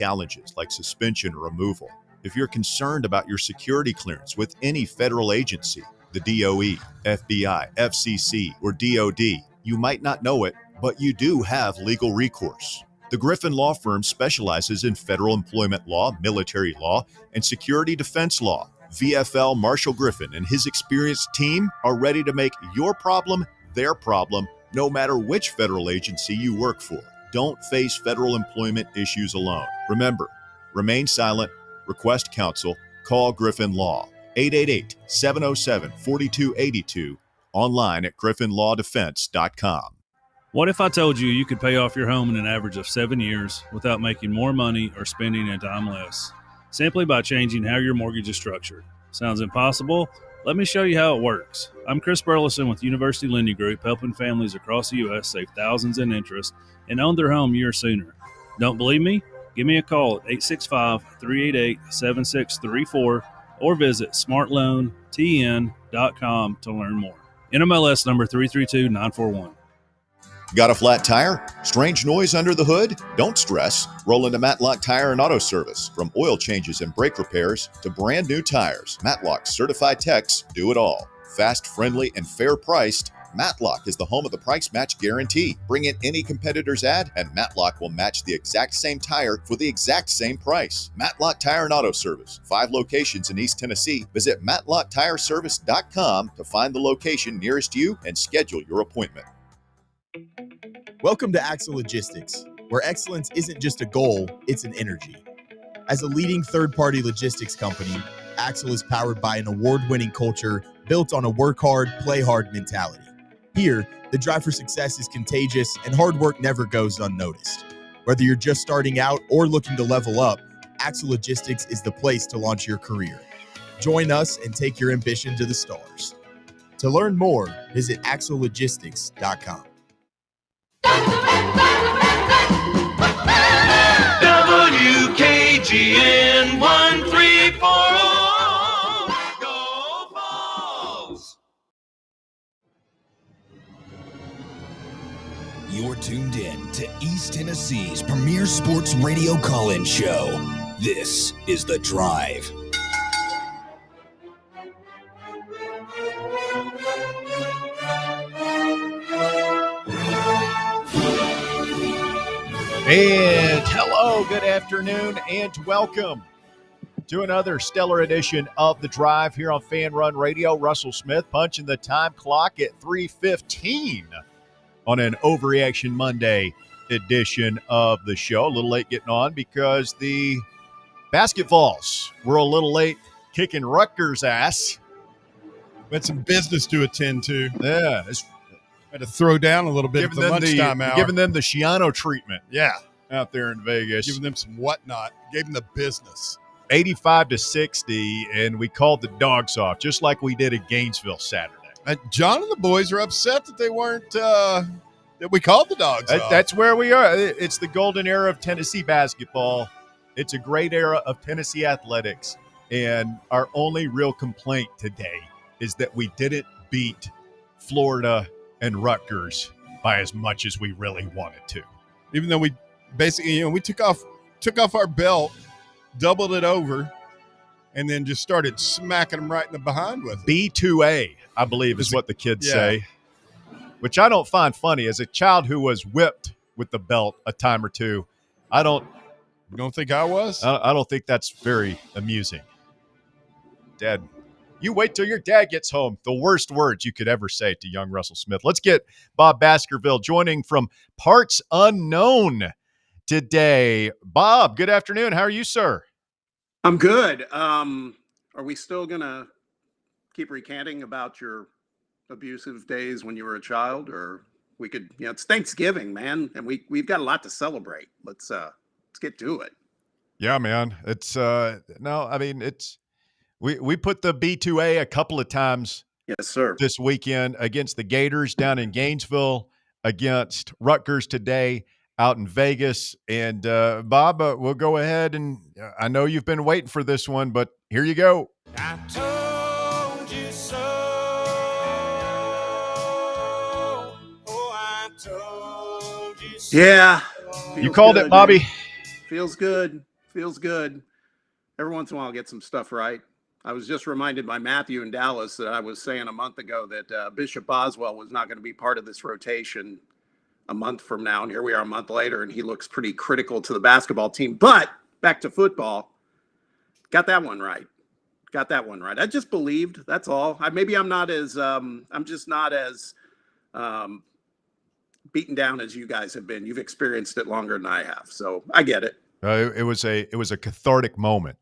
challenges like suspension or removal. If you're concerned about your security clearance with any federal agency, the DOE, FBI, FCC, or DOD, you might not know it, but you do have legal recourse. The Griffin Law Firm specializes in federal employment law, military law, and security defense law. VFL Marshall Griffin and his experienced team are ready to make your problem their problem, no matter which federal agency you work for. Don't face federal employment issues alone. Remember, remain silent, request counsel, call Griffin Law, 888-707-4282, online at griffinlawdefense.com. What if I told you you could pay off your home in an average of 7 years without making more money or spending a dime less, simply by changing how your mortgage is structured? Sounds impossible? Let me show you how it works. I'm Chris Burleson with University Lending Group, helping families across the U.S. save thousands in interest and own their home years sooner. Don't believe me? Give me a call at 865-388-7634 or visit smartloantn.com to learn more. NMLS number 332941. Got a flat tire? Strange noise under the hood? Don't stress. Roll into Matlock Tire and Auto Service. From oil changes and brake repairs to brand new tires, Matlock's certified techs do it all. Fast, friendly, and fair priced, Matlock is the home of the price match guarantee. Bring in any competitor's ad and Matlock will match the exact same tire for the exact same price. Matlock Tire and Auto Service. 5 locations in East Tennessee. Visit matlocktireservice.com to find the location nearest you and schedule your appointment. Welcome to Axle Logistics, where excellence isn't just a goal, it's an energy. As a leading third-party logistics company, Axle is powered by an award-winning culture built on a work hard, play hard mentality. Here, the drive for success is contagious and hard work never goes unnoticed. Whether you're just starting out or looking to level up, Axle Logistics is the place to launch your career. Join us and take your ambition to the stars. To learn more, visit axlelogistics.com. WKGN 1340. Go Vols! You're tuned in to East Tennessee's premier sports radio call-in show. This is The Drive. And hello, good afternoon, and welcome to another stellar edition of The Drive here on Fan Run Radio. Russell Smith punching the time clock at 3:15 on an Overreaction Monday edition of the show. A little late getting on because the basketballs were a little late kicking Rutgers' ass. We had some business to attend to. Yeah, had to throw down a little bit at the lunchtime hour. Giving them the Shiano treatment. Yeah. Out there in Vegas. Giving them some whatnot. Gave them the business. 85-60, and we called the dogs off, just like we did at Gainesville Saturday. John and the boys are upset that they weren't, that we called the dogs off. That's where we are. It's the golden era of Tennessee basketball. It's a great era of Tennessee athletics. And our only real complaint today is that we didn't beat Florida and Rutgers by as much as we really wanted to. Even though we basically, we took off our belt, doubled it over, and then just started smacking them right in the behind with it. B2A, I believe, is what the kids say, which I don't find funny. As a child who was whipped with the belt a time or two, You don't think I was? I don't think that's very amusing. Dad, you wait till your dad gets home. The worst words you could ever say to young Russell Smith. Let's get Bob Baskerville joining from Parts Unknown today. Bob, good afternoon. How are you, sir? I'm good. Are we still going to keep recanting about your abusive days when you were a child? Or we could, it's Thanksgiving, man, and we've got a lot to celebrate. Let's get to it. Yeah, man. It's We put the B2A a couple of times Yes, sir. this weekend against the Gators down in Gainesville, against Rutgers today out in Vegas. And Bob, we'll go ahead, and I know you've been waiting for this one, but here you go. I told you so. Oh, I told you so. Yeah. You called it, Bobby. Feels good. Feels good. Every once in a while, get some stuff right. I was just reminded by Matthew in Dallas that I was saying a month ago that Bishop Boswell was not going to be part of this rotation a month from now. And here we are a month later, and he looks pretty critical to the basketball team. But back to football. Got that one right. I just believed. That's all. Maybe I'm not as I'm just not as beaten down as you guys have been. You've experienced it longer than I have, so I get it. It was a cathartic moment.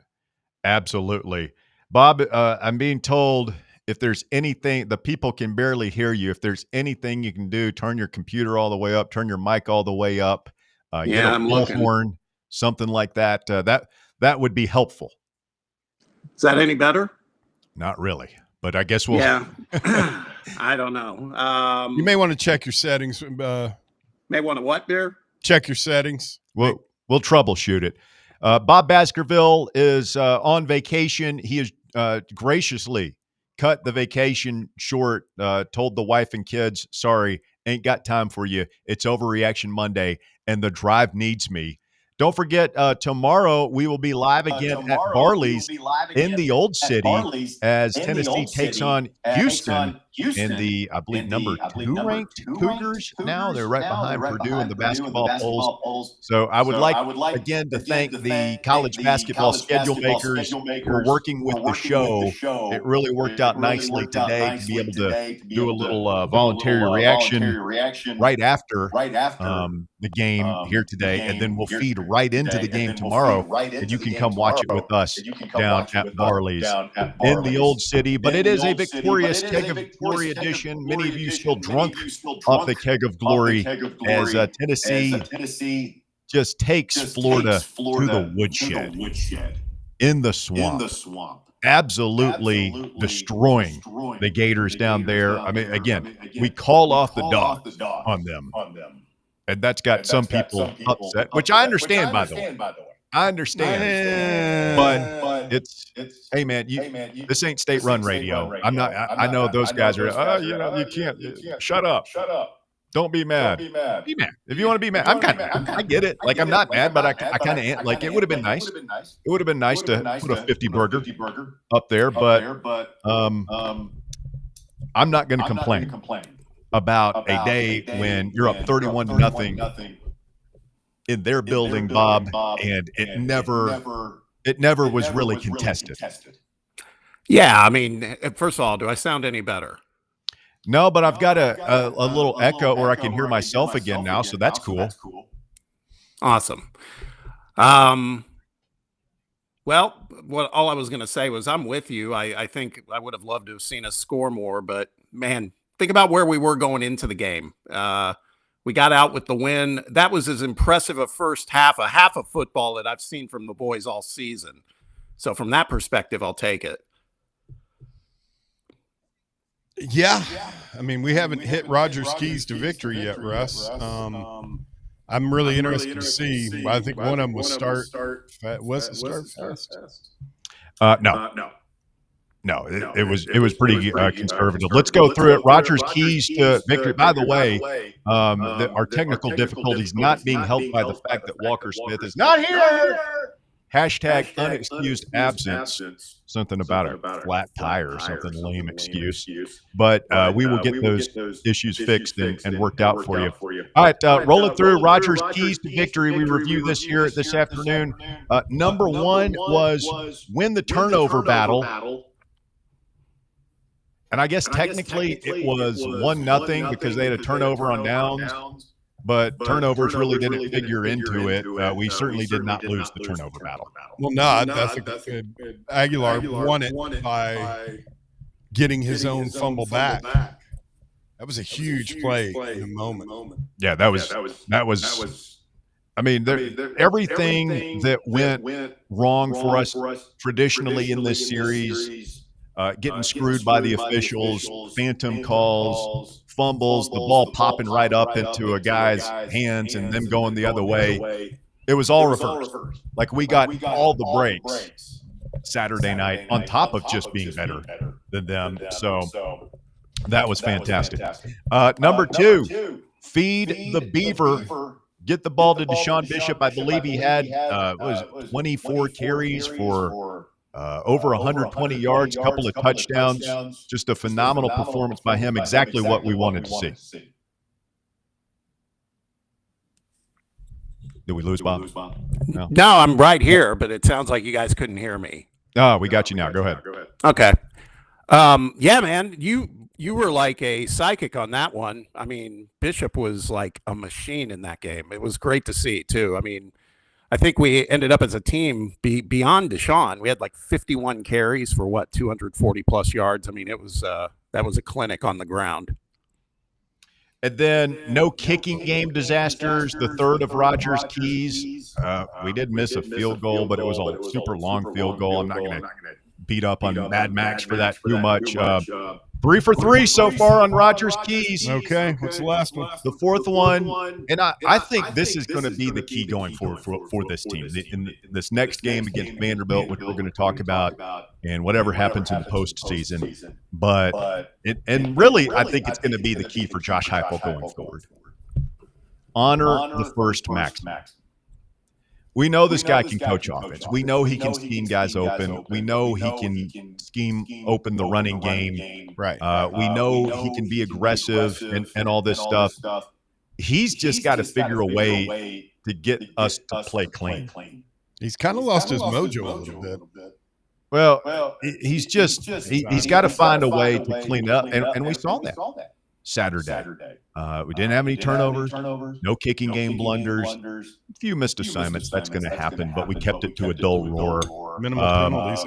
Absolutely, Bob. I'm being told if there's anything, the people can barely hear you. If there's anything you can do, turn your computer all the way up, turn your mic all the way up, get a bullhorn, something like that. That would be helpful. Is that any better? Not really, but I guess we'll. Yeah, I don't know. You may want to check your settings. May want to what, there? Check your settings. We'll troubleshoot it. Bob Baskerville is on vacation. He has graciously cut the vacation short, told the wife and kids, sorry, ain't got time for you. It's Overreaction Monday, and the drive needs me. Don't forget, tomorrow we will be live again at Barley's in the Old City as Tennessee takes on Houston in the, I believe, number 2 ranked Cougars now. They're right behind Purdue in the basketball polls. So I would like, again, to thank the college basketball schedule makers who are working with the show. It really worked out nicely today to be able to do a little voluntary reaction right after the game here today, and then we'll feed right into the game tomorrow, and you can come watch it with us down at Barley's in the Old City. But it is a victorious Keg of Glory edition. Many of you still drunk off the Keg of Glory as Tennessee just takes Florida to the woodshed in the swamp. Absolutely destroying the Gators down there. I mean, again, we call off the dogs on them. And that's got some people upset, which I understand, by the way. I understand. But it's hey, man, this ain't state-run radio. I'm not, I know those guys are, you can't. Shut up. Don't be mad. Be mad. If you want to be mad, I get it. Like, I'm not mad, but I kind of, like, it would have been nice. It would have been nice to put a 50 burger up there, but I'm not going to complain about a day when you're up 31-0 in their building, Bob, and it never was really contested. Yeah, I mean, first of all, do I sound any better? No, but I've got a little echo where I can hear myself again now, so that's cool. Awesome. Well, all I was going to say was I'm with you. I think I would have loved to have seen us score more, but man, think about where we were going into the game. We got out with the win. That was as impressive a half of football that I've seen from the boys all season. So from that perspective, I'll take it. Yeah. I mean, we haven't hit Rogers' keys to victory yet, Russ. I'm really interested to see. I think one of them was start. Was it start fast? No, it was pretty conservative. Let's go through it. Rogers' keys to victory. By the way, our technical difficulties not being helped by the fact that Walker Smith is not here. Hashtag unexcused absence. Something about a flat tire or something lame excuse. But we will get those issues fixed and worked out for you. All right, rolling through Rogers' keys to victory. We review this here this afternoon. Number one was win the turnover battle. And I guess technically it was 1-0 because they had a turnover on downs. But turnovers really didn't figure into it. We certainly did not lose the turnover battle. Well, no, I think Aguilar won it by getting his own fumble back. That was a huge play in the moment. Yeah, that was. I mean, everything that went wrong for us traditionally in this series, getting screwed by the officials, phantom calls, fumbles, the ball popping right up into a guy's hands and them going the other way. It was all reversed. Like, we got all the breaks Saturday night on top of just being better than them. So that was fantastic. Number two, feed the beaver. get the ball to Deshaun Bishop. I believe he had was it 24 carries for over 120 yards, a couple of touchdowns. Just a phenomenal performance by him. Exactly what we wanted to see. Did we lose Bob? No, I'm right here, but it sounds like you guys couldn't hear me. Oh, we got you now. Go ahead. Okay. Yeah, man, you were like a psychic on that one. I mean, Bishop was like a machine in that game. It was great to see too. I mean, I think we ended up as a team beyond Deshaun. We had like 51 carries for 240 plus yards. I mean, it was that was a clinic on the ground. And then no kicking game disasters, the third of Rogers' keys. We did miss a field goal, but it was a super long field goal. I'm not going to beat up on Mad Max for that too much. 3 for 3 so far on Rogers' keys. Okay, what's the last one? The fourth one, and I think this is going to be the key going forward for this team. In this next game against Vanderbilt, which we're going to talk about, and whatever happens in the postseason. But really, I think it's going to be the key for Josh Heupel going forward. Honor the first max. We know this guy can coach offense. We know he can scheme guys open. We know he can scheme open the running game. Right. We know he can be aggressive and all this stuff. He's just got to figure a way to get us to play clean. He's kind of lost his mojo a little bit. Well, he's got to find a way to clean it up, and we saw that Saturday. We didn't have any turnovers, no kicking game blunders, a few missed assignments. That's going to happen, but we kept it to a dull roar. Minimal penalties.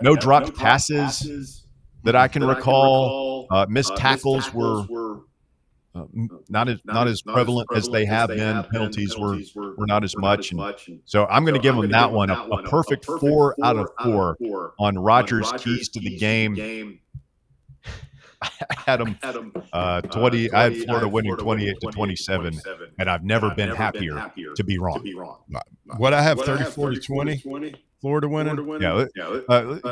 No dropped passes that I can recall. Missed tackles were not as prevalent as they have been. Penalties were not as much. And so I'm going to give them that one a perfect 4 out of 4 on Rogers' keys to the game. I had them 20. I had Florida winning 28-27, and I've never been happier to be wrong. What I have 34-20. Florida winning. Yeah.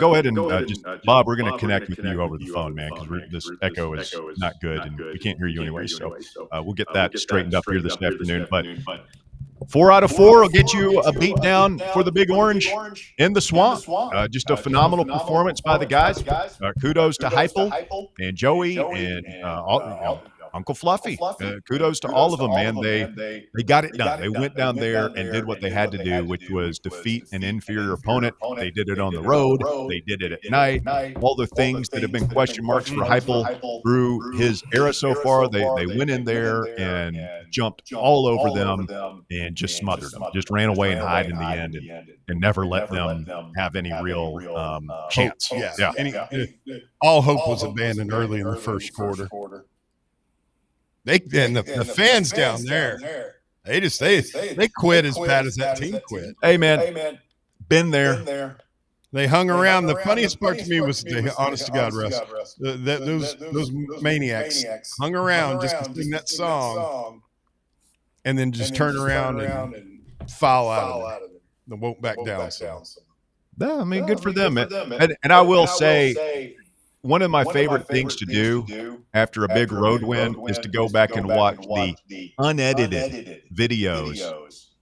Go ahead and just Bob. We're going to connect with you over the phone, man, because this echo is not good, and we can't hear you anyway. So we'll get that straightened up here this afternoon. But 4 out of 4 will get you a beat down for the Big Orange in the Swamp. Just a phenomenal performance by the guys. Kudos to Heupel and Joey and Uncle Fluffy. Kudos to all of them, man. They got it done. They went down there and did what they had to do, which was defeat an inferior opponent. They did it on the road. They did it at night. All the things that have been question marks for Heupel through his era so far, they went in there and jumped all over them and just smothered them. Just ran away and hid in the end and never let them have any real chance. Yeah. All hope was abandoned early in the first quarter. The fans down there, they quit as bad as that team quit. Hey, man, been there. They hung around. The funniest part to me was, honest to God, Russ, those maniacs hung around just to sing that song, and then just turn around and foul out of it. They won't back down. No, I mean, good for them. And I will say, one of my favorite things to do after a big road win is to go back and watch the unedited videos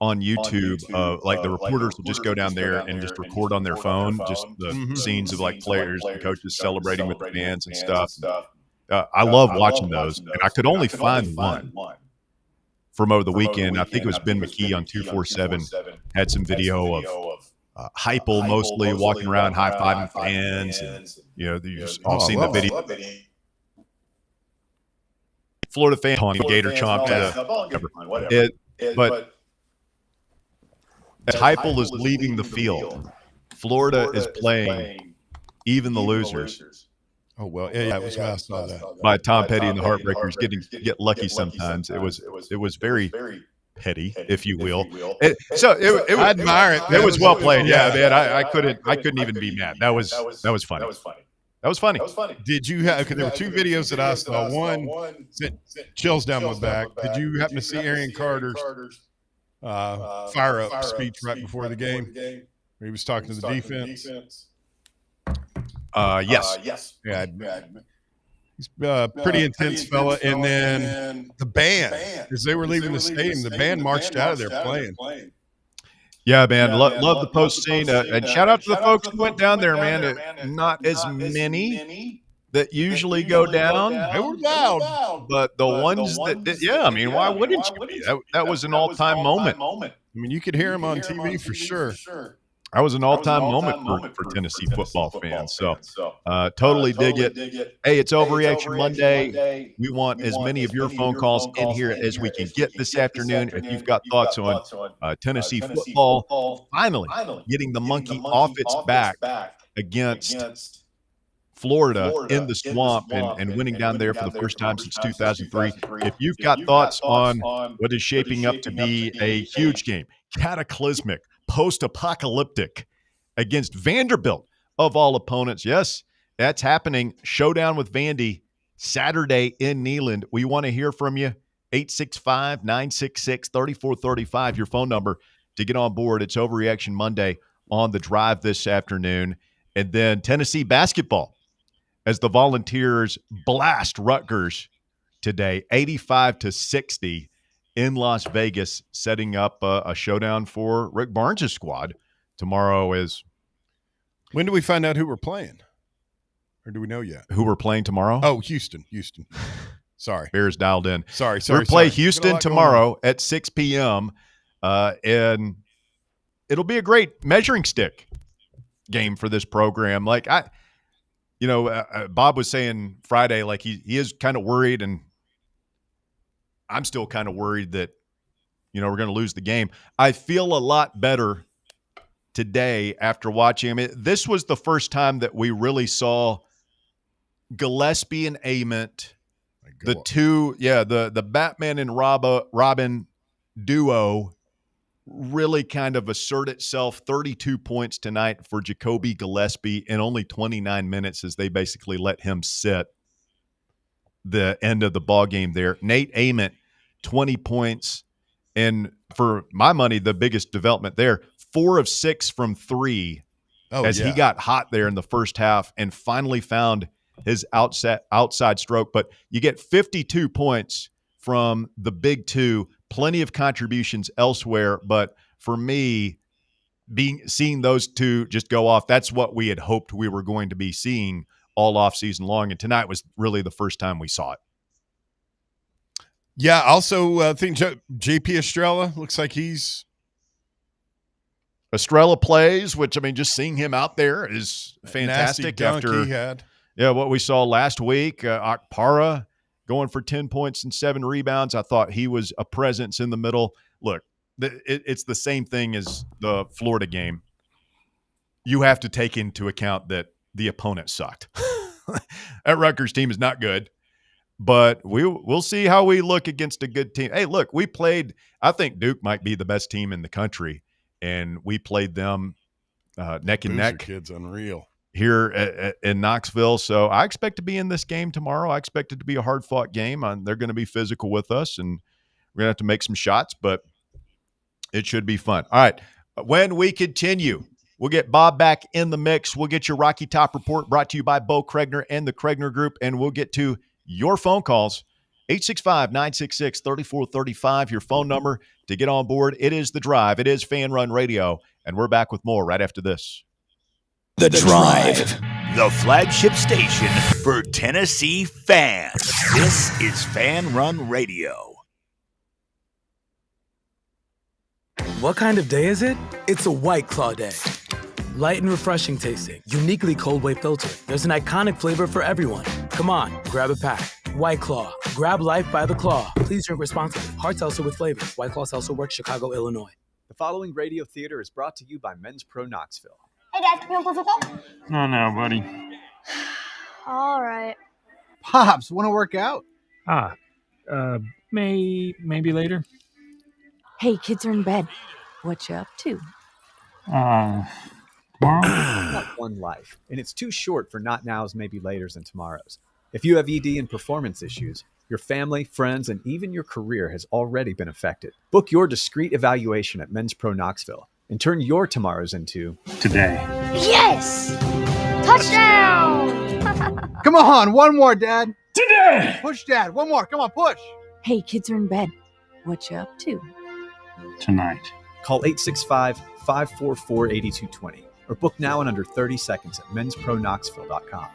on YouTube. Like the reporters will just go down there and just record on their phone, just the scenes of like players and coaches celebrating with the fans and stuff. I love watching those, and I could only find one from over the weekend. I think it was Ben McKee on 247 had some video of Heupel mostly walking around high-fiving fans, and you've all seen the video. Florida fan on Gator chomp, but Heupel is leaving the field. Florida is playing even the losers. Oh well, yeah, it was fast on that by Tom Petty and the Heartbreakers get lucky sometimes. It was very petty, if you will. I admire it. It was well played. Yeah, man. I couldn't even be mad. That was funny. That was funny. Did you have? Because there were 2 videos that I saw. One sent chills down my back. Did you happen to see Aaron Carter's fire up speech right before the game? Where he was talking to the defense. Yes. Yeah. He's pretty intense fella. And then the band, as they were leaving the stadium, the band marched out of there playing. Yeah, man. Love the post scene. And shout out to the folks who went down there, man. Not as many that usually go down. They were loud. But the ones that did, yeah, I mean, why wouldn't you be? That was an all-time moment. I mean, you could hear him on TV for sure. That was an all-time moment for Tennessee football fans. So totally dig it. Hey, it's Overreaction Monday. We want as many of your phone calls in here as we can get this afternoon. If you've got thoughts on Tennessee football finally getting the monkey off its back against Florida in the swamp and winning down there for the first time since 2003. If you've got thoughts on what is shaping up to be a huge game, cataclysmic, post-apocalyptic against Vanderbilt of all opponents. Yes, that's happening. Showdown with Vandy Saturday in Neyland. We want to hear from you. 865-966-3435, your phone number to get on board. It's Overreaction Monday on the drive this afternoon. And then Tennessee basketball as the Volunteers blast Rutgers today, 85-60. In Las Vegas, setting up a showdown for Rick Barnes' squad. Tomorrow is... When do we find out who we're playing? Or do we know yet? Who we're playing tomorrow? Oh, Houston. Sorry. Bears dialed in. Sorry. We'll play Houston tomorrow at 6 p.m. And it'll be a great measuring stick game for this program. Like, Bob was saying Friday, like he is kind of worried, and I'm still kind of worried that, we're going to lose the game. I feel a lot better today after watching. I mean, this was the first time that we really saw Gillespie and Ament, the two, the Batman and Robin duo really kind of assert itself. 32 points tonight for Jacoby Gillespie in only 29 minutes as they basically let him sit the end of the ball game there. Nate Ament, 20 points. And for my money, the biggest development there, 4 of 6 from 3 he got hot there in the first half and finally found his outside stroke. But you get 52 points from the big two, plenty of contributions elsewhere. But for me, seeing those two just go off, that's what we had hoped we were going to be seeing all off season long. And tonight was really the first time we saw it. Yeah, also think JP Estrella looks like Estrella plays, which, I mean, just seeing him out there is fantastic after he had. What we saw last week. Akpara going for 10 points and 7 rebounds. I thought he was a presence in the middle. Look, it's the same thing as the Florida game. You have to take into account that the opponent sucked. That Rutgers team is not good. But we'll see how we look against a good team. Hey, look, we played – I think Duke might be the best team in the country, and we played them neck and neck. Kid's unreal. Here in Knoxville. So I expect to be in this game tomorrow. I expect it to be a hard-fought game. They're going to be physical with us, and we're going to have to make some shots, but it should be fun. All right, when we continue, we'll get Bob back in the mix. We'll get your Rocky Top Report brought to you by Bo Kregner and the Kregner Group, and we'll get to your phone calls, 865-966-3435, your phone number to get on board. It is The Drive. It is Fan Run Radio, and we're back with more right after this. The Drive. The flagship station for Tennessee fans. This is Fan Run Radio. What kind of day is it? It's a White Claw day. Light and refreshing tasting, uniquely cold wave filtered. There's an iconic flavor for everyone. Come on, grab a pack. White Claw. Grab life by the claw. Please drink responsibly. Hard seltzer with flavor. White Claw Seltzer Works, Chicago, Illinois. The following radio theater is brought to you by Men's Pro Knoxville. Hey, Dad, you want to play football? No, buddy. All right. Pops, want to work out? Maybe later. Hey, kids are in bed. What you up to? Tomorrow? Not one life, and it's too short for not nows, maybe laters, and tomorrows. If you have ED and performance issues, your family, friends, and even your career has already been affected. Book your discreet evaluation at Men's Pro Knoxville and turn your tomorrows into today. Yes! Touchdown! Come on, one more, Dad. Today! Push, Dad. One more. Come on, push. Hey, kids are in bed. What you up to? Tonight. Call 865-544-8220 or book now in under 30 seconds at menspronknoxville.com.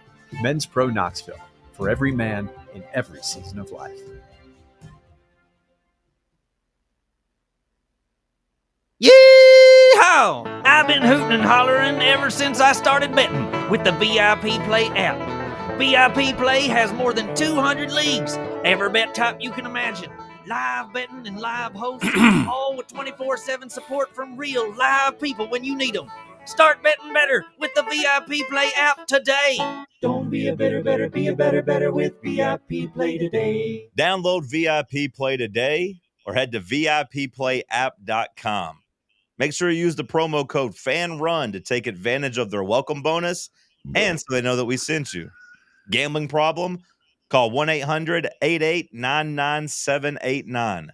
Men's Pro Knoxville, for every man in every season of life. Yee-haw! I've been hooting and hollering ever since I started betting with the VIP Play app. VIP Play has more than 200 leagues, every bet type you can imagine. Live betting and live hosts, all with 24/7 support from real live people when you need them. Start betting better with the VIP Play app today. Don't be a better, be a better with VIP Play today. Download VIP Play today or head to VIPPlayApp.com. Make sure you use the promo code FANRUN to take advantage of their welcome bonus and so they know that we sent you. Gambling problem? Call 1-800-8899-789.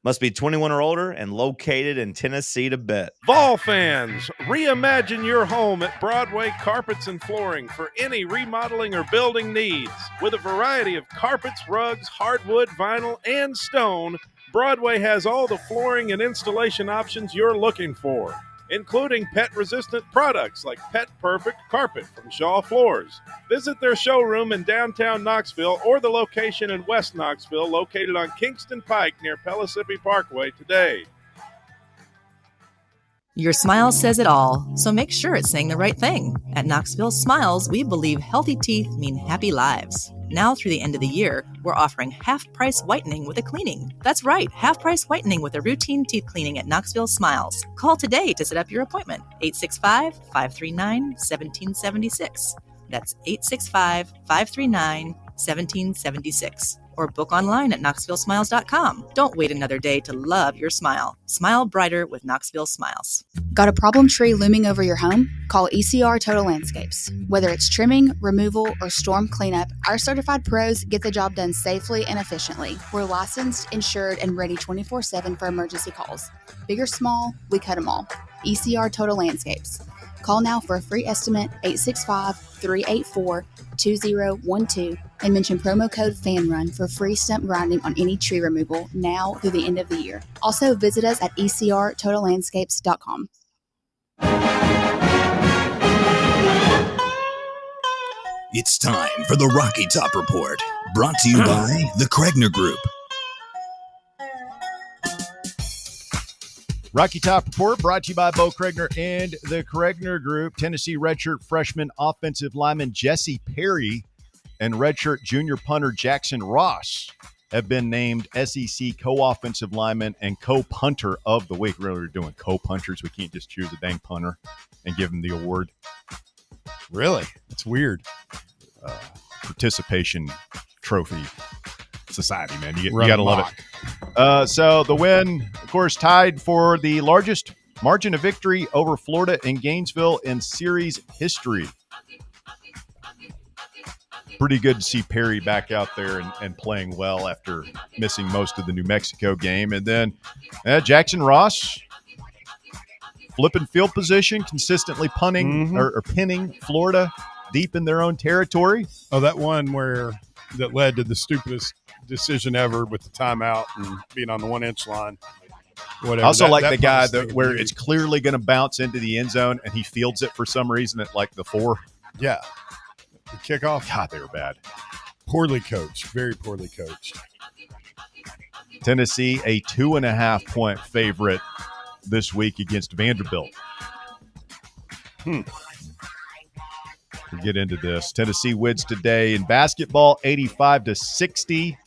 Must be 21 or older and located in Tennessee to bet. Vol fans, reimagine your home at Broadway Carpets and Flooring for any remodeling or building needs. With a variety of carpets, rugs, hardwood, vinyl, and stone, Broadway has all the flooring and installation options you're looking for, including pet-resistant products like Pet Perfect Carpet from Shaw Floors. Visit their showroom in downtown Knoxville or the location in West Knoxville located on Kingston Pike near Pellissippi Parkway today. Your smile says it all, so make sure it's saying the right thing. At Knoxville Smiles, we believe healthy teeth mean happy lives. Now through the end of the year, we're offering half-price whitening with a cleaning. That's right, half-price whitening with a routine teeth cleaning at Knoxville Smiles. Call today to set up your appointment. 865-539-1776. That's 865-539-1776. Or book online at knoxvillesmiles.com. Don't wait another day to love your smile. Smile brighter with Knoxville Smiles. Got a problem tree looming over your home? Call ECR Total Landscapes. Whether it's trimming, removal, or storm cleanup, our certified pros get the job done safely and efficiently. We're licensed, insured, and ready 24/7 for emergency calls. Big or small, we cut them all. ECR Total Landscapes. Call now for a free estimate, 865-384-2012, and mention promo code FANRUN for free stump grinding on any tree removal now through the end of the year. Also, visit us at ecrtotallandscapes.com. It's time for the Rocky Top Report, brought to you by the Kregner Group. Rocky Top Report brought to you by Bo Kregner and the Kregner Group. Tennessee redshirt freshman offensive lineman Jesse Perry and redshirt junior punter Jackson Ross have been named SEC co-offensive lineman and co-punter of the week. Really, we're doing co-punters. We can't just choose a dang punter and give them the award. Really? It's weird. Participation trophy society, man. You got to love it. So the win, of course, tied for the largest margin of victory over Florida and Gainesville in series history. Pretty good to see Perry back out there and playing well after missing most of the New Mexico game. And then Jackson Ross flipping field position, consistently punting or pinning Florida deep in their own territory. Oh, that one that led to the stupidest decision ever with the timeout and being on the 1-inch line. Whatever. I also like the guy where it's clearly going to bounce into the end zone and he fields it for some reason at like the 4. Yeah. The kickoff. God, they were bad. Poorly coached. Very poorly coached. Tennessee, a 2.5-point favorite this week against Vanderbilt. We get into this. Tennessee wins today in basketball, 85-60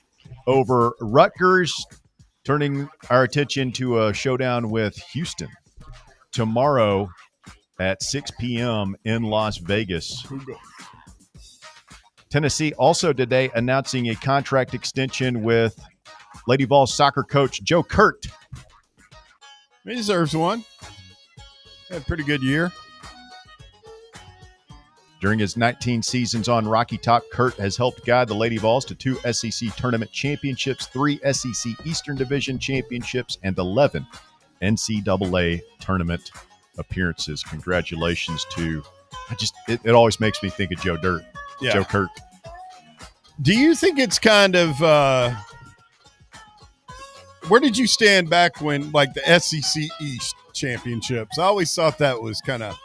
over Rutgers, turning our attention to a showdown with Houston tomorrow at 6 p.m. in Las Vegas. Tennessee also today announcing a contract extension with Lady Vols soccer coach Joe Kurt. He deserves one. Had a pretty good year. During his 19 seasons on Rocky Top, Kurt has helped guide the Lady Vols to 2 SEC tournament championships, 3 SEC Eastern Division championships, and 11 NCAA tournament appearances. Congratulations to, it always makes me think of Joe Kurt. Do you think it's kind of where did you stand back when, like, the SEC East championships? I always thought that was kind of,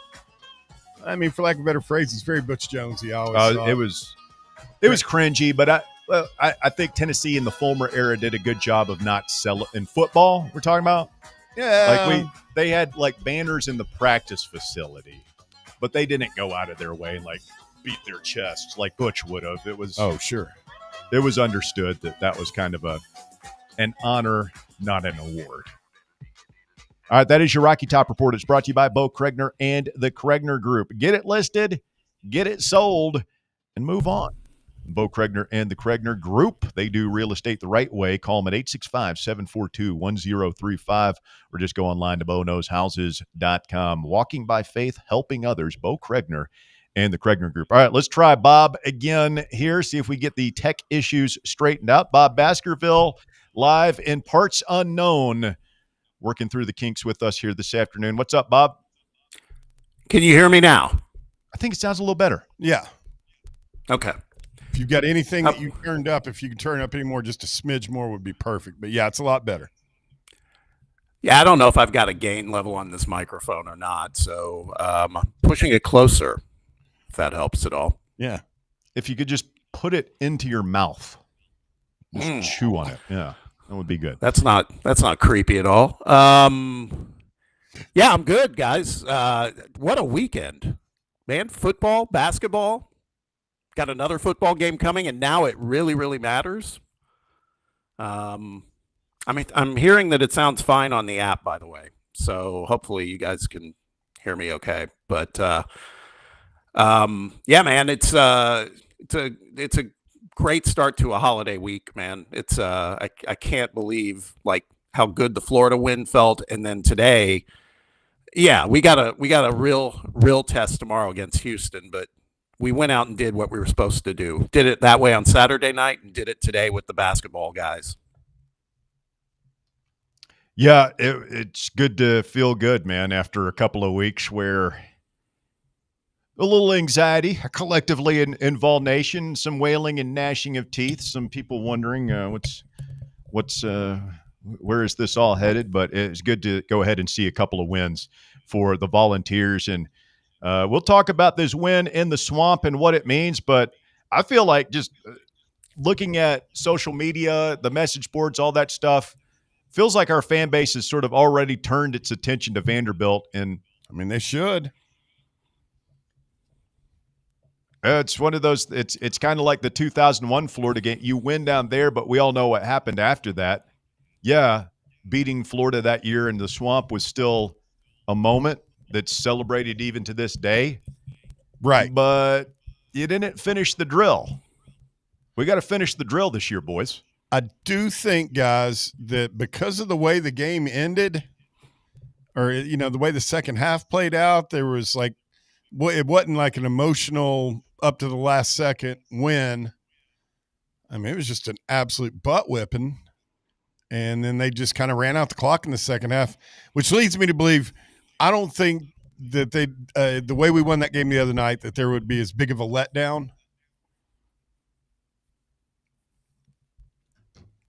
I mean, for lack of a better phrase, it's very Butch Jonesy. I always thought. It was cringy, but I think Tennessee in the former era did a good job of not selling in football. We're talking about, yeah, they had like banners in the practice facility, but they didn't go out of their way and like beat their chests like Butch would have. It was sure, it was understood that was kind of an honor, not an award. All right, that is your Rocky Top Report. It's brought to you by Bo Kregner and the Kregner Group. Get it listed, get it sold, and move on. Bo Kregner and the Kregner Group. They do real estate the right way. Call them at 865-742-1035 or just go online to BoKnowsHouses.com. Walking by faith, helping others. Bo Kregner and the Kregner Group. All right, let's try Bob again here, see if we get the tech issues straightened out. Bob Baskerville, live in parts unknown, working through the kinks with us here this afternoon. What's up, Bob? Can you hear me now? I think it sounds a little better. Yeah. Okay. If you've got anything that you turned up, if you can turn up any more, just a smidge more would be perfect. But, yeah, it's a lot better. Yeah, I don't know if I've got a gain level on this microphone or not, so I'm pushing it closer, if that helps at all. Yeah. If you could just put it into your mouth. Just chew on it. Yeah, that would be good. That's not creepy at all. Yeah, I'm good, guys. What a weekend, man. Football, basketball. Got another football game coming, and now it really, really matters. I mean, I'm hearing that it sounds fine on the app, by the way. So hopefully you guys can hear me okay. But yeah, man, it's a great start to a holiday week, man. It's I can't believe like how good the Florida win felt, and then today, yeah, we got a real test tomorrow against Houston, but we went out and did what we were supposed to do. Did it that way on Saturday night and did it today with the basketball guys. Yeah, it's good to feel good, man, after a couple of weeks where a little anxiety collectively in Vol Nation, some wailing and gnashing of teeth, some people wondering where is this all headed? But it's good to go ahead and see a couple of wins for the Volunteers. And we'll talk about this win in the Swamp and what it means. But I feel like just looking at social media, the message boards, all that stuff, feels like our fan base has sort of already turned its attention to Vanderbilt. And I mean, they should. It's one of those. It's kind of like the 2001 Florida game. You win down there, but we all know what happened after that. Yeah, beating Florida that year in the Swamp was still a moment that's celebrated even to this day. Right. But you didn't finish the drill. We got to finish the drill this year, boys. I do think, guys, that because of the way the game ended, or, the way the second half played out, there was like, it wasn't like an emotional up to the last second win. I mean, it was just an absolute butt whipping. And then they just kind of ran out the clock in the second half, which leads me to believe I don't think that the way we won that game the other night, that there would be as big of a letdown,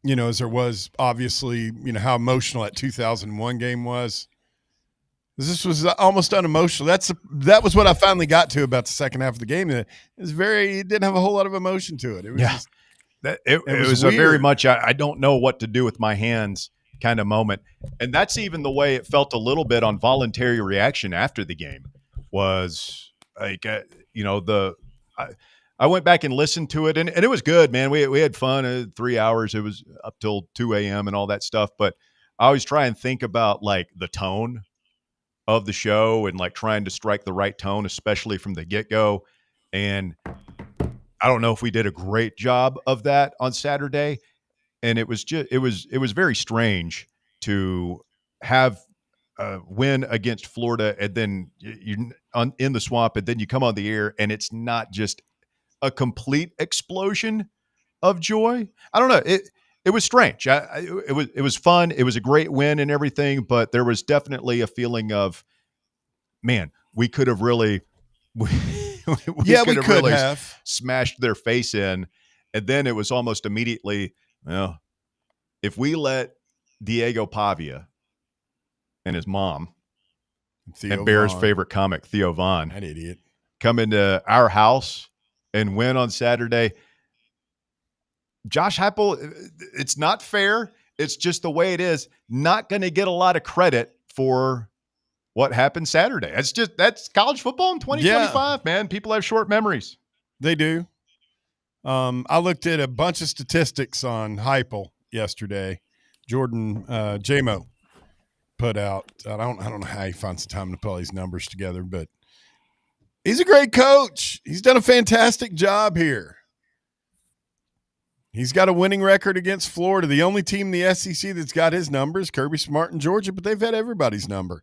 as there was obviously, how emotional that 2001 game was. This was almost unemotional. That was what I finally got to about the second half of the game. It didn't have a whole lot of emotion to it. It was just, it was a very much I don't know what to do with my hands kind of moment. And that's even the way it felt a little bit on voluntary reaction after the game was like, I went back and listened to it and it was good, man. We had fun 3 hours. It was up till 2 a.m. and all that stuff. But I always try and think about like the tone of the show and like trying to strike the right tone, especially from the get-go. And I don't know if we did a great job of that on Saturday. And it was very strange to have a win against Florida and then in the Swamp, and then you come on the air and it's not just a complete explosion of joy. I don't know. It was strange. It was fun. It was a great win and everything, but there was definitely a feeling of, man, we could have really, we could have smashed their face in. And then it was almost immediately, well, if we let Diego Pavia and his mom and Bear's favorite comic, Theo Vaughn, that idiot, come into our house and win on Saturday, Josh Heupel, it's not fair. It's just the way it is. Not going to get a lot of credit for what happened Saturday. That's college football in 2025, man. People have short memories. They do. I looked at a bunch of statistics on Heupel yesterday. Jordan Jamo put out. I don't know how he finds the time to put all these numbers together, but he's a great coach. He's done a fantastic job here. He's got a winning record against Florida. The only team in the SEC that's got his numbers, Kirby Smart in Georgia, but they've had everybody's number.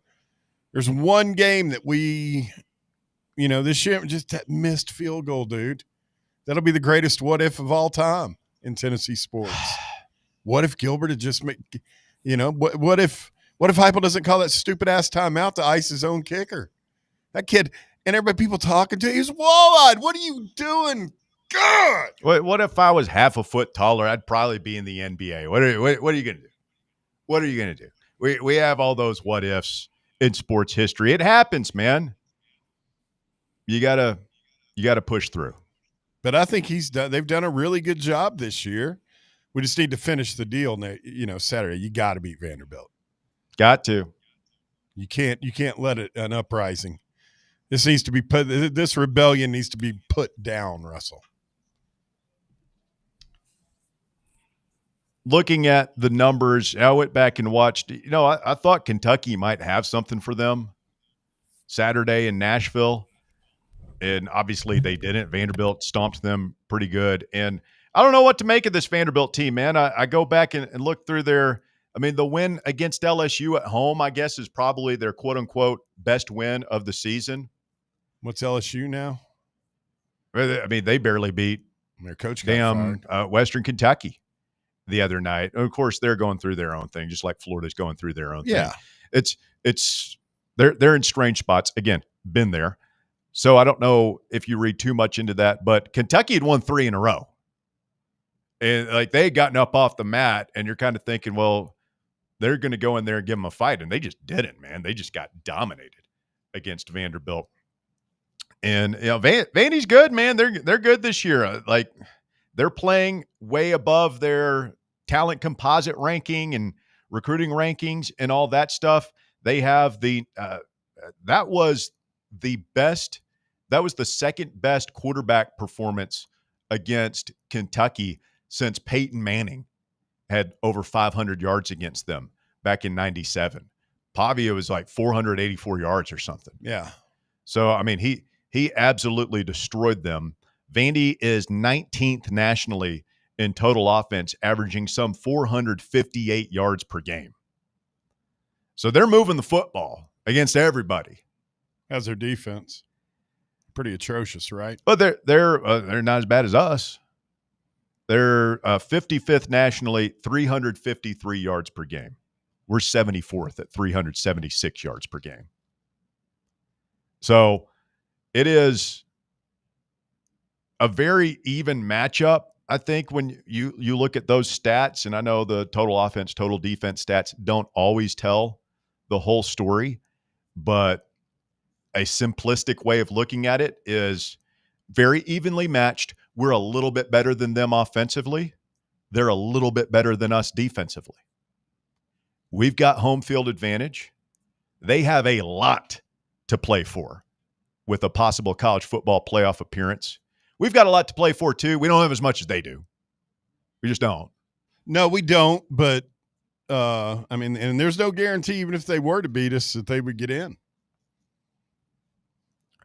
There's one game that this year, just that missed field goal, dude. That'll be the greatest what if of all time in Tennessee sports. What if Gilbert had just made, what if Heupel doesn't call that stupid ass timeout to ice his own kicker? That kid, and everybody, people talking to him, he's wall-eyed. What are you doing? God. What if I was half a foot taller? I'd probably be in the NBA. What are you going to do? What are you going to do? We have all those what ifs in sports history. It happens, man. You gotta push through. But I think they've done a really good job this year. We just need to finish the deal. Saturday. You got to beat Vanderbilt. Got to. You can't let it an uprising. This rebellion needs to be put down, Russell. Looking at the numbers, I went back and watched. I thought Kentucky might have something for them Saturday in Nashville, and obviously they didn't. Vanderbilt stomped them pretty good, and I don't know what to make of this Vanderbilt team, man. I go back and look through the win against LSU at home, I guess, is probably their quote-unquote best win of the season. What's LSU now? They barely beat their coach Western Kentucky the other night. Of course, they're going through their own thing, just like Florida's going through their own thing. They're in strange spots. Again, been there. So I don't know if you read too much into that, but Kentucky had won 3 in a row. And they had gotten up off the mat, and you're kind of thinking, well, they're going to go in there and give them a fight. And they just didn't, man. They just got dominated against Vanderbilt. And Vandy's good, man. They're good this year. They're playing way above their talent composite ranking and recruiting rankings and all that stuff. They have that was the second best quarterback performance against Kentucky since Peyton Manning had over 500 yards against them back in 97. Pavia was 484 yards or something. Yeah. So, he absolutely destroyed them. Vandy is 19th nationally in total offense, averaging some 458 yards per game. So they're moving the football against everybody. How's their defense? Pretty atrocious, right? But they're not as bad as us. They're 55th nationally, 353 yards per game. We're 74th at 376 yards per game. So it is a very even matchup, I think, when you look at those stats. And I know the total offense, total defense stats don't always tell the whole story, but a simplistic way of looking at it is very evenly matched. We're a little bit better than them offensively. They're a little bit better than us defensively. We've got home field advantage. They have a lot to play for with a possible college football playoff appearance. We've got a lot to play for, too. We don't have as much as they do. We just don't. No, we don't. But, and there's no guarantee, even if they were to beat us, that they would get in.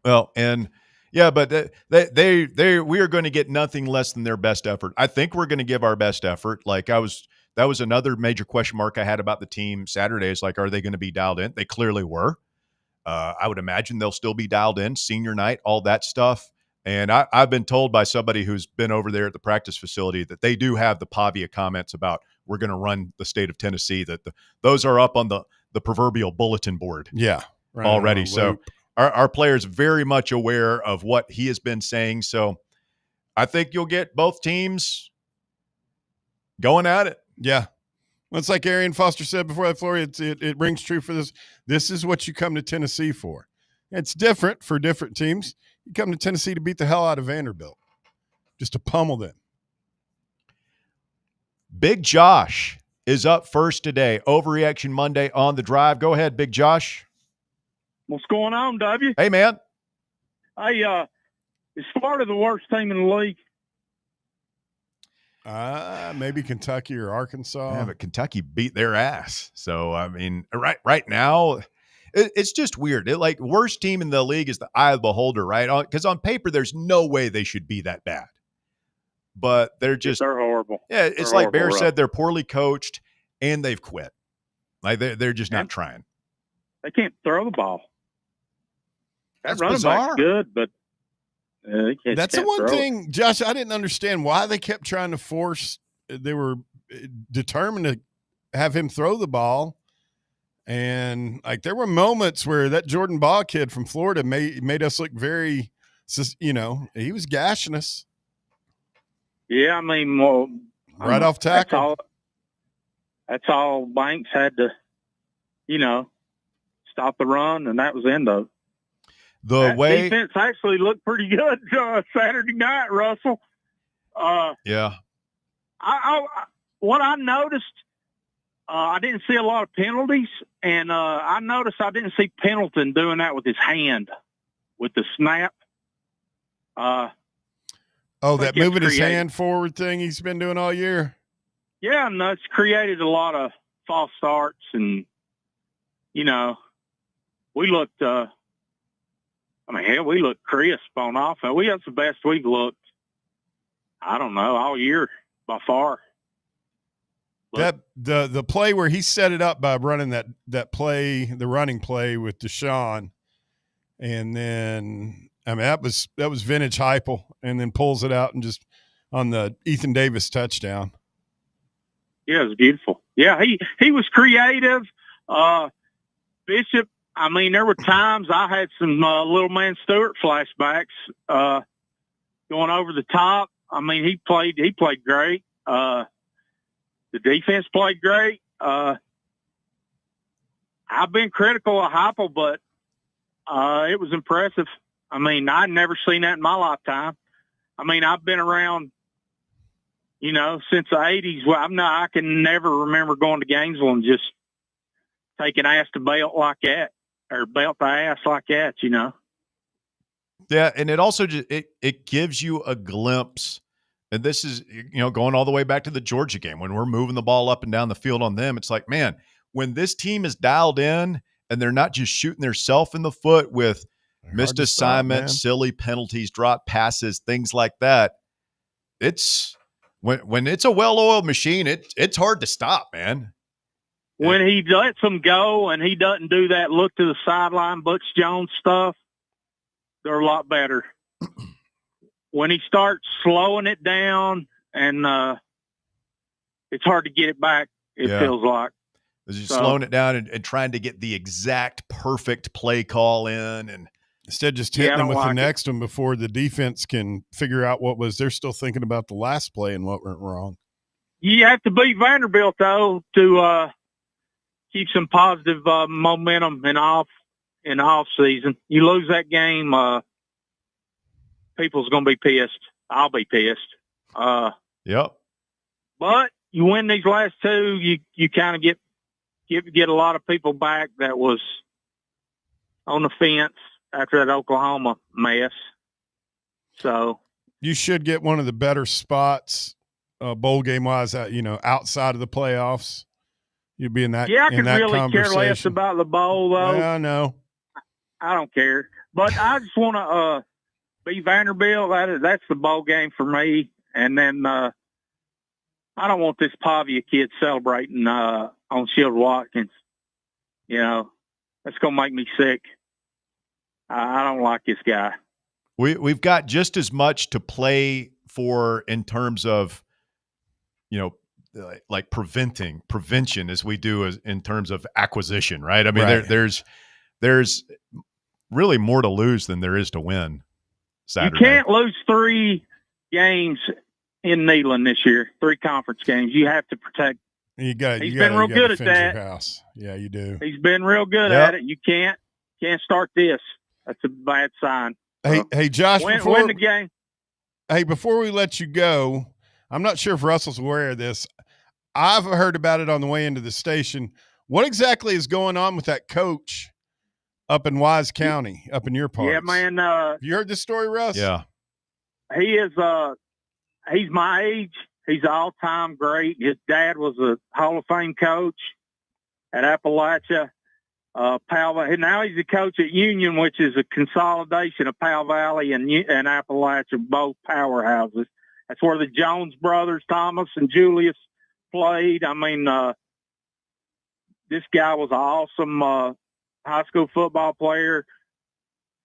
Well, and yeah, but we are going to get nothing less than their best effort. I think we're going to give our best effort. That was another major question mark I had about the team Saturday. Is are they going to be dialed in? They clearly were. I would imagine they'll still be dialed in, senior night, all that stuff. And I've been told by somebody who's been over there at the practice facility that they do have the Pavia comments about we're going to run the state of Tennessee, that those are up on the proverbial bulletin board already. So our players very much aware of what he has been saying. So I think you'll get both teams going at it. Yeah. Well, it's like Arian Foster said before that, Flory, it rings true for this. This is what you come to Tennessee for. It's different for different teams. You come to Tennessee to beat the hell out of Vanderbilt, just to pummel them. Big Josh is up first today. Overreaction Monday on the drive. Go ahead, Big Josh. What's going on, W? Hey, man. Hey, is Florida the worst team in the league? Maybe Kentucky or Arkansas. Yeah, but Kentucky beat their ass. So, I mean, right now, it's just weird. Worst team in the league is the eye of the beholder, right? Because on paper, there's no way they should be that bad. But they're horrible. Yeah, it's like Bear said, they're poorly coached and they've quit. Like they're just not trying. They can't throw the ball. That That's running bizarre. back's good, but that's the one thing, Josh, I didn't understand why they kept trying to force. They were determined to have him throw the ball. And like there were moments where that Jordan Baugh kid from Florida made us look very, he was gashing us. Yeah, I mean, right off tackle. That's all Banks had to, stop the run, and that was the end of it. The way defense actually looked pretty good Saturday night, Russell. Yeah. What I noticed, I didn't see a lot of penalties, and I noticed I didn't see Pendleton doing that with his hand, with the snap. That moving his hand forward thing he's been doing all year? Yeah, and that's created a lot of false starts, and, we looked we looked crisp on offense. That's the best we've looked, I don't know, all year by far. But the play where he set it up by running that play, the running play with Deshaun, and then that was vintage Heupel, and then pulls it out and just on the Ethan Davis touchdown. Yeah, it was beautiful. Yeah, he was creative. Bishop, I mean, there were times I had some little man Stewart flashbacks going over the top. I mean, he played great. The defense played great. I've been critical of Heupel, but it was impressive. I mean, I'd never seen that in my lifetime. I mean, I've been around, since the 80s. Well, I can never remember going to Gainesville and just taking ass to belt like that, or belt to ass like that, Yeah, and it also it gives you a glimpse. And this is, going all the way back to the Georgia game when we're moving the ball up and down the field on them. It's like, man, when this team is dialed in and they're not just shooting themselves in the foot with missed assignments, silly penalties, drop passes, things like that. It's when it's a well-oiled machine, it's hard to stop, man. When he lets them go and he doesn't do that look to the sideline, Butch Jones stuff, they're a lot better. When he starts slowing it down and it's hard to get it back, it feels like. He's slowing it down and trying to get the exact perfect play call in, and instead just hitting them with the next one before the defense can figure out they're still thinking about the last play and what went wrong. You have to beat Vanderbilt, though, to keep some positive momentum in the off season. You lose that game, people's going to be pissed. I'll be pissed. Yep. But you win these last two, you kind of get a lot of people back that was on the fence after that Oklahoma mess. So you should get one of the better spots, bowl game wise, outside of the playoffs. You'd be in that. Yeah, I could really care less about the bowl, though. Yeah, I know. I don't care, but I just want to be Vanderbilt. That's the bowl game for me. And then I don't want this Pavia kid celebrating on Shield Watkins. That's gonna make me sick. I don't like this guy. We've got just as much to play for in terms of, like prevention as we do in terms of acquisition, right? I mean, right. There's really more to lose than there is to win Saturday. You can't lose 3 games in Neyland this year, 3 conference games. You have to protect. He's been real good at that. Your house. Yeah, you do. He's been real good at it. You can't start this. That's a bad sign. Hey, Josh, win the game. Hey, before we let you go, I'm not sure if Russell's aware of this. I've heard about it on the way into the station. What exactly is going on with that coach up in Wise County, up in your parts? Yeah, man. You heard this story, Russ? Yeah. He is. He's my age. He's all-time great. His dad was a Hall of Fame coach at Appalachia. Powell. Now he's a coach at Union, which is a consolidation of Powell Valley and Appalachia, both powerhouses. That's where the Jones brothers, Thomas and Julius, played. I mean, this guy was an awesome high school football player.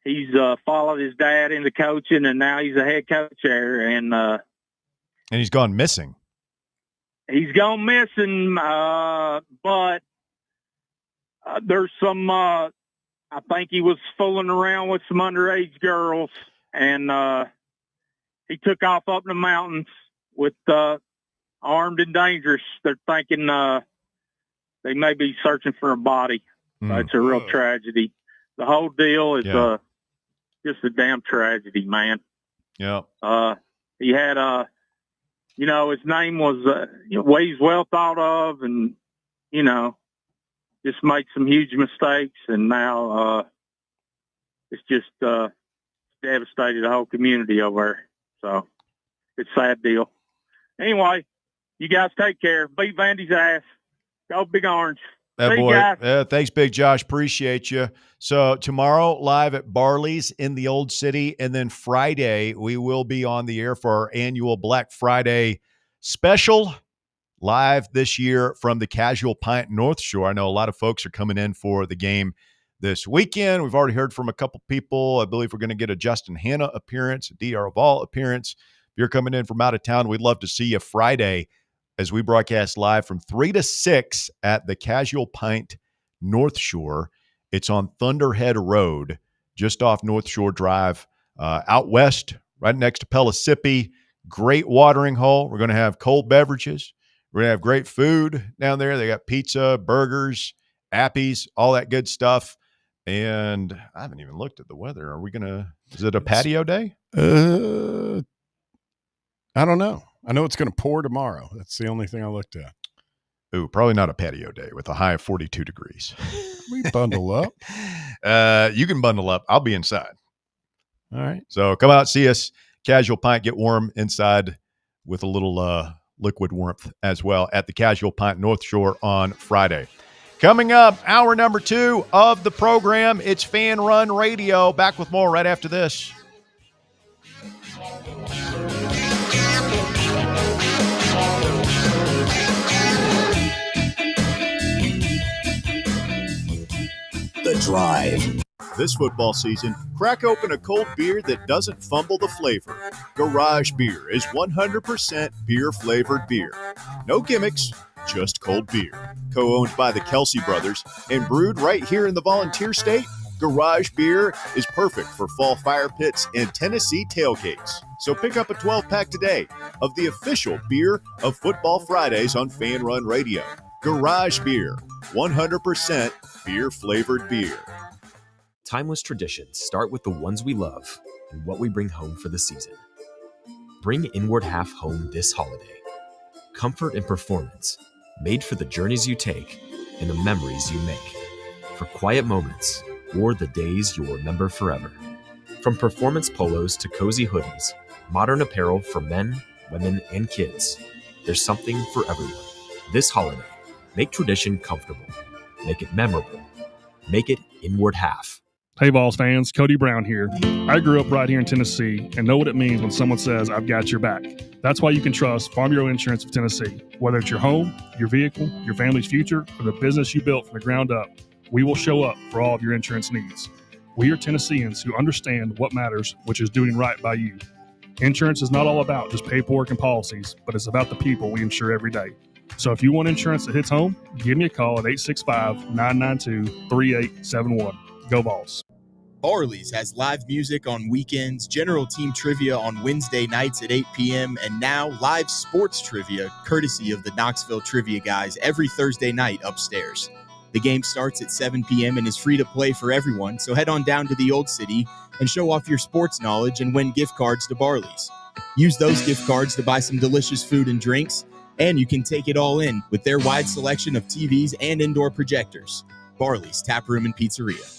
He's followed his dad into coaching, and now he's a head coach there. And he's gone missing. He's gone missing, but there's some. I think he was fooling around with some underage girls, and he took off up in the mountains with armed and dangerous. They're thinking they may be searching for a body. It's a real tragedy. The whole deal is just a damn tragedy, man. Yeah. He had his name was he's well thought of, and just made some huge mistakes, and now it's just devastated the whole community over there. So it's a sad deal. Anyway, you guys take care. Beat Vandy's ass. Go Big Orange. That boy. Thanks, Big Josh. Appreciate you. So tomorrow, live at Barley's in the Old City, and then Friday we will be on the air for our annual Black Friday special, live this year from the Casual Pint North Shore. I know a lot of folks are coming in for the game this weekend. We've already heard from a couple people. I believe we're going to get a Justin Hanna appearance, a DR Vol appearance. If you're coming in from out of town, we'd love to see you Friday as we broadcast live from 3 to 6 at the Casual Pint North Shore. It's on Thunderhead Road, just off North Shore Drive, out west, right next to Pellissippi. Great watering hole. We're going to have cold beverages. We're going to have great food down there. They got pizza, burgers, appies, all that good stuff. And I haven't even looked at the weather. Are we going to – is it a patio day? I don't know. I know it's going to pour tomorrow. That's the only thing I looked at. Ooh, probably not a patio day with a high of 42 degrees. We bundle up. You can bundle up. I'll be inside. All right. So come out, see us. Casual Pint, get warm inside with a little liquid warmth as well at the Casual Pint North Shore on Friday. Coming up, hour number 2 of the program. It's Fan Run Radio. Back with more right after this. The Drive. This football season, crack open a cold beer that doesn't fumble the flavor. Garage Beer is 100% beer-flavored beer. No gimmicks, just cold beer. Co-owned by the Kelsey brothers and brewed right here in the Volunteer State, Garage Beer is perfect for fall fire pits and Tennessee tailgates. So pick up a 12-pack today of the official beer of Football Fridays on Fan Run Radio. Garage Beer, 100% beer-flavored beer. Timeless traditions start with the ones we love and what we bring home for the season. Bring Inward Half home this holiday. Comfort and performance, made for the journeys you take and the memories you make. For quiet moments or the days you'll remember forever. From performance polos to cozy hoodies, modern apparel for men, women, and kids, there's something for everyone. This holiday, make tradition comfortable. Make it memorable. Make it Inward Half. Hey, Vols fans, Cody Brown here. I grew up right here in Tennessee and know what it means when someone says, I've got your back. That's why you can trust Farm Bureau Insurance of Tennessee. Whether it's your home, your vehicle, your family's future, or the business you built from the ground up, we will show up for all of your insurance needs. We are Tennesseans who understand what matters, which is doing right by you. Insurance is not all about just paperwork and policies, but it's about the people we insure every day. So if you want insurance that hits home, give me a call at 865-992-3871. Go Vols. Barley's has live music on weekends, general team trivia on Wednesday nights at 8 p.m., and now live sports trivia courtesy of the Knoxville Trivia Guys every Thursday night upstairs. The game starts at 7 p.m. and is free to play for everyone, so head on down to the Old City and show off your sports knowledge and win gift cards to Barley's. Use those gift cards to buy some delicious food and drinks, and you can take it all in with their wide selection of TVs and indoor projectors. Barley's Tap Room and Pizzeria.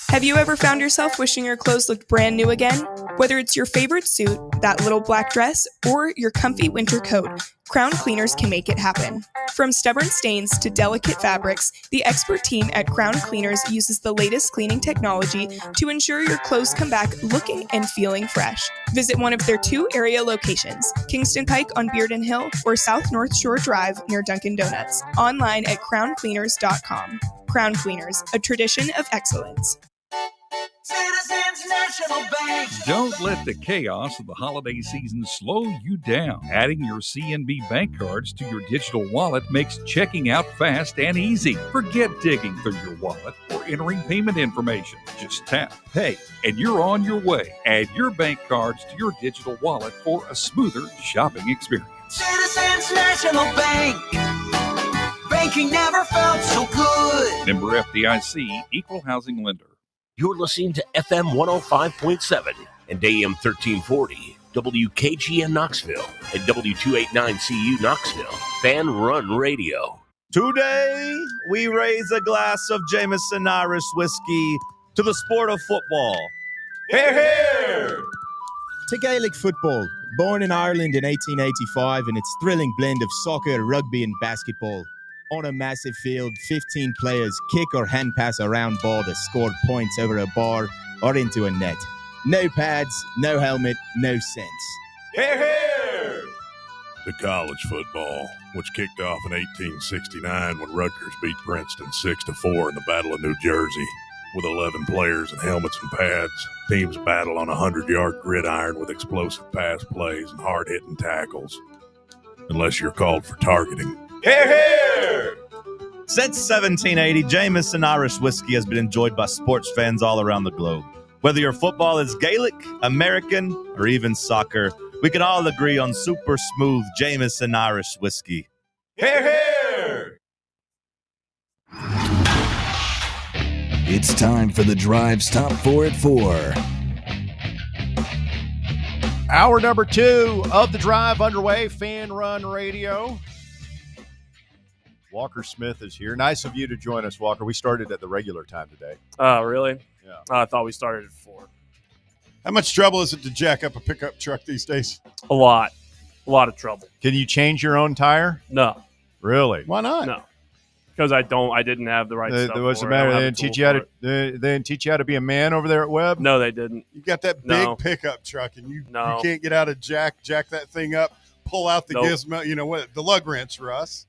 Have you ever found yourself wishing your clothes looked brand new again? Whether it's your favorite suit, that little black dress, or your comfy winter coat, Crown Cleaners can make it happen. From stubborn stains to delicate fabrics, the expert team at Crown Cleaners uses the latest cleaning technology to ensure your clothes come back looking and feeling fresh. Visit one of their 2 area locations, Kingston Pike on Bearden Hill or South North Shore Drive near Dunkin' Donuts. Online at crowncleaners.com. Crown Cleaners, a tradition of excellence. Citizens National Bank. Don't let the chaos of the holiday season slow you down. Adding your CNB bank cards to your digital wallet makes checking out fast and easy. Forget digging through your wallet or entering payment information. Just tap, pay, and you're on your way. Add your bank cards to your digital wallet for a smoother shopping experience. Citizens National Bank. Banking never felt so good. Member FDIC, Equal Housing Lender. You're listening to FM 105.7 and AM 1340, WKGN Knoxville, and W289CU Knoxville, Fan Run Radio. Today, we raise a glass of Jameson Irish whiskey to the sport of football. Hear, hear! To Gaelic football, born in Ireland in 1885 in its thrilling blend of soccer, rugby, and basketball. On a massive field, 15 players kick or hand pass a round ball to score points over a bar or into a net. No pads, no helmet, no sense. Hear, hear! To college football, which kicked off in 1869 when Rutgers beat Princeton 6-4 in the Battle of New Jersey. With 11 players and helmets and pads, teams battle on a 100-yard gridiron with explosive pass plays and hard-hitting tackles. Unless you're called for targeting. Hear, hear! Since 1780, Jameson Irish whiskey has been enjoyed by sports fans all around the globe. Whether your football is Gaelic, American, or even soccer, we can all agree on super smooth Jameson Irish whiskey. Hear, hear! It's time for the Drive's Top 4 at 4. Hour number 2 of the Drive underway, Fan Run Radio. Walker Smith is here. Nice of you to join us, Walker. We started at the regular time today. Oh, really? Yeah. I thought we started at 4. How much trouble is it to jack up a pickup truck these days? A lot of trouble. Can you change your own tire? No. Really? Why not? No. Because I didn't have the right stuff. What's the matter? They didn't teach you how to be a man over there at Webb? No, they didn't. You got that big pickup truck, and you can't get out of jack that thing up, pull out the gizmo. You know what? The lug wrench, Russ.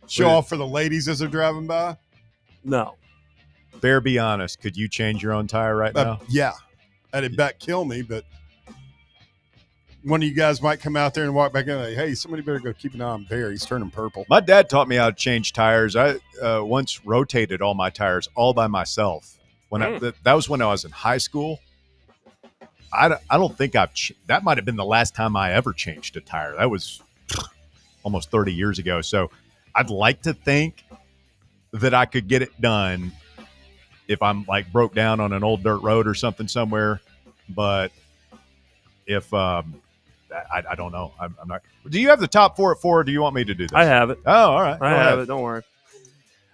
Show off for the ladies as they're driving by? No. Bear, be honest. Could you change your own tire right now? Yeah. That'd about kill me, but one of you guys might come out there and walk back in and like, hey, somebody better go keep an eye on Bear. He's turning purple. My dad taught me how to change tires. I once rotated all my tires all by myself. That was when I was in high school. I don't think that might have been the last time I ever changed a tire. That was almost 30 years ago. So I'd like to think that I could get it done if I'm like broke down on an old dirt road or something somewhere. But if I don't know. I'm not. Do you have the top 4 at 4 or do you want me to do this? I have it. Oh, all right. I have it. Don't worry.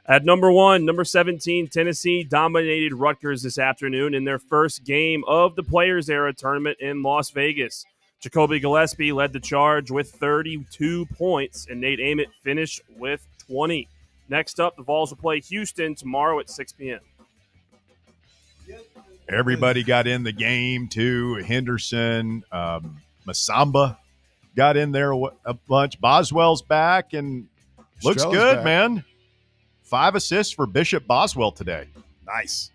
At number 1, number 17, Tennessee dominated Rutgers this afternoon in their first game of the Players Era tournament in Las Vegas. Jacoby Gillespie led the charge with 32 points, and Nate Ament finished with 20. Next up, the Vols will play Houston tomorrow at 6 p.m. Everybody got in the game, too. Henderson, Masamba got in there a bunch. Boswell's back and looks good, back. Man. 5 assists for Bishop Boswell today. Nice.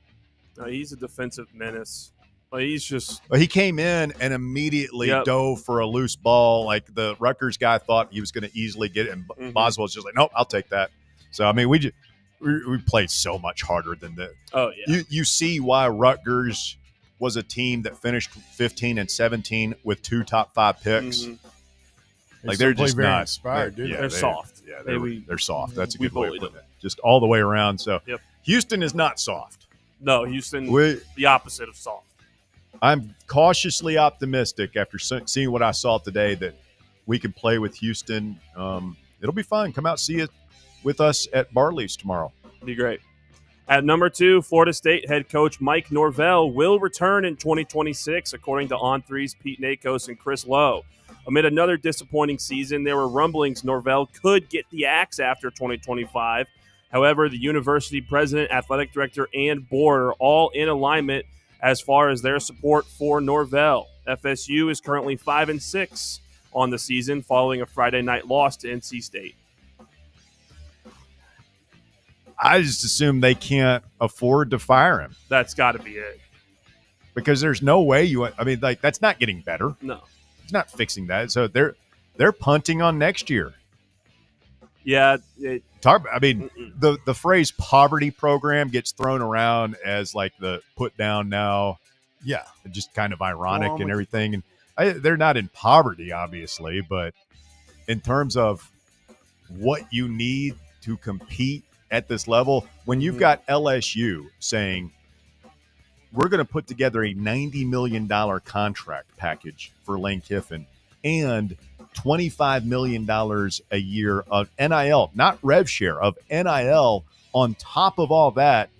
He's a defensive menace. He's just. He came in and immediately dove for a loose ball. Like the Rutgers guy thought he was going to easily get it, and Boswell's just like, nope, I'll take that. So I mean, we played so much harder than that. Oh yeah. You see why Rutgers was a team that finished 15 and 17 with 2 top 5 picks. Mm-hmm. Like they're just very not inspired, dude. They're soft. Yeah, they're soft. That's a we good way of bullied putting it. Just all the way around. So Yep. Houston is not soft. No, Houston, We- the opposite of soft. I'm cautiously optimistic after seeing what I saw today that we can play with Houston. It'll be fun. Come out, see it with us at Barley's tomorrow. Be great. At number 2, Florida State head coach Mike Norvell will return in 2026, according to On3's Pete Nakos and Chris Lowe. Amid another disappointing season, there were rumblings Norvell could get the axe after 2025. However, the university president, athletic director, and board are all in alignment as far as their support for Norvell. FSU is currently 5-6 on the season following a Friday night loss to NC State. I just assume they can't afford to fire him That's got to be it. because there's no way that's not getting better. No. It's not fixing that. So they're punting on next year. Yeah. The phrase poverty program gets thrown around as like the put down now. Yeah. Just kind of ironic and everything. And they're not in poverty, obviously, but in terms of what you need to compete at this level, when you've got LSU saying, we're going to put together a $90 million contract package for Lane Kiffin and $25 million a year of NIL, not rev share, of NIL on top of all that,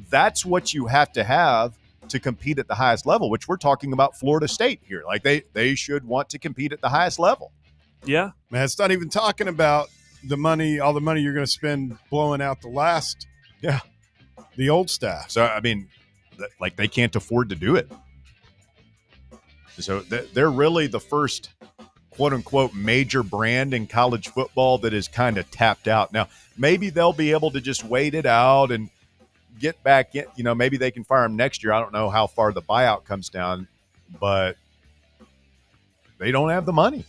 that's what you have to compete at the highest level, which we're talking about Florida State here. Like they should want to compete at the highest level. Yeah. Man, it's not even talking about the money, all the money you're going to spend blowing out the old staff. So, they can't afford to do it. So they're really the first quote unquote major brand in college football that is kind of tapped out. Now, maybe they'll be able to just wait it out and get back in. Maybe they can fire him next year. I don't know how far the buyout comes down, but they don't have the money.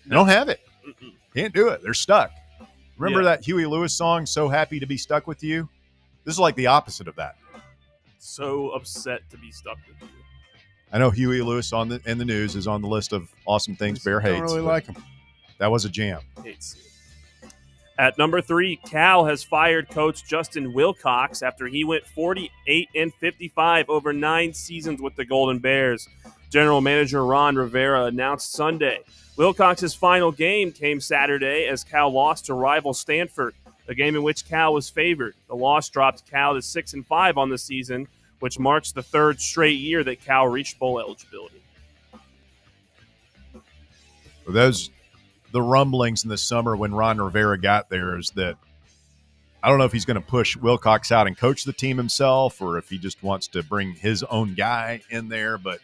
They don't have it. Can't do it. They're stuck. Remember that Huey Lewis song, So Happy to Be Stuck with You? This is like the opposite of that. So upset to be stuck with you. I know Huey Lewis in the news is on the list of awesome things Bear hates. I don't really like him. That was a jam. Hates it. At number 3, Cal has fired coach Justin Wilcox after he went 48-55 over 9 seasons with the Golden Bears. General manager Ron Rivera announced Sunday. Wilcox's final game came Saturday as Cal lost to rival Stanford, a game in which Cal was favored. The loss dropped Cal to 6-5 on the season, which marks the 3rd straight year that Cal reached bowl eligibility. The rumblings in the summer when Ron Rivera got there is that I don't know if he's going to push Wilcox out and coach the team himself or if he just wants to bring his own guy in there. But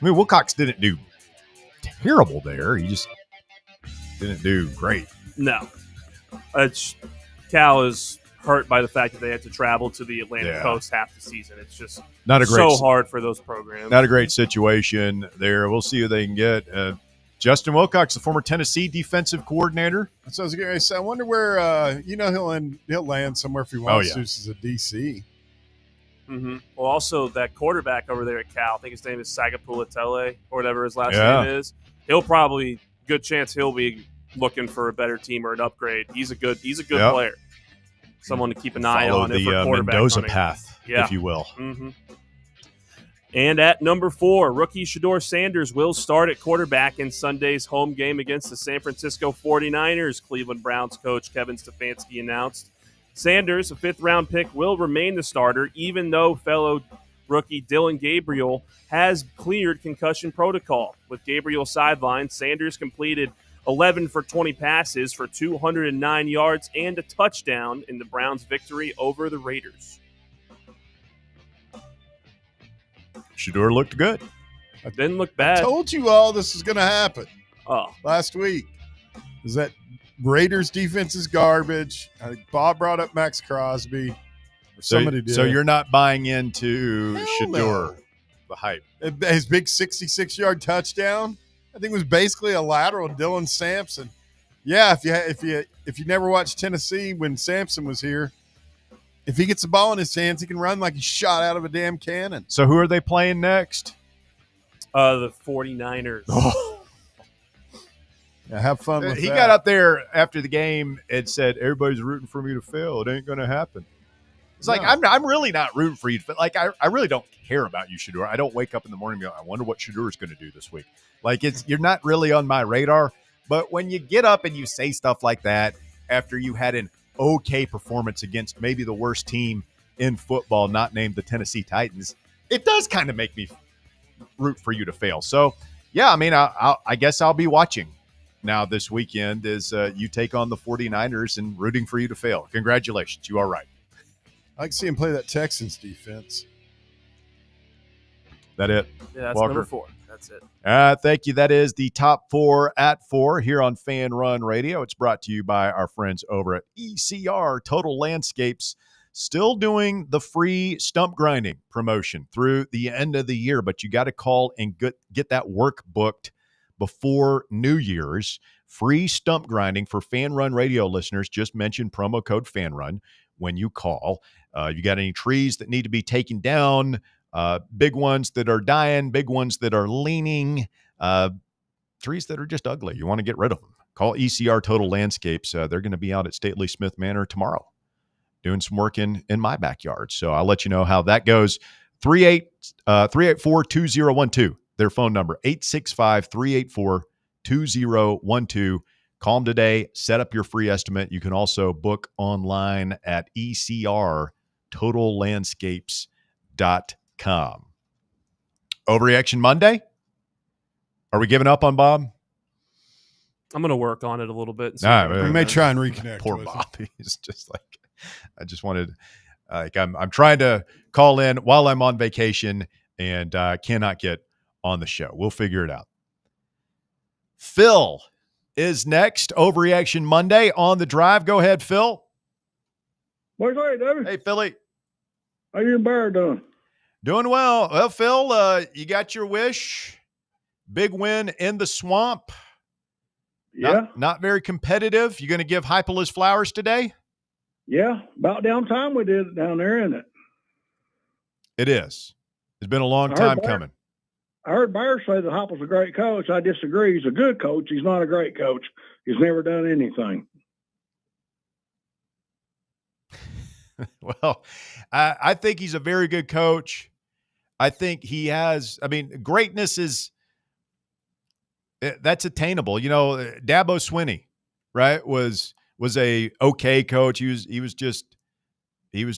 Wilcox didn't do terrible there. He just didn't do great. No. Cal is hurt by the fact that they had to travel to the Atlantic coast half the season. It's just so hard for those programs. Not a great situation there. We'll see who they can get. Justin Wilcox, the former Tennessee defensive coordinator. So I was going to say, I wonder where he'll land somewhere if he wants to as a DC. Mm-hmm. Well, also that quarterback over there at Cal, I think his name is Sagapulatele or whatever his last name is. He'll probably good chance he'll be looking for a better team or an upgrade. He's a good player. Someone to keep an eye on. Follow the Mendoza path, if you will. Mm-hmm. And at number 4, rookie Shedeur Sanders will start at quarterback in Sunday's home game against the San Francisco 49ers, Cleveland Browns coach Kevin Stefanski announced. Sanders, a 5th-round pick, will remain the starter, even though fellow rookie Dylan Gabriel has cleared concussion protocol. With Gabriel sidelined, Sanders completed 11 for 20 passes for 209 yards and a touchdown in the Browns' victory over the Raiders. Shedeur looked good. It didn't look bad. I told you all this was going to happen last week. Is that Raiders defense is garbage. I think Bob brought up Max Crosby. Or somebody did. So you're not buying into Shedeur, no. the hype. His big 66-yard touchdown, I think, was basically a lateral Dylan Sampson. Yeah, if you never watched Tennessee when Sampson was here, if he gets the ball in his hands, he can run like he's shot out of a damn cannon. So who are they playing next? The 49ers. Yeah, have fun with He that. got up there after the game and said, "Everybody's rooting for me to fail. It ain't going to happen." It's like, I'm really not rooting for you. Like, I really don't care about you, Shedeur. I don't wake up in the morning and go, I wonder what Shedeur is going to do this week. Like, you're not really on my radar. But when you get up and you say stuff like that after you had an okay performance against maybe the worst team in football, not named the Tennessee Titans, it does kind of make me root for you to fail. So, yeah, I mean, I guess I'll be watching now this weekend as you take on the 49ers and rooting for you to fail. Congratulations. You are right. I can see him play that Texans defense. That it? Yeah, that's Walker? number 4. That's it. Thank you. That is the top 4 at 4 here on Fan Run Radio. It's brought to you by our friends over at ECR Total Landscapes. Still doing the free stump grinding promotion through the end of the year, but you got to call and get that work booked before New Year's. Free stump grinding for Fan Run Radio listeners. Just mention promo code FanRun when you call. You got any trees that need to be taken down, big ones that are dying, big ones that are leaning, trees that are just ugly. You want to get rid of them. Call ECR Total Landscapes. They're going to be out at Stately Smith Manor tomorrow doing some work in my backyard. So I'll let you know how that goes. 384-2012. Their phone number, 865-384-2012. Call them today. Set up your free estimate. You can also book online at ecrtotallandscapes.com. Overreaction Monday? Are we giving up on Bob? I'm going to work on it a little bit. We may try and reconnect. Poor Bob. He's just like, I just wanted, I'm trying to call in while I'm on vacation and cannot get on the show. We'll figure it out. Phil is next. Overreaction Monday on the drive. Go ahead, Phil. What's up, David? Hey, Philly. How you and Bear doing? Doing well. Well, Phil, you got your wish. Big win in the swamp. Yeah. Not very competitive. You going to give Heupel his flowers today? Yeah. About damn time we did it down there, isn't it? It is. It's been a long time coming. I heard Bear say that Heupel's a great coach. I disagree. He's a good coach. He's not a great coach. He's never done anything. Well, I think he's a very good coach. I think he has, greatness that's attainable. You know, Dabo Swinney, right, was a okay coach. He was just, you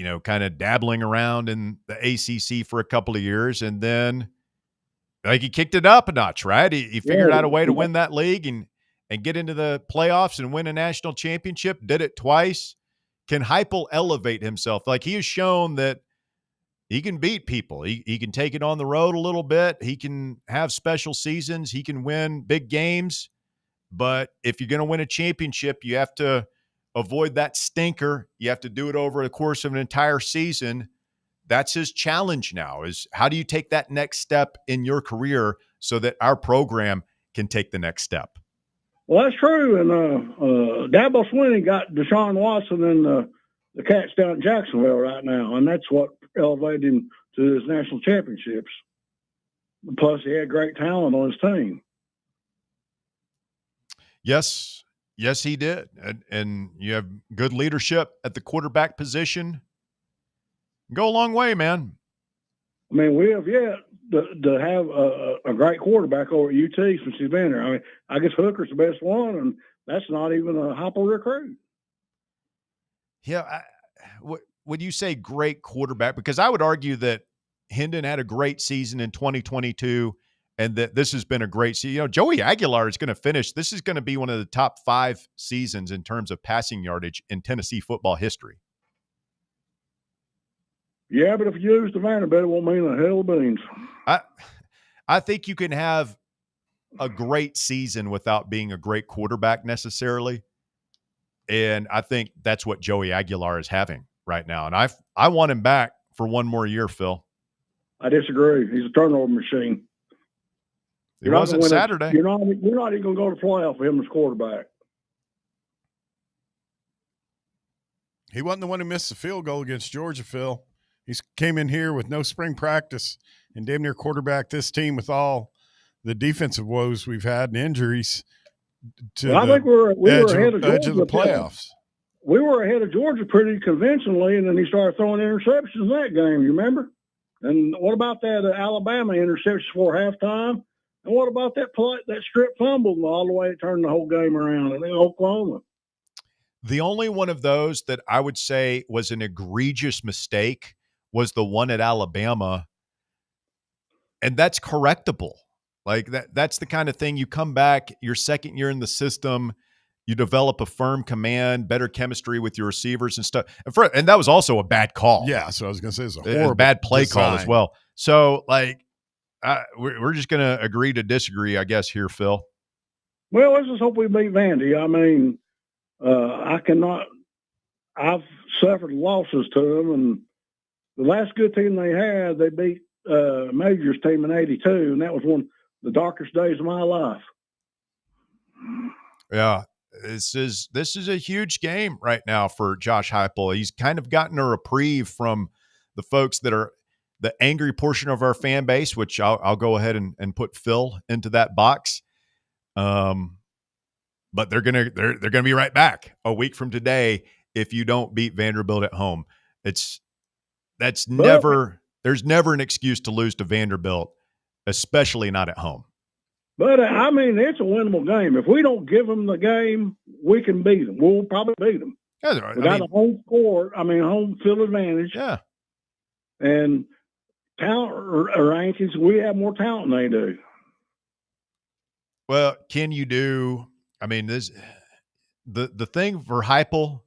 know, kind of dabbling around in the ACC for a couple of years, and then he kicked it up a notch, right? He figured out a way to win that league and get into the playoffs and win a national championship. Did it twice. Can Heupel elevate himself? Like, he has shown that he can beat people. He can take it on the road a little bit. He can have special seasons. He can win big games. But if you're going to win a championship, you have to avoid that stinker. You have to do it over the course of an entire season. That's his challenge now, is how do you take that next step in your career so that our program can take the next step? Well, that's true. And Dabo Swinney got Deshaun Watson and the Cats down in Jacksonville right now, and that's what elevated him to his national championships. Plus, he had great talent on his team. Yes, he did. And you have good leadership at the quarterback position. Go a long way, man. I mean, we have yet to have a great quarterback over at UT since he's been there. I mean, I guess Hooker's the best one, and that's not even a Heupel recruit. Yeah. Would you say great quarterback? Because I would argue that Hendon had a great season in 2022 and that this has been a great season. You know, Joey Aguilar is going to finish. This is going to be one of the top 5 seasons in terms of passing yardage in Tennessee football history. Yeah, but if you lose to Vanderbilt, it won't mean a hell of beans. I think you can have a great season without being a great quarterback necessarily. And I think that's what Joey Aguilar is having right now. And I want him back for one more year, Phil. I disagree. He's a turnover machine. It wasn't Saturday. You're not even going to go to playoff with him as quarterback. He wasn't the one who missed the field goal against Georgia, Phil. He came in here with no spring practice and damn near quarterbacked this team with all the defensive woes we've had and injuries to I think we were ahead of edge of the Georgia. playoffs. We were ahead of Georgia pretty convincingly, and then he started throwing interceptions in that game. You remember? And what about that Alabama interception before halftime? And what about that strip fumble all the way it turned the whole game around in Oklahoma? The only one of those that I would say was an egregious mistake was the one at Alabama, and that's correctable. Like that's the kind of thing you come back your second year in the system, you develop a firm command, better chemistry with your receivers and stuff. And that was also a bad call. Yeah, so I was going to say it's a horrible bad play design. call as well. So, like, we're just going to agree to disagree, I guess, here, Phil. Well, let's just hope we beat Vandy. I mean, I've suffered losses to them, and the last good team they had, they beat Major's team in '82, and that was one of the darkest days of my life. Yeah, this is a huge game right now for Josh Heupel. He's kind of gotten a reprieve from the folks that are the angry portion of our fan base, which I'll go ahead and put Phil into that box. But they're gonna be right back a week from today if you don't beat Vanderbilt at home. There's never an excuse to lose to Vanderbilt, especially not at home. But, I mean, it's a winnable game. If we don't give them the game, we can beat them. We'll probably beat them. Yeah, Without a home home field advantage. Yeah. And talent rankings, we have more talent than they do. Well, can you do – I mean, the thing for Heupel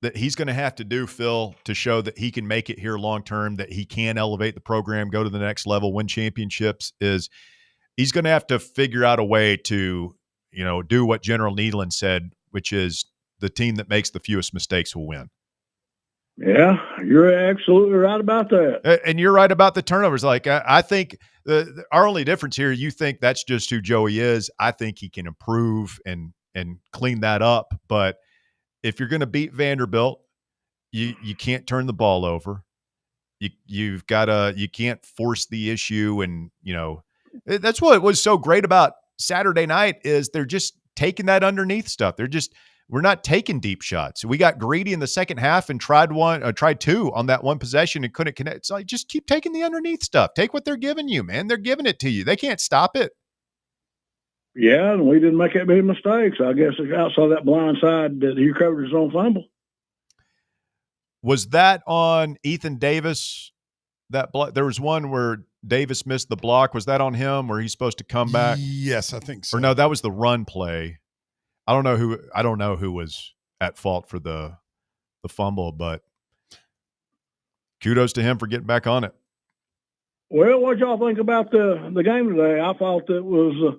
that he's going to have to do, Phil, to show that he can make it here long-term, that he can elevate the program, go to the next level, win championships, is – he's going to have to figure out a way to, do what General Needland said, which is the team that makes the fewest mistakes will win. Yeah, you're absolutely right about that. And you're right about the turnovers. Like, I think our only difference here, you think that's just who Joey is. I think he can improve and clean that up. But if you're going to beat Vanderbilt, you can't turn the ball over. You can't force the issue, and that's what was so great about Saturday night is they're just taking that underneath stuff. We're not taking deep shots. We got greedy in the second half and tried two on that one possession and couldn't connect. It's like, just keep taking the underneath stuff. Take what they're giving you, man. They're giving it to you. They can't stop it. Yeah, and we didn't make that many mistakes. I guess outside that blind side that he recovered his own fumble. Was that on Ethan Davis? There was one where Davis missed the block. Was that on him where he's supposed to come back? Yes, I think so. Or no, that was the run play. I don't know who was at fault for the fumble, but kudos to him for getting back on it. Well, what y'all think about the game today? I thought it was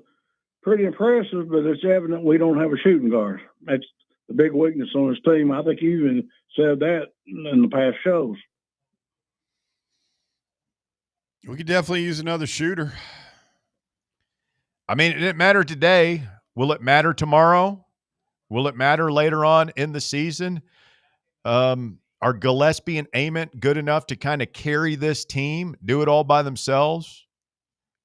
pretty impressive, but it's evident we don't have a shooting guard. That's the big weakness on his team. I think you even said that in the past shows. We could definitely use another shooter. I mean, it didn't matter today. Will it matter tomorrow? Will it matter later on in the season? Are Gillespie and Ament good enough to kind of carry this team, do it all by themselves?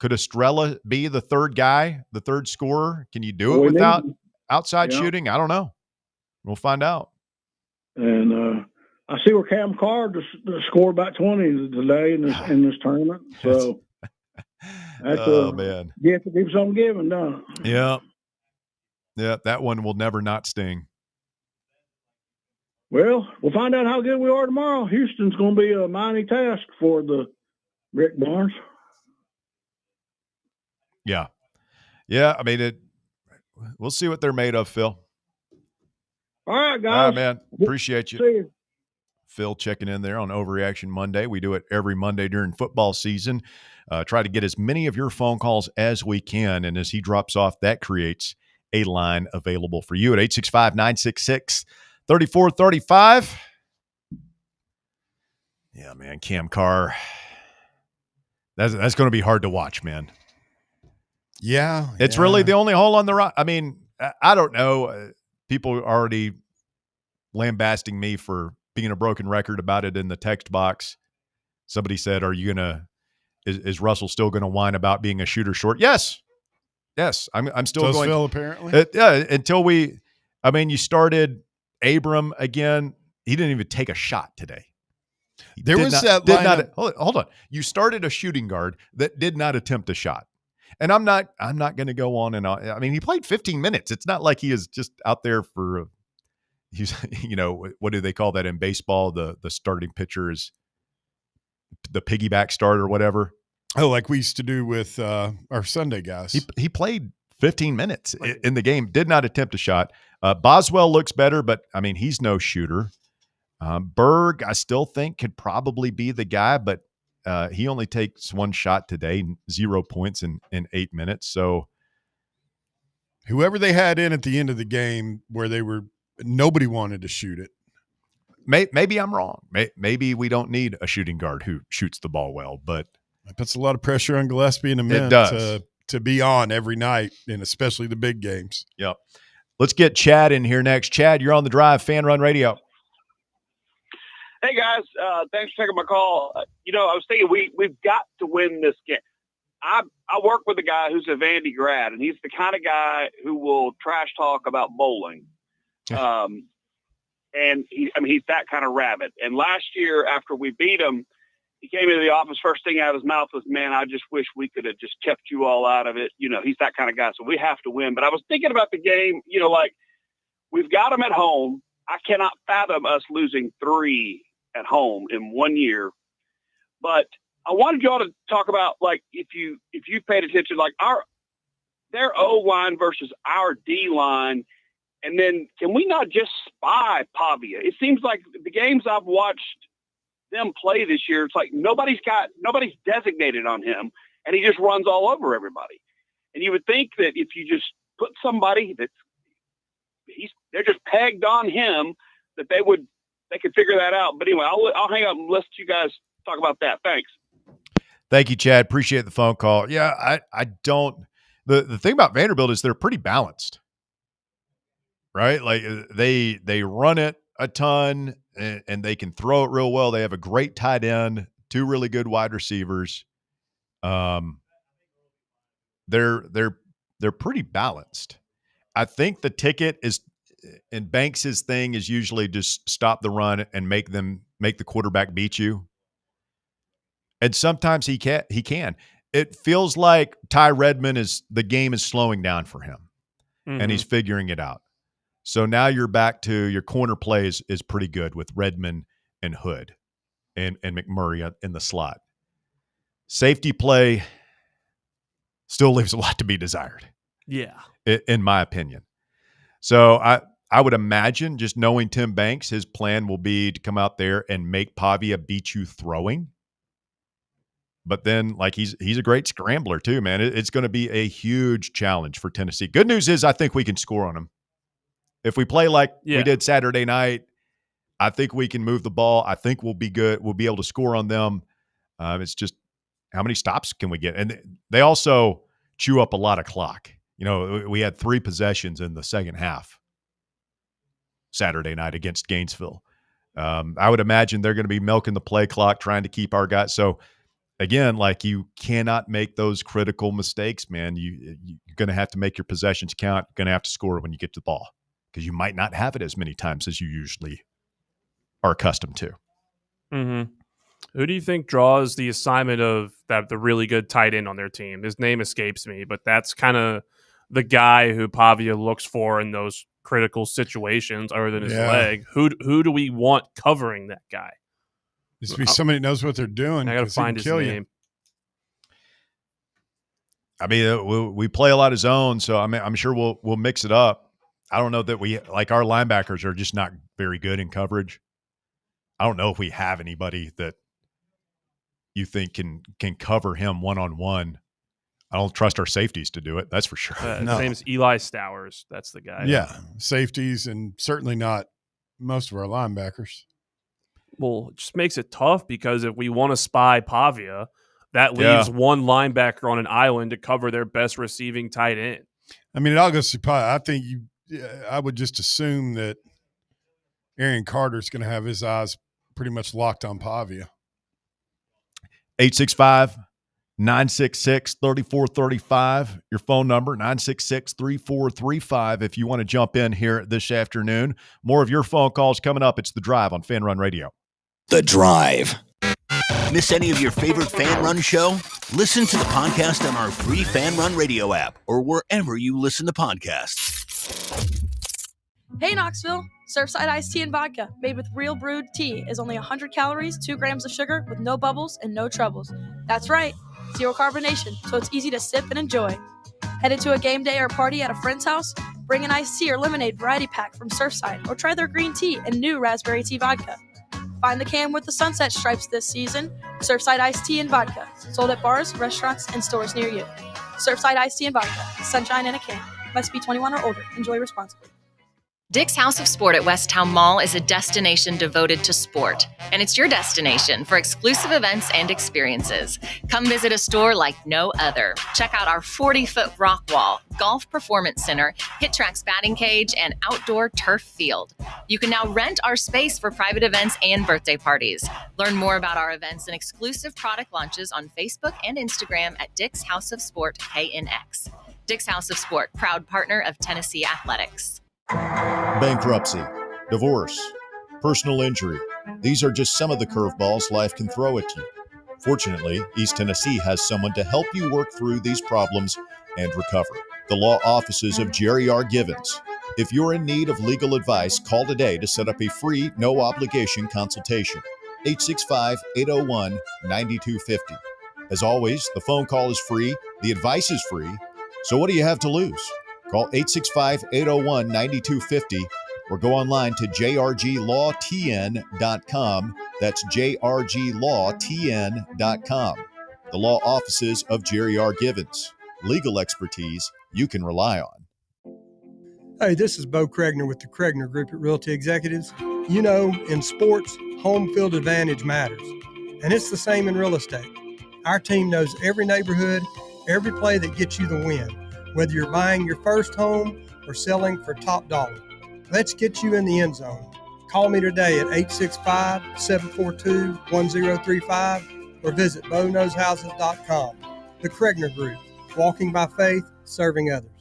Could Estrella be the third guy, the third scorer? Can you do it without outside shooting? I don't know. We'll find out. And I see where Cam Carr just scored about 20 today in this tournament. So that's man. You have to keep something given, don't it? Yeah. Yeah, that one will never not sting. Well, we'll find out how good we are tomorrow. Houston's going to be a mighty task for the Rick Barnes. Yeah. Yeah, I mean, we'll see what they're made of, Phil. All right, guys. All right, man. Appreciate you. See you. Phil checking in there on Overreaction Monday. We do it every Monday during football season. Try to get as many of your phone calls as we can. And as he drops off, that creates a line available for you at 865-966-3435. Yeah, man, Cam Carr. That's going to be hard to watch, man. Yeah. It's really the only hole on the rock. I mean, I don't know. People are already lambasting me for being a broken record about it in the text box. Somebody said, "Are you gonna? Is Russell still gonna whine about being a shooter short?" Yes. I'm still Does going. Phil, apparently. Yeah. Until we. I mean, you started Abram again. He didn't even take a shot today. There was that lineup. Hold on. You started a shooting guard that did not attempt a shot. And I'm not going to go on and on. I mean, he played 15 minutes. It's not like he is just out there for he's, what do they call that in baseball? The starting pitcher is the piggyback start or whatever. Oh, like we used to do with our Sunday guys. He played 15 minutes in the game, did not attempt a shot. Boswell looks better, but I mean, he's no shooter. Berg, I still think could probably be the guy, but he only takes one shot today, 0 points in 8 minutes. So whoever they had in at the end of the game where nobody wanted to shoot it. Maybe I'm wrong. Maybe we don't need a shooting guard who shoots the ball well, but it puts a lot of pressure on Gillespie and Ament to be on every night, and especially the big games. Yep. Let's get Chad in here next. Chad, you're on the drive, Fan Run Radio. Hey, guys. Thanks for taking my call. I was thinking we've got to win this game. I work with a guy who's a Vandy grad, and he's the kind of guy who will trash talk about bowling. And he's that kind of rabbit. And last year, after we beat him, he came into the office. First thing out of his mouth was, "Man, I just wish we could have just kept you all out of it." He's that kind of guy. So we have to win. But I was thinking about the game, we've got them at home. I cannot fathom us losing 3 at home in 1 year. But I wanted y'all to talk about, if you paid attention, their O-line versus our D-line. And then can we not just spy Pavia? It seems like the games I've watched them play this year, it's like nobody's designated on him, and he just runs all over everybody. And you would think that if you just put somebody they're just pegged on him, that they could figure that out. But anyway, I'll hang up and listen to you guys talk about that. Thanks. Thank you, Chad. Appreciate the phone call. Yeah, I don't. The thing about Vanderbilt is they're pretty balanced, right? Like they run it a ton and they can throw it real well. They have a great tight end, 2 really good wide receivers. They're pretty balanced. I think the ticket is, and Banks's thing is usually just stop the run and make the quarterback beat you. And sometimes he can. It feels like Ty Redmond the game is slowing down for him, and he's figuring it out. So now you're back to your corner plays is pretty good with Redmond and Hood and McMurray in the slot. Safety play still leaves a lot to be desired. Yeah. In my opinion. So I would imagine, just knowing Tim Banks, his plan will be to come out there and make Pavia beat you throwing. But then, he's a great scrambler too, man. It's going to be a huge challenge for Tennessee. Good news is I think we can score on them. If we play like we did Saturday night, I think we can move the ball. I think we'll be good. We'll be able to score on them. It's just how many stops can we get? And they also chew up a lot of clock. We had 3 possessions in the second half Saturday night against Gainesville. I would imagine they're going to be milking the play clock, trying to keep our guys. So, again, you cannot make those critical mistakes, man. You're going to have to make your possessions count. You're going to have to score when you get to the ball because you might not have it as many times as you usually are accustomed to. Mm-hmm. Who do you think draws the assignment of the really good tight end on their team? His name escapes me, but that's kind of the guy who Pavia looks for in those critical situations other than his leg. Who do we want covering that guy? Needs to be somebody that knows what they're doing. I got to find his name. I mean, we play a lot of zone, so I'm sure we'll mix it up. I don't know that our linebackers are just not very good in coverage. I don't know if we have anybody that you think can cover him one-on-one. I don't trust our safeties to do it. That's for sure. His name's Eli Stowers. That's the guy. Yeah, safeties, and certainly not most of our linebackers. Well, it just makes it tough because if we want to spy Pavia, That leaves one linebacker on an island to cover their best receiving tight end. I mean, I'll go see. I think I would just assume that Aaron Carter's going to have his eyes pretty much locked on Pavia. 865-966-3435, your phone number, 966-3435 if you want to jump in here this afternoon. More of your phone calls coming up. It's The Drive on Fan Run Radio. The Drive. Miss any of your favorite Fan Run show? Listen to the podcast on our free Fan Run Radio app or wherever you listen to podcasts. Hey Knoxville, Surfside iced tea and vodka made with real brewed tea is only 100 calories, 2 grams of sugar with no bubbles and no troubles. That's right, zero carbonation, so it's easy to sip and enjoy. Headed to a game day or party at a friend's house? Bring an iced tea or lemonade variety pack from Surfside or try their green tea and new raspberry tea vodka. Find the can with the sunset stripes this season. Surfside iced tea and vodka, sold at bars, restaurants, and stores near you. Surfside iced tea and vodka, sunshine in a can. Must be 21 or older. Enjoy responsibly. Dick's House of Sport at Westtown Mall is a destination devoted to sport, and it's your destination for exclusive events and experiences. Come visit a store like no other. Check out our 40-foot rock wall, golf performance center, hit tracks batting cage, and outdoor turf field. You can now rent our space for private events and birthday parties. Learn more about our events and exclusive product launches on Facebook and Instagram at Dick's House of Sport KNX. Dick's House of Sport, proud partner of Tennessee Athletics. Bankruptcy, divorce, personal injury. These are just some of the curveballs life can throw at you. Fortunately, East Tennessee has someone to help you work through these problems and recover. The law offices of Jerry R. Givens. If you're in need of legal advice, call today to set up a free, no-obligation consultation. 865-801-9250. As always, the phone call is free, the advice is free, so what do you have to lose? Call 865-801-9250 or go online to jrglawtn.com. That's jrglawtn.com. The law offices of Jerry R. Givens. Legal expertise you can rely on. Hey, this is Bo Kregner with the Kregner Group at Realty Executives. You know, in sports, home field advantage matters, and it's the same in real estate. Our team knows every neighborhood, every play that gets you the win. Whether you're buying your first home or selling for top dollar. Let's get you in the end zone. Call me today at 865-742-1035 or visit BoKnowsHouses.com. The Kregner Group, walking by faith, serving others.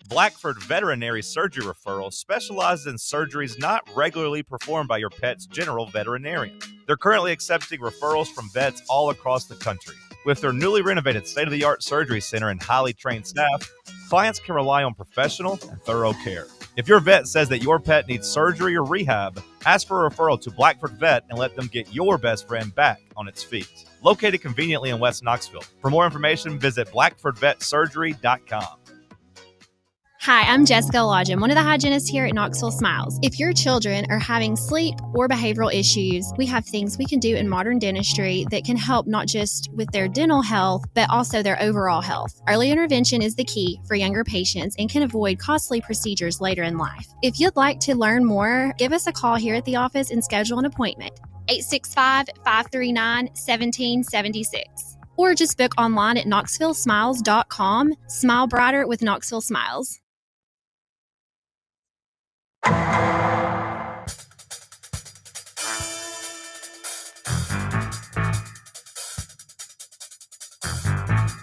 Blackford Veterinary Surgery Referral specializes in surgeries not regularly performed by your pet's general veterinarian. They're currently accepting referrals from vets all across the country. With their newly renovated state-of-the-art surgery center and highly trained staff, clients can rely on professional and thorough care. If your vet says that your pet needs surgery or rehab, ask for a referral to Blackford Vet and let them get your best friend back on its feet. Located conveniently in West Knoxville. For more information, visit blackfordvetsurgery.com. Hi, I'm Jessica Lodgen, one of the hygienists here at Knoxville Smiles. If your children are having sleep or behavioral issues, we have things we can do in modern dentistry that can help not just with their dental health, but also their overall health. Early intervention is the key for younger patients and can avoid costly procedures later in life. If you'd like to learn more, give us a call here at the office and schedule an appointment. 865-539-1776. Or just book online at knoxvillesmiles.com. Smile brighter with Knoxville Smiles.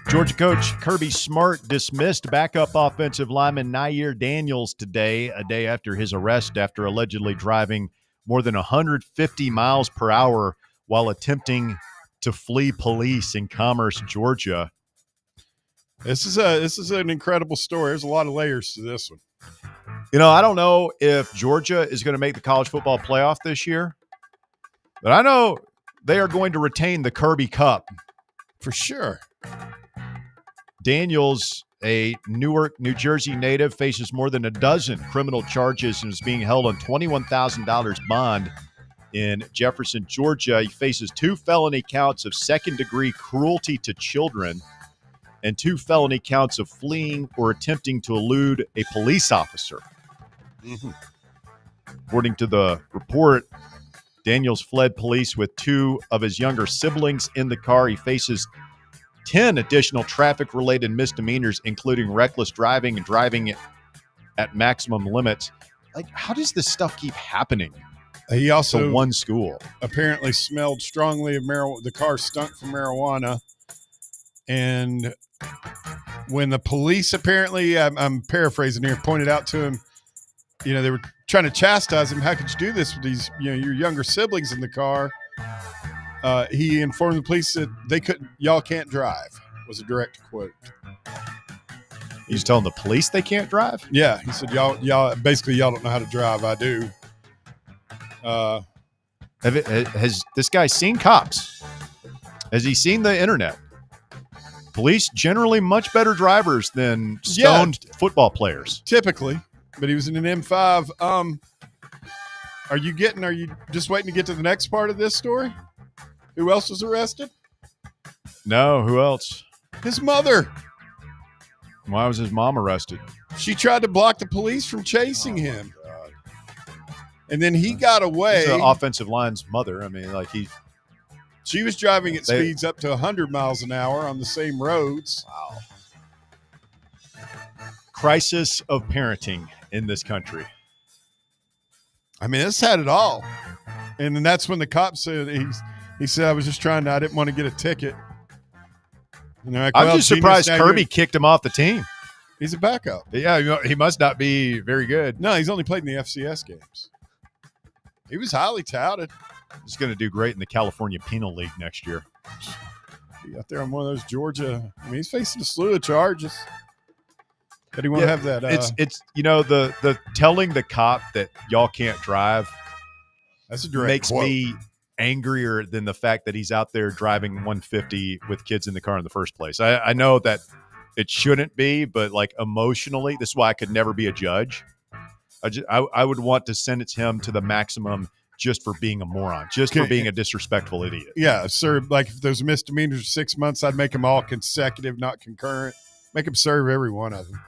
Georgia coach Kirby Smart dismissed backup offensive lineman Nair Daniels today, a day after his arrest after allegedly driving more than 150 miles per hour while attempting to flee police in Commerce, Georgia. This is an incredible story. There's a lot of layers to this one. You know, I don't know if Georgia is going to make the college football playoff this year, but I know they are going to retain the Kirby Cup. For sure. Daniels, a Newark, New Jersey native, faces more than a dozen criminal charges and is being held on $21,000 bond in Jefferson, Georgia. He faces 2 felony counts of second-degree cruelty to children and 2 felony counts of fleeing or attempting to elude a police officer. According to the report, Daniels fled police with 2 of his younger siblings in the car. He faces 10 additional traffic-related misdemeanors, including reckless driving and driving at maximum limits. Like, how does this stuff keep happening? He also to one school apparently smelled strongly of marijuana. The car stunk from marijuana. And when the police apparently, I'm paraphrasing here, pointed out to him, they were trying to chastise him. How could you do this with these, your younger siblings in the car? He informed the police that y'all can't drive, was a direct quote. He's telling the police they can't drive? Yeah. He said, y'all don't know how to drive. I do. Has this guy seen cops? Has he seen the internet? Police generally much better drivers than stoned football players. Typically, but he was in an M5. Are you just waiting to get to the next part of this story? Who else was arrested? No, who else? His mother. Why was his mom arrested? She tried to block the police from chasing him. God. And then he got away. He's the offensive line's mother. I mean, she was driving at speeds up to 100 miles an hour on the same roads. Wow. Crisis of parenting in this country. I mean, it's had it all. And then that's when the cop said, he said, I didn't want to get a ticket. And they're like, I'm just surprised Kirby kicked him off the team. He's a backup. Yeah, he must not be very good. No, he's only played in the FCS games. He was highly touted. He's going to do great in the California Penal League next year. Be out there on one of those Georgia. I mean, he's facing a slew of charges. But he won't have that. It's the telling the cop that y'all can't drive. That's a direct makes quote. Me angrier than the fact that he's out there driving 150 with kids in the car in the first place. I know that it shouldn't be, but emotionally, this is why I could never be a judge. I would want to sentence him to the maximum just for being a moron, just for being a disrespectful idiot. Yeah, sir. Like if those misdemeanors are 6 months, I'd make them all consecutive, not concurrent. Make him serve every one of them.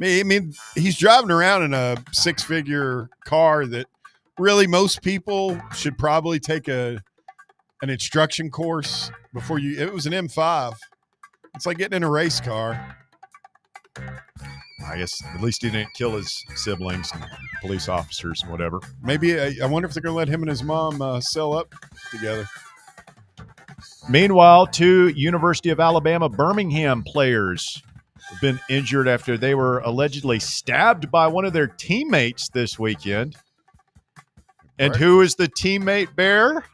I mean, he's driving around in a 6-figure car that really most people should probably take an instruction course before you. It was an M5. It's like getting in a race car. I guess at least he didn't kill his siblings and police officers and whatever. Maybe I wonder if they're going to let him and his mom cell up together. Meanwhile, 2 University of Alabama Birmingham players have been injured after they were allegedly stabbed by one of their teammates this weekend. And who is the teammate, Bear?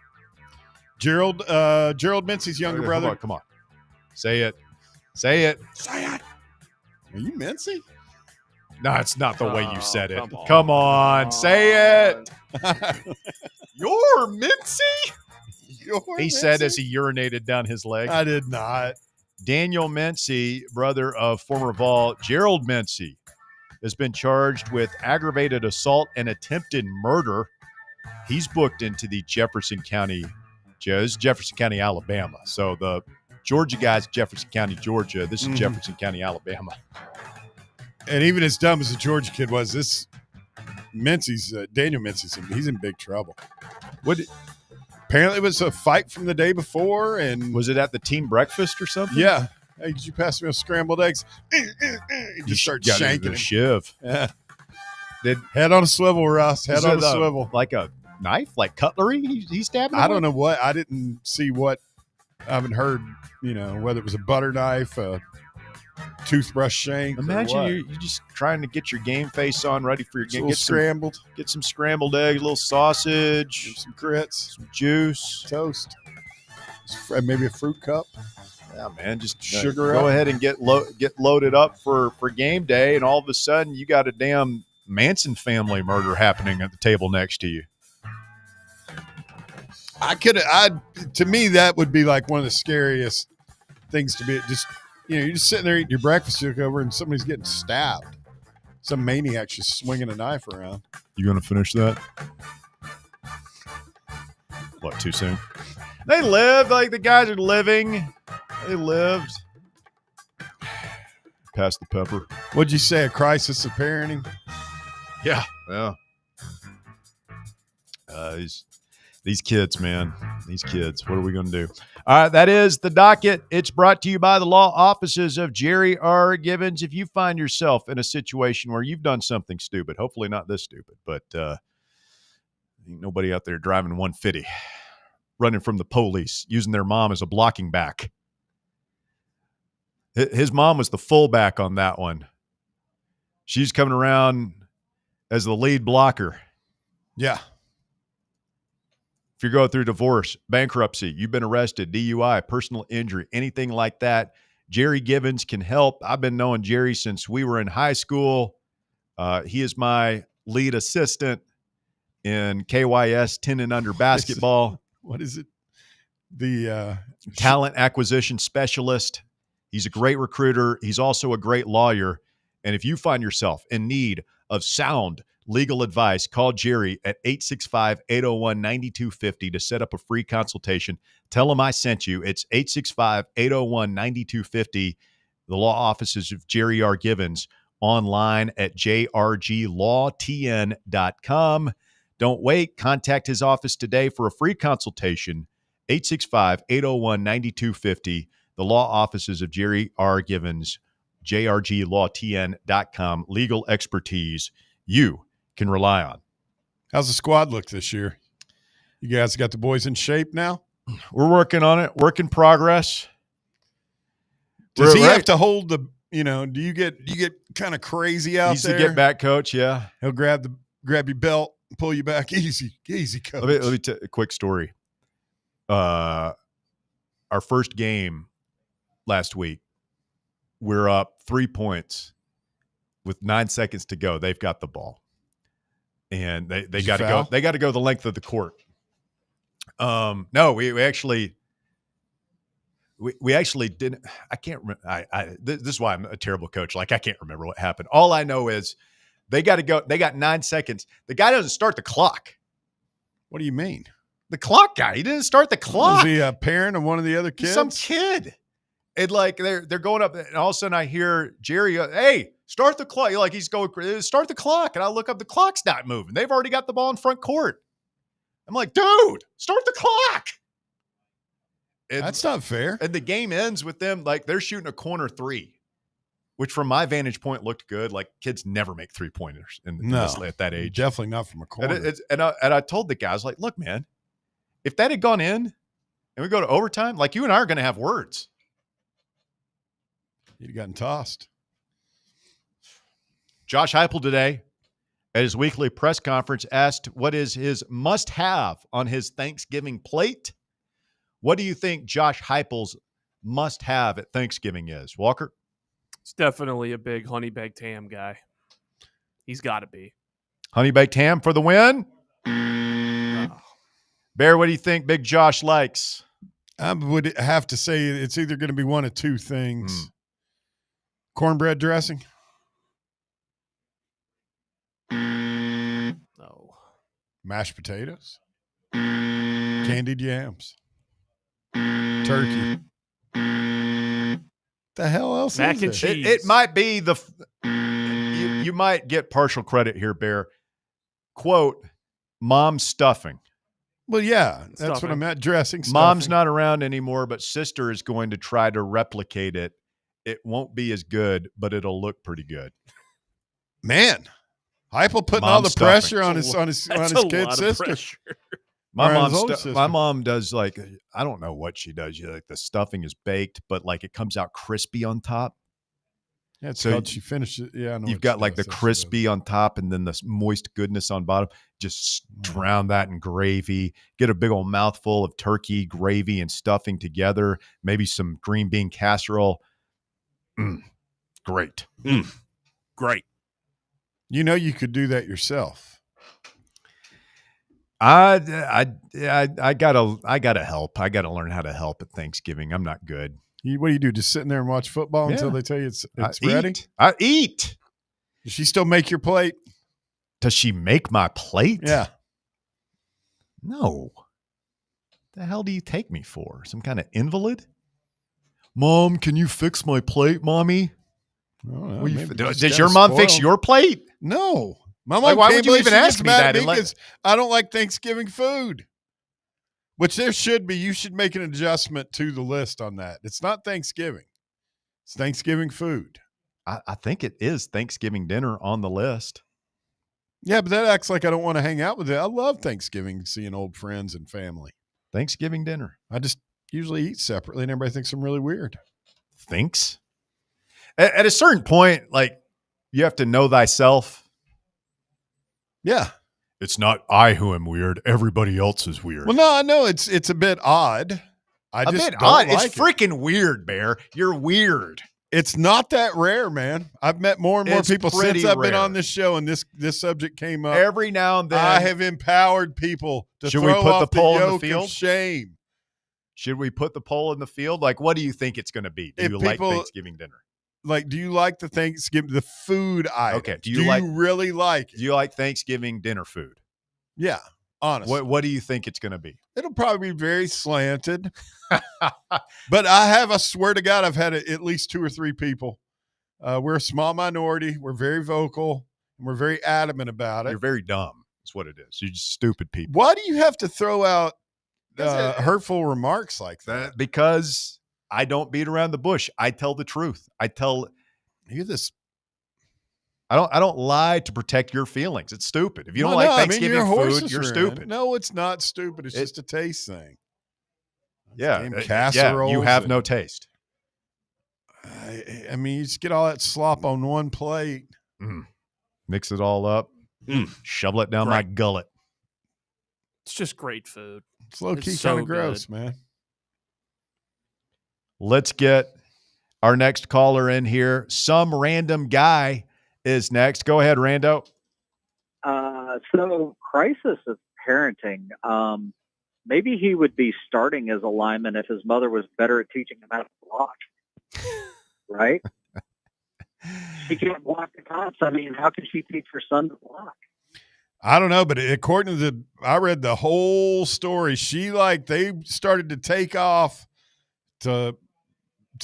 Gerald Mincy's younger brother. Come on. Say it. Say it. Are you Mincy? No, it's not the way you said it. Come on. Say it. You're Mincy? He said as he urinated down his leg. I did not. Daniel Mincy, brother of former Vol Gerald Mincy, has been charged with aggravated assault and attempted murder. He's booked into the Jefferson County, Alabama. So the Georgia guy's Jefferson County, Georgia. This is Jefferson County, Alabama. And even as dumb as the Georgia kid was, this Daniel Mincy's, he's in big trouble. Apparently it was a fight from the day before. And was it at the team breakfast or something? Yeah. Hey, could you pass me a scrambled eggs? He just started shanking him. Shiv. Yeah. Head on a swivel, Russ. Head on a swivel. Like a knife? Like cutlery? He stabbed him? I don't know what. I didn't see what. I haven't heard, whether it was a butter knife, a toothbrush shank. Imagine you're just trying to get your game face on, ready for your game. Get scrambled. Get some scrambled eggs, a little sausage, some grits, some juice, toast, maybe a fruit cup. Yeah, man, just sugar. Go ahead and get loaded up for game day, and all of a sudden you got a damn Manson family murder happening at the table next to you. To me, that would be like one of the scariest things to be. Just you're just sitting there eating your breakfast, you look over and somebody's getting stabbed. Some maniac's just swinging a knife around. You gonna finish that? What, too soon? They lived like the guys are living. They lived. Pass the pepper. What'd you say? A crisis of parenting? Yeah. These kids, man. These kids. What are we going to do? All right, that is the docket. It's brought to you by the law offices of Jerry R. Givens. If you find yourself in a situation where you've done something stupid, hopefully not this stupid, but ain't nobody out there driving 150, running from the police, using their mom as a blocking back. His mom was the fullback on that one. She's coming around as the lead blocker. Yeah. If you're going through divorce, bankruptcy, you've been arrested, DUI, personal injury, anything like that, Jerry Givens can help. I've been knowing Jerry since we were in high school. He is my lead assistant in KYS 10 and under basketball. What is it? The talent acquisition specialist. He's a great recruiter. He's also a great lawyer. And if you find yourself in need of sound legal advice, call Jerry at 865-801-9250 to set up a free consultation. Tell him I sent you. It's 865-801-9250. The law offices of Jerry R. Givens, online at jrglawtn.com. Don't wait. Contact his office today for a free consultation. 865-801-9250. The law offices of Jerry R. Givens, jrglawtn.com. Legal expertise you can rely on. How's the squad look this year? You guys got the boys in shape now? We're working on it. Work in progress. Does he have to hold the, do you get kind of crazy out there? He's the get back coach, yeah. He'll grab your belt and pull you back. Easy, coach. Let me tell a quick story. Our first game last week, we're up 3 points with 9 seconds to go. They've got the ball. And they got to go. They got to go the length of the court. No, we actually didn't. I can't remember. This is why I'm a terrible coach. Like, I can't remember what happened. All I know is they got to go. They got 9 seconds. The guy doesn't start the clock. What do you mean? The clock guy. He didn't start the clock. Was he a parent of one of the other kids? Some kid. And like they're going up, and all of a sudden I hear Jerry, hey, start the clock. Like he's going, start the clock. And I look up, the clock's not moving. They've already got the ball in front court. I'm like, dude, start the clock. And, that's not fair. And the game ends with them, like they're shooting a corner three, which from my vantage point looked good. Like kids never make 3-pointers at that age. Definitely not from a corner. And I told the guys, like, look, man, if that had gone in and we go to overtime, like you and I are going to have words. You'd have gotten tossed. Josh Heupel today at his weekly press conference asked what is his must-have on his Thanksgiving plate. What do you think Josh Heupel's must-have at Thanksgiving is, Walker? It's definitely a big honey baked ham guy. He's got to be. Honey baked ham for the win? Bear, what do you think Big Josh likes? I would have to say it's either going to be one of two things. Cornbread dressing? No. Mashed potatoes? Candied yams? Turkey? The hell else Mac is and it? cheese. It might be you might get partial credit here, Bear. Quote, mom stuffing. Well, yeah, that's what I meant. Dressing. Stuffing. Mom's not around anymore, but sister is going to try to replicate it. It won't be as good, but it'll look pretty good. Man, Heupel putting all the pressure on his kid sister. My mom does, like, I don't know what she does. Like the stuffing is baked, but like it comes out crispy on top. Yeah, it's called she finishes it. Yeah, I know you've got like the crispy on top and then the moist goodness on bottom. Just drown that in gravy. Get a big old mouthful of turkey, gravy, and stuffing together. Maybe some green bean casserole. Great. Great. You could do that yourself. I gotta help. I gotta learn how to help at Thanksgiving. I'm not good. What do you do? Just sitting there and watch football until they tell you it's ready? I eat. Does she still make your plate? Does she make my plate? Yeah. No. The hell do you take me for? Some kind of invalid? Mom, can you fix my plate, Mommy? Does your mom fix your plate? No. My mom why would you even ask me that? Because I don't like Thanksgiving food. Which there should be. You should make an adjustment to the list on that. It's not Thanksgiving. It's Thanksgiving food. I think it is Thanksgiving dinner on the list. Yeah, but that acts like I don't want to hang out with it. I love Thanksgiving, seeing old friends and family. Thanksgiving dinner. I just usually eat separately, and everybody thinks I'm really weird. Thinks? At a certain point, like, you have to know thyself. Yeah. It's not I who am weird. Everybody else is weird. Well, no, I know it's a bit odd. I just don't odd. like It's freaking weird, Bear. You're weird. It's not that rare, man. I've met more and more people since I've been rare. on this show, and this subject came up. Every now and then. I have empowered people to Should throw we put off the poll in the yoke field? of shame. Should we put the poll in the field? Like, what do you think it's going to be? Do you like Thanksgiving dinner? Like, do you like the food item? Okay. Do you really like it? Do you like Thanksgiving dinner food? Yeah, honestly. What do you think it's going to be? It'll probably be very slanted. But I swear to God, I've had at least 2 or 3 people. We're a small minority. We're very vocal. And we're very adamant about it. You're very dumb. That's what it is. You're just stupid people. Why do you have to throw out hurtful remarks like that? Because I don't beat around the bush. I tell the truth. You're this. I don't lie to protect your feelings. It's stupid. If you don't like Thanksgiving food, you're stupid. No, it's not stupid. It's just a taste thing. Yeah, casseroles. You have no taste. I mean, you just get all that slop on one plate. Mix it all up. Shovel it down my gullet. It's just great food. It's low-key kind of gross, man. Let's get our next caller in here. Some random guy is next. Go ahead, Rando. So crisis of parenting. Maybe he would be starting as a lineman if his mother was better at teaching him how to block. Right? She can't block the cops. I mean, how can she teach her son to block? I don't know, but according to I read the whole story. They started to take off to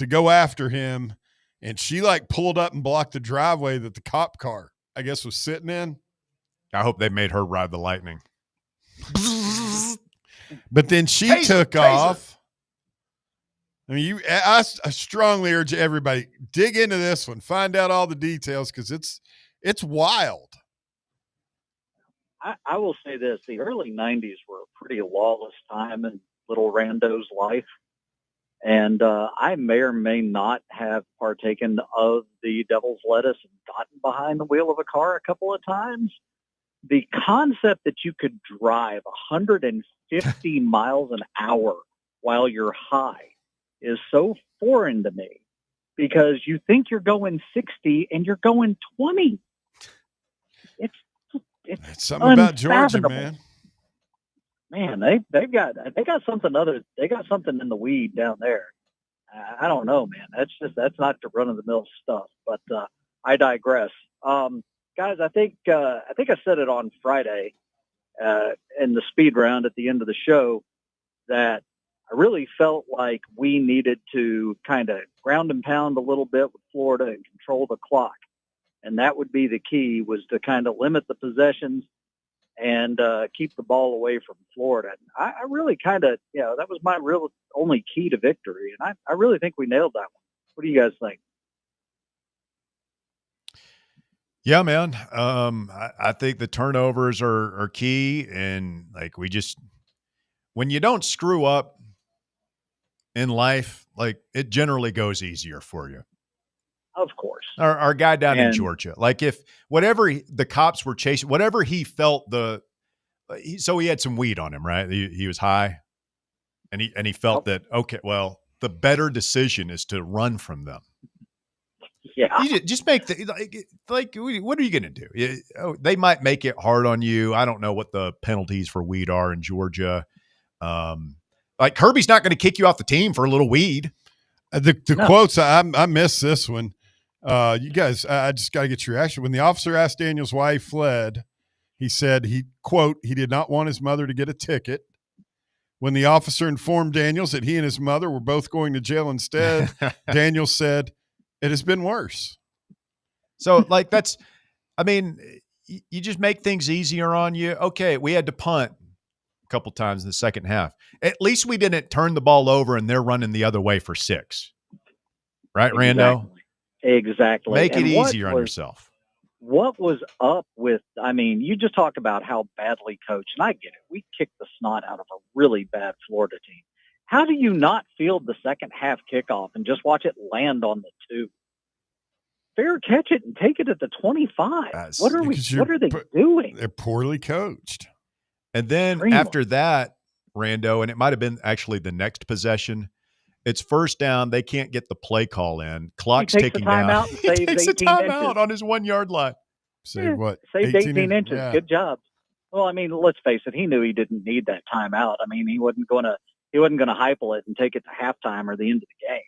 go after him, and she pulled up and blocked the driveway that the cop car, I guess, was sitting in. I hope they made her ride the lightning. But then she took off. I mean, I strongly urge everybody, dig into this one, find out all the details, because it's wild. I will say this. The early 90s were a pretty lawless time in little Rando's life. And I may or may not have partaken of the devil's lettuce and gotten behind the wheel of a car a couple of times. The concept that you could drive 150 miles an hour while you're high is so foreign to me, because you think you're going 60 and you're going 20. It's something about Georgia, man. Man, they got something in the weed down there. I don't know, man. That's not the run of the mill stuff. But I digress. Guys, I think I said it on Friday in the speed round at the end of the show that I really felt like we needed to kind of ground and pound a little bit with Florida and control the clock. And that would be the key, was to kind of limit the possessions and keep the ball away from Florida. And I really kind of, that was my real only key to victory. And I really think we nailed that one. What do you guys think? Yeah, man. I think the turnovers are key. And when you don't screw up in life, it generally goes easier for you. Of course. Our guy down in Georgia, if whatever the cops were chasing, whatever he felt so he had some weed on him, right? He was high, and he felt that, okay, well, the better decision is to run from them. Yeah. You just make what are you going to do? They might make it hard on you. I don't know what the penalties for weed are in Georgia. Kirby's not going to kick you off the team for a little weed. The quotes, I missed this one. You guys, I just got to get your reaction. When the officer asked Daniels why he fled, he said he did not want his mother to get a ticket. When the officer informed Daniels that he and his mother were both going to jail instead, Daniels said, "It has been worse." So you just make things easier on you. Okay, we had to punt. couple times in the second half. At least we didn't turn the ball over and they're running the other way for 6. Right, Rando? Exactly. Make it And easier on yourself. What was up with, I mean, you just talk about how badly coached, and I get it. We kicked the snot out of a really bad Florida team. How do you not field the second half kickoff and just watch it land on the 2? Fair catch it and take it at the 25. What are they doing? They're poorly coached. And then after that, Rando, and it might have been actually the next possession, it's first down. They can't get the play call in. Clock's ticking down. He takes a timeout on his 1 yard line. Saved 18 inches. Yeah. Good job. Well, I mean, let's face it. He knew he didn't need that timeout. I mean, he wasn't going to hyple it and take it to halftime or the end of the game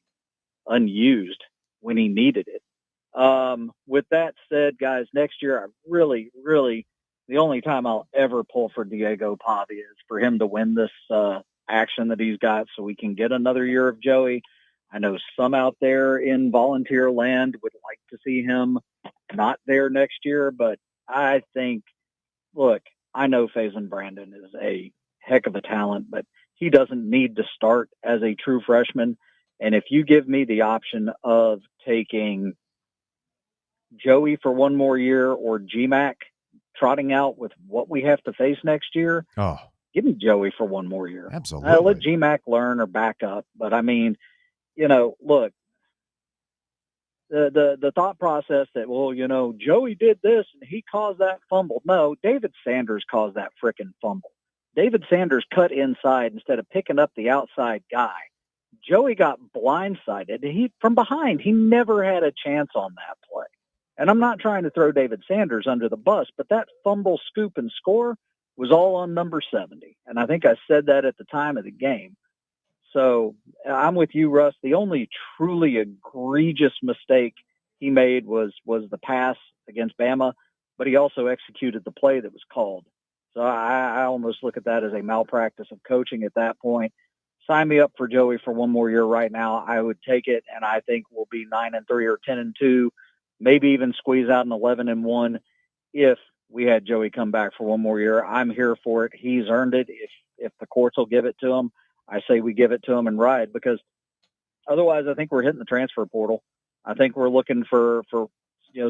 unused when he needed it. With that said, guys, next year, I really, the only time I'll ever pull for Diego Pavia is for him to win this action that he's got so we can get another year of Joey. I know some out there in volunteer land would like to see him not there next year, but I think, look, I know Faison Brandon is a heck of a talent, but he doesn't need to start as a true freshman. And if you give me the option of taking Joey for one more year or GMAC trotting out with what we have to face next year, give me Joey for one more year. Absolutely. Let GMAC learn or back up. But, I mean, look, the thought process that, well, Joey did this and he caused that fumble. No, David Sanders caused that frickin' fumble. David Sanders cut inside instead of picking up the outside guy. Joey got blindsided. From behind, he never had a chance on that play. And I'm not trying to throw David Sanders under the bus, but that fumble, scoop, and score was all on number 70. And I think I said that at the time of the game. So I'm with you, Russ. The only truly egregious mistake he made was the pass against Bama, but he also executed the play that was called. So I almost look at that as a malpractice of coaching at that point. Sign me up for Joey for one more year right now. I would take it, and I think we'll be 9-3 or 10-2, maybe even squeeze out an 11-1 if we had Joey come back for one more year. I'm here for it. He's earned it. If the courts will give it to him, I say we give it to him and ride, because otherwise I think we're hitting the transfer portal. I think we're looking for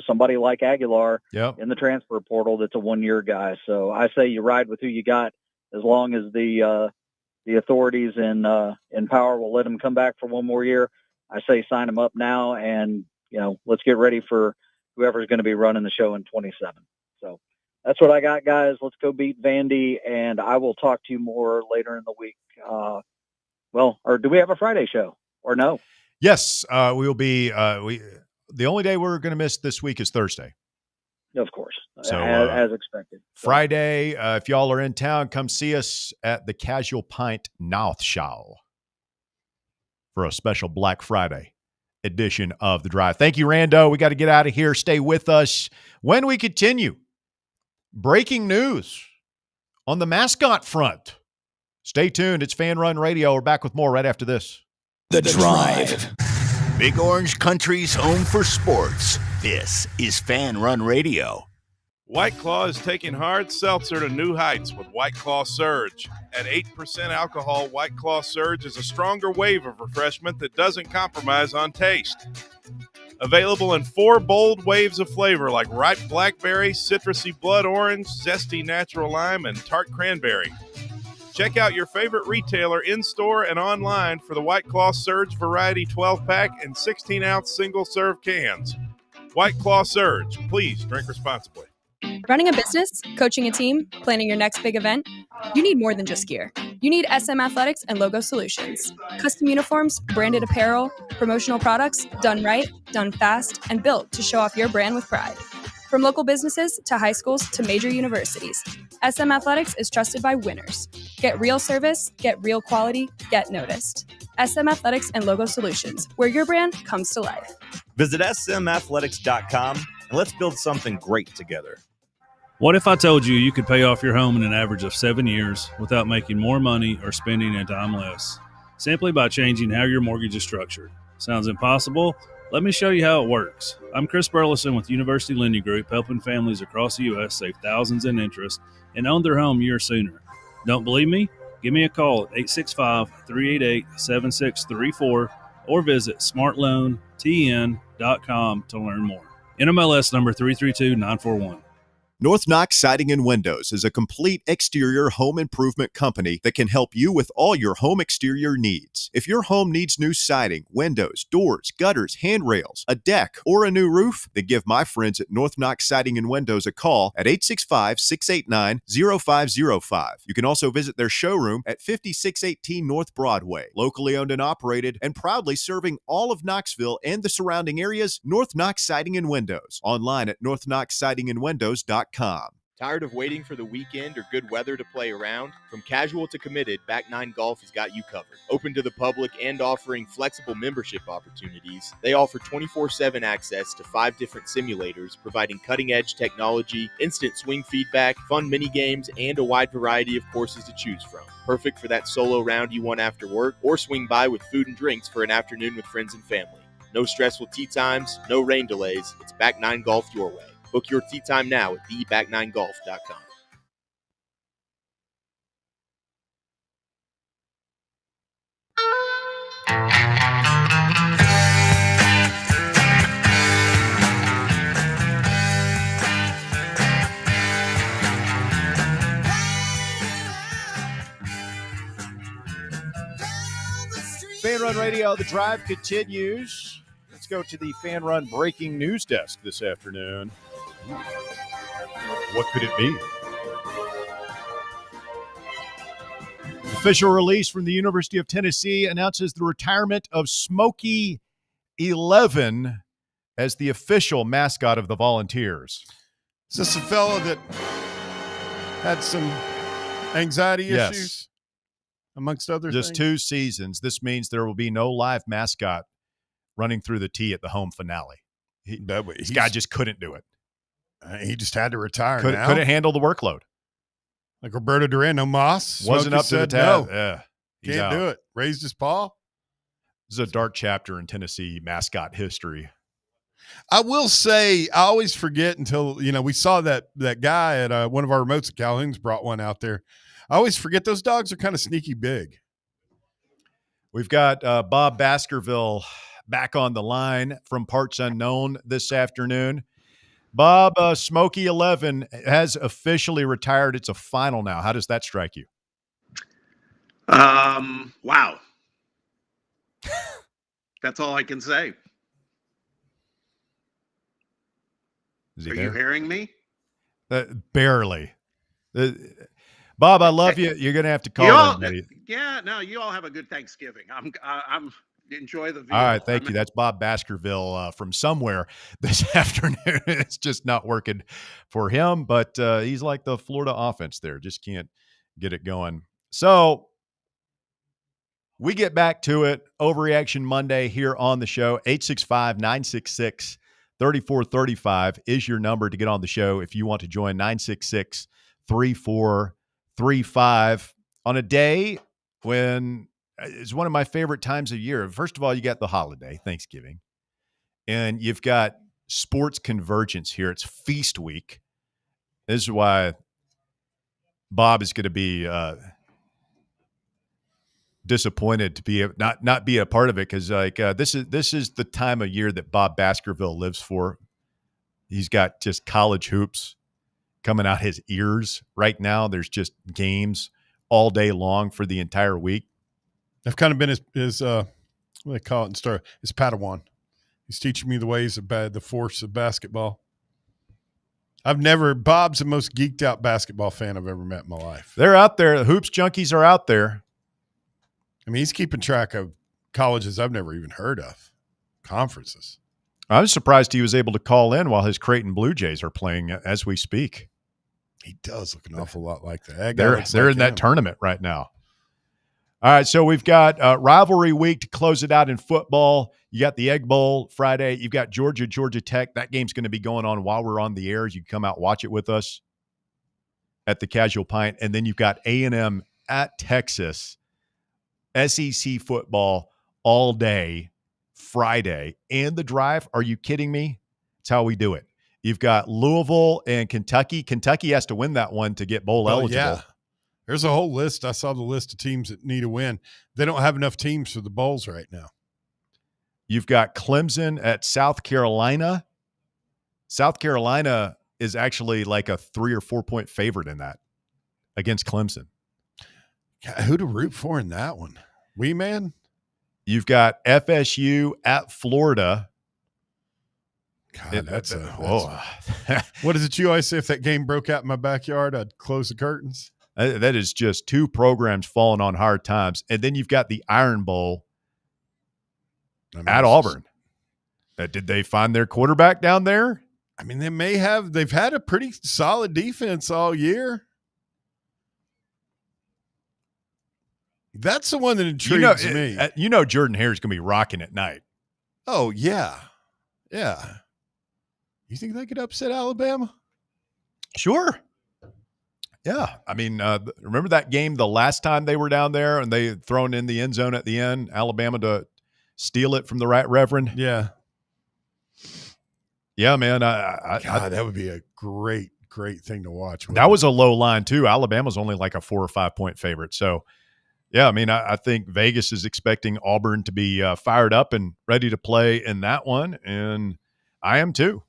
somebody like Aguilar in the transfer portal that's a one-year guy. So I say you ride with who you got, as long as the authorities in power will let him come back for one more year. I say sign him up now, and let's get ready for whoever's going to be running the show in 27. So that's what I got, guys. Let's go beat Vandy, and I will talk to you more later in the week. Or do we have a Friday show or no? Yes, we will be. The only day we're going to miss this week is Thursday. Of course, so, as expected. Friday, if y'all are in town, come see us at the Casual Pint North Show for a special Black Friday edition of The Drive. Thank you, Rando. We got to get out of here. Stay with us when we continue. Breaking news on the mascot front. Stay tuned. It's Fan Run Radio. We're back with more right after this. The Drive. Big Orange Country's home for sports. This is Fan Run Radio. White Claw is taking hard seltzer to new heights with White Claw Surge. At 8% alcohol, White Claw Surge is a stronger wave of refreshment that doesn't compromise on taste. Available in 4 bold waves of flavor like ripe blackberry, citrusy blood orange, zesty natural lime, and tart cranberry. Check out your favorite retailer in-store and online for the White Claw Surge Variety 12-pack and 16-ounce single-serve cans. White Claw Surge. Please drink responsibly. Running a business, coaching a team, planning your next big event, you need more than just gear. You need SM Athletics and Logo Solutions. Custom uniforms, branded apparel, promotional products, done right, done fast, and built to show off your brand with pride. From local businesses to high schools to major universities, SM Athletics is trusted by winners. Get real service, get real quality, get noticed. SM Athletics and Logo Solutions, where your brand comes to life. Visit smathletics.com and let's build something great together. What if I told you you could pay off your home in an average of 7 years without making more money or spending a dime less, simply by changing how your mortgage is structured? Sounds impossible? Let me show you how it works. I'm Chris Burleson with University Lending Group, helping families across the U.S. save thousands in interest and own their home years sooner. Don't believe me? Give me a call at 865-388-7634 or visit smartloantn.com to learn more. NMLS number 332941. North Knox Siding and Windows is a complete exterior home improvement company that can help you with all your home exterior needs. If your home needs new siding, windows, doors, gutters, handrails, a deck, or a new roof, then give my friends at North Knox Siding and Windows a call at 865-689-0505. You can also visit their showroom at 5618 North Broadway. Locally owned and operated and proudly serving all of Knoxville and the surrounding areas, North Knox Siding and Windows. Online at northknoxsidingandwindows.com. Tired of waiting for the weekend or good weather to play around? From casual to committed, Back 9 Golf has got you covered. Open to the public and offering flexible membership opportunities, they offer 24/7 access to 5 different simulators, providing cutting-edge technology, instant swing feedback, fun mini games, and a wide variety of courses to choose from. Perfect for that solo round you want after work, or swing by with food and drinks for an afternoon with friends and family. No stressful tee times, no rain delays. It's Back 9 Golf your way. Book your tee time now at theback9golf.com. Fan Run Radio, the drive continues. Let's go to the Fan Run breaking news desk this afternoon. What could it be? Official release from the University of Tennessee announces the retirement of Smokey 11 as the official mascot of the Volunteers. Is this a fellow that had some anxiety issues, amongst other Just things? 2 seasons. This means there will be no live mascot running through the tee at the home finale. This guy just couldn't do it. He just had to retire. Couldn't handle the workload. Like Roberto Duran, no Moss. Wasn't Smokey up to the said task. no. Yeah, he's Can't out. do it. Raised his paw. This is a dark chapter in Tennessee mascot history. I will say, I always forget until, we saw that guy at one of our remotes at Calhoun's brought one out there. I always forget those dogs are kind of sneaky big. We've got Bob Baskerville back on the line from Parts Unknown this afternoon. Bob, Smokey 11 has officially retired. It's a final now. How does that strike you? Wow. That's all I can say. Are you hearing me? Barely. Bob, I love you. You're going to have to call everybody. Yeah, no, you all have a good Thanksgiving. I'm enjoy the veal. All right, thank you. That's Bob Baskerville from somewhere this afternoon. It's just not working for him, but he's like the Florida offense there. Just can't get it going. So we get back to it. Overreaction Monday here on the show. 865-966-3435 is your number to get on the show if you want to join. 966-3435 on a day when it's one of my favorite times of year. First of all, you got the holiday, Thanksgiving, and you've got sports convergence here. It's feast week. This is why Bob is going to be disappointed to be not be a part of it, because this is the time of year that Bob Baskerville lives for. He's got just college hoops coming out his ears right now. There's just games all day long for the entire week. I've kind of been his what do they call it in his Padawan. He's teaching me the ways of the force of basketball. Bob's the most geeked out basketball fan I've ever met in my life. They're out there. The hoops junkies are out there. I mean, he's keeping track of colleges I've never even heard of, conferences. I was surprised he was able to call in while his Creighton Blue Jays are playing as we speak. He does look an awful lot like that. They're in that tournament right now. All right, so we've got rivalry week to close it out in football. You got the Egg Bowl Friday. You've got Georgia Tech. That game's going to be going on while we're on the air. You can come out watch it with us at the Casual Pint. And then you've got A&M at Texas. SEC football all day Friday. And the drive, are you kidding me? It's how we do it. You've got Louisville and Kentucky. Kentucky has to win that one to get bowl eligible. Yeah. There's a whole list. I saw the list of teams that need a win. They don't have enough teams for the bowls right now. You've got Clemson at South Carolina. South Carolina is actually like a 3 or 4 point favorite in that against Clemson. God, who to root for in that one? Wee man? You've got FSU at Florida. God, that's what is it you always say? If that game broke out in my backyard, I'd close the curtains. That is just two programs falling on hard times. And then you've got the Iron Bowl at Auburn. Did they find their quarterback down there? I mean, they've had a pretty solid defense all year. That's the one that intrigues me. Jordan Hare's going to be rocking at night. Oh, yeah. Yeah. You think they could upset Alabama? Sure. Yeah. I mean, remember that game the last time they were down there and they thrown in the end zone at the end, Alabama to steal it from the right reverend? Yeah. Yeah, man. That would be a great thing to watch. That was a low line, too. Alabama's only like a 4 or 5 point favorite. So, yeah, I mean, I think Vegas is expecting Auburn to be fired up and ready to play in that one, and I am too.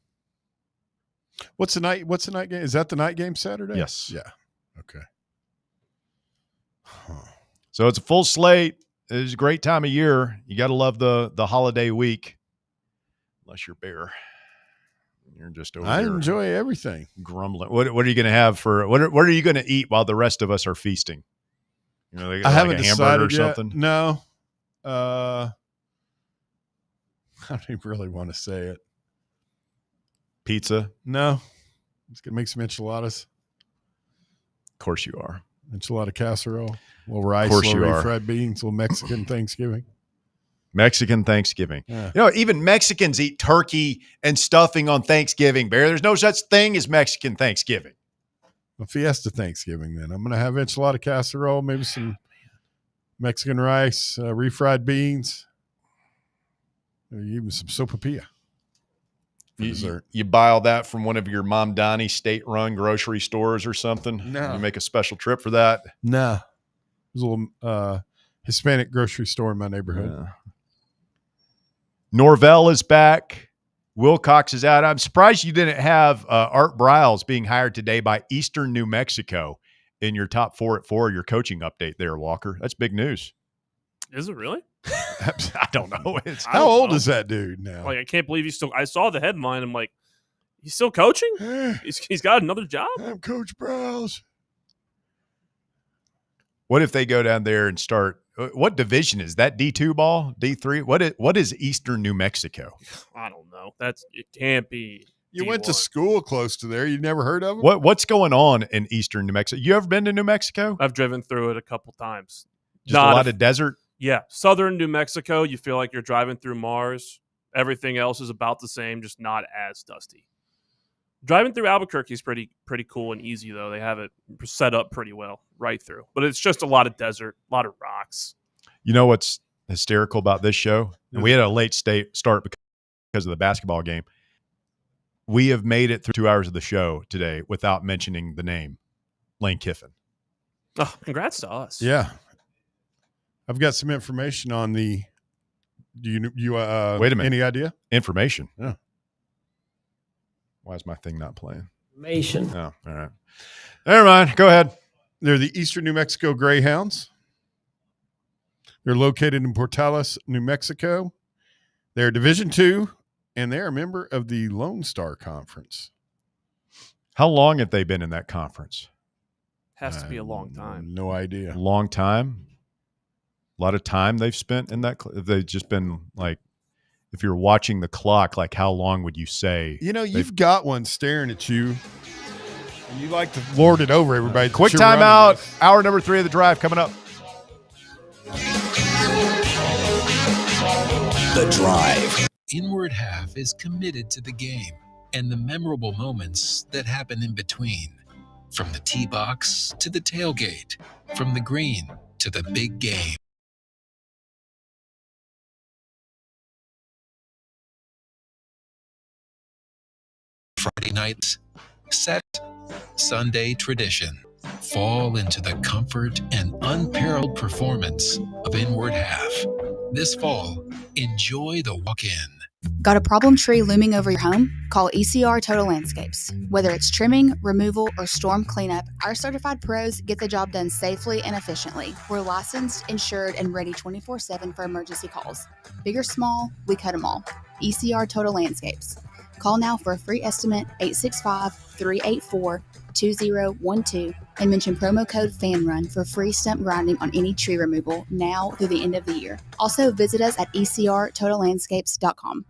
What's the night game? Is that the night game Saturday? Yes. Yeah. Okay. Huh. So it's a full slate. It's a great time of year. You got to love the holiday week, unless you're Bear. You're just over I there enjoy everything. Grumbling. What are you going to have for what are you going to eat while the rest of us are feasting? I haven't decided yet. Something? No. I don't even really want to say it. Pizza? No. It's going to make some enchiladas. Of course you are. Enchilada casserole. A little rice, of course a little you are. refried beans, a little Mexican Thanksgiving. Mexican Thanksgiving. Yeah. Even Mexicans eat turkey and stuffing on Thanksgiving, Bear. There's no such thing as Mexican Thanksgiving. A fiesta Thanksgiving, then. I'm going to have enchilada casserole, maybe some Mexican rice, refried beans, even some sopapilla for dessert. You buy all that from one of your Mom Donnie state-run grocery stores or something? No. You make a special trip for that? No. There's a little Hispanic grocery store in my neighborhood. Yeah. Norvell is back. Wilcox is out. I'm surprised you didn't have Art Briles being hired today by Eastern New Mexico in your top 4 at 4, your coaching update there, Walker. That's big news. Is it really? I don't know. How old is that dude now? Like, I can't believe he's still. I saw the headline. I'm like, he's still coaching? He's got another job? I'm Coach Briles. What if they go down there and start? What division is that? D2 ball? D3? What is Eastern New Mexico? I don't know. It can't be. You D1. went to school close to there. You never heard of him? What's going on in Eastern New Mexico? You ever been to New Mexico? I've driven through it a couple times. Just a lot of desert? Yeah. Southern New Mexico, you feel like you're driving through Mars. Everything else is about the same, just not as dusty. Driving through Albuquerque is pretty cool and easy, though. They have it set up pretty well right through. But it's just a lot of desert, a lot of rocks. You know what's hysterical about this show? And we had a late start because of the basketball game. We have made it through 2 hours of the show today without mentioning the name, Lane Kiffin. Oh, congrats to us. Yeah. I've got some information on the – wait a minute. Any idea? Information? Yeah. Why is my thing not playing? Information. Oh, all right. Never mind. Go ahead. They're the Eastern New Mexico Greyhounds. They're located in Portales, New Mexico. They're Division II, and they're a member of the Lone Star Conference. How long have they been in that conference? Has to be a long time. No idea. Long time? A lot of time they've spent in that? They've just been like, if you're watching the clock, like how long would you say? You've got one staring at you, and you like to lord it over everybody. Quick timeout. Hour number 3 of the drive coming up. The Drive. Inward Half is committed to the game and the memorable moments that happen in between. From the tee box to the tailgate, from the green to the big game. Friday nights, set Sunday tradition. Fall into the comfort and unparalleled performance of Inward Half. This fall, enjoy the walk-in. Got a problem tree looming over your home? Call ECR Total Landscapes. Whether it's trimming, removal, or storm cleanup, our certified pros get the job done safely and efficiently. We're licensed, insured, and ready 24/7 for emergency calls. Big or small, we cut them all. ECR Total Landscapes. Call now for a free estimate, 865-384-2012, and mention promo code FANRUN for free stump grinding on any tree removal now through the end of the year. Also, visit us at ecrtotallandscapes.com.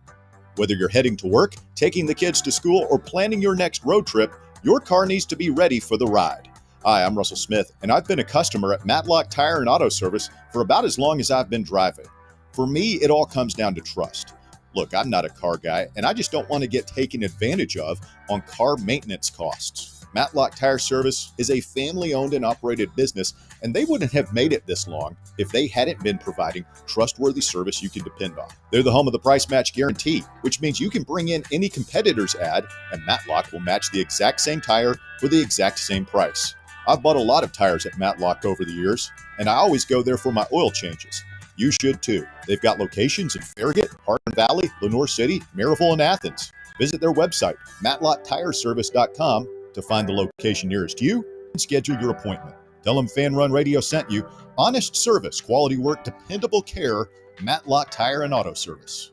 Whether you're heading to work, taking the kids to school, or planning your next road trip, your car needs to be ready for the ride. Hi, I'm Russell Smith, and I've been a customer at Matlock Tire and Auto Service for about as long as I've been driving. For me, it all comes down to trust. Look, I'm not a car guy, and I just don't want to get taken advantage of on car maintenance costs. Matlock Tire Service is a family-owned and operated business, and they wouldn't have made it this long if they hadn't been providing trustworthy service you can depend on. They're the home of the price match guarantee, which means you can bring in any competitor's ad, and Matlock will match the exact same tire for the exact same price. I've bought a lot of tires at Matlock over the years, and I always go there for my oil changes. You should too. They've got locations in Farragut, Hardin Valley, Lenoir City, Maryville, and Athens. Visit their website, matlocktireservice.com, to find the location nearest you and schedule your appointment. Tell them Fan Run Radio sent you. Honest service, quality work, dependable care, Matlock Tire and Auto Service.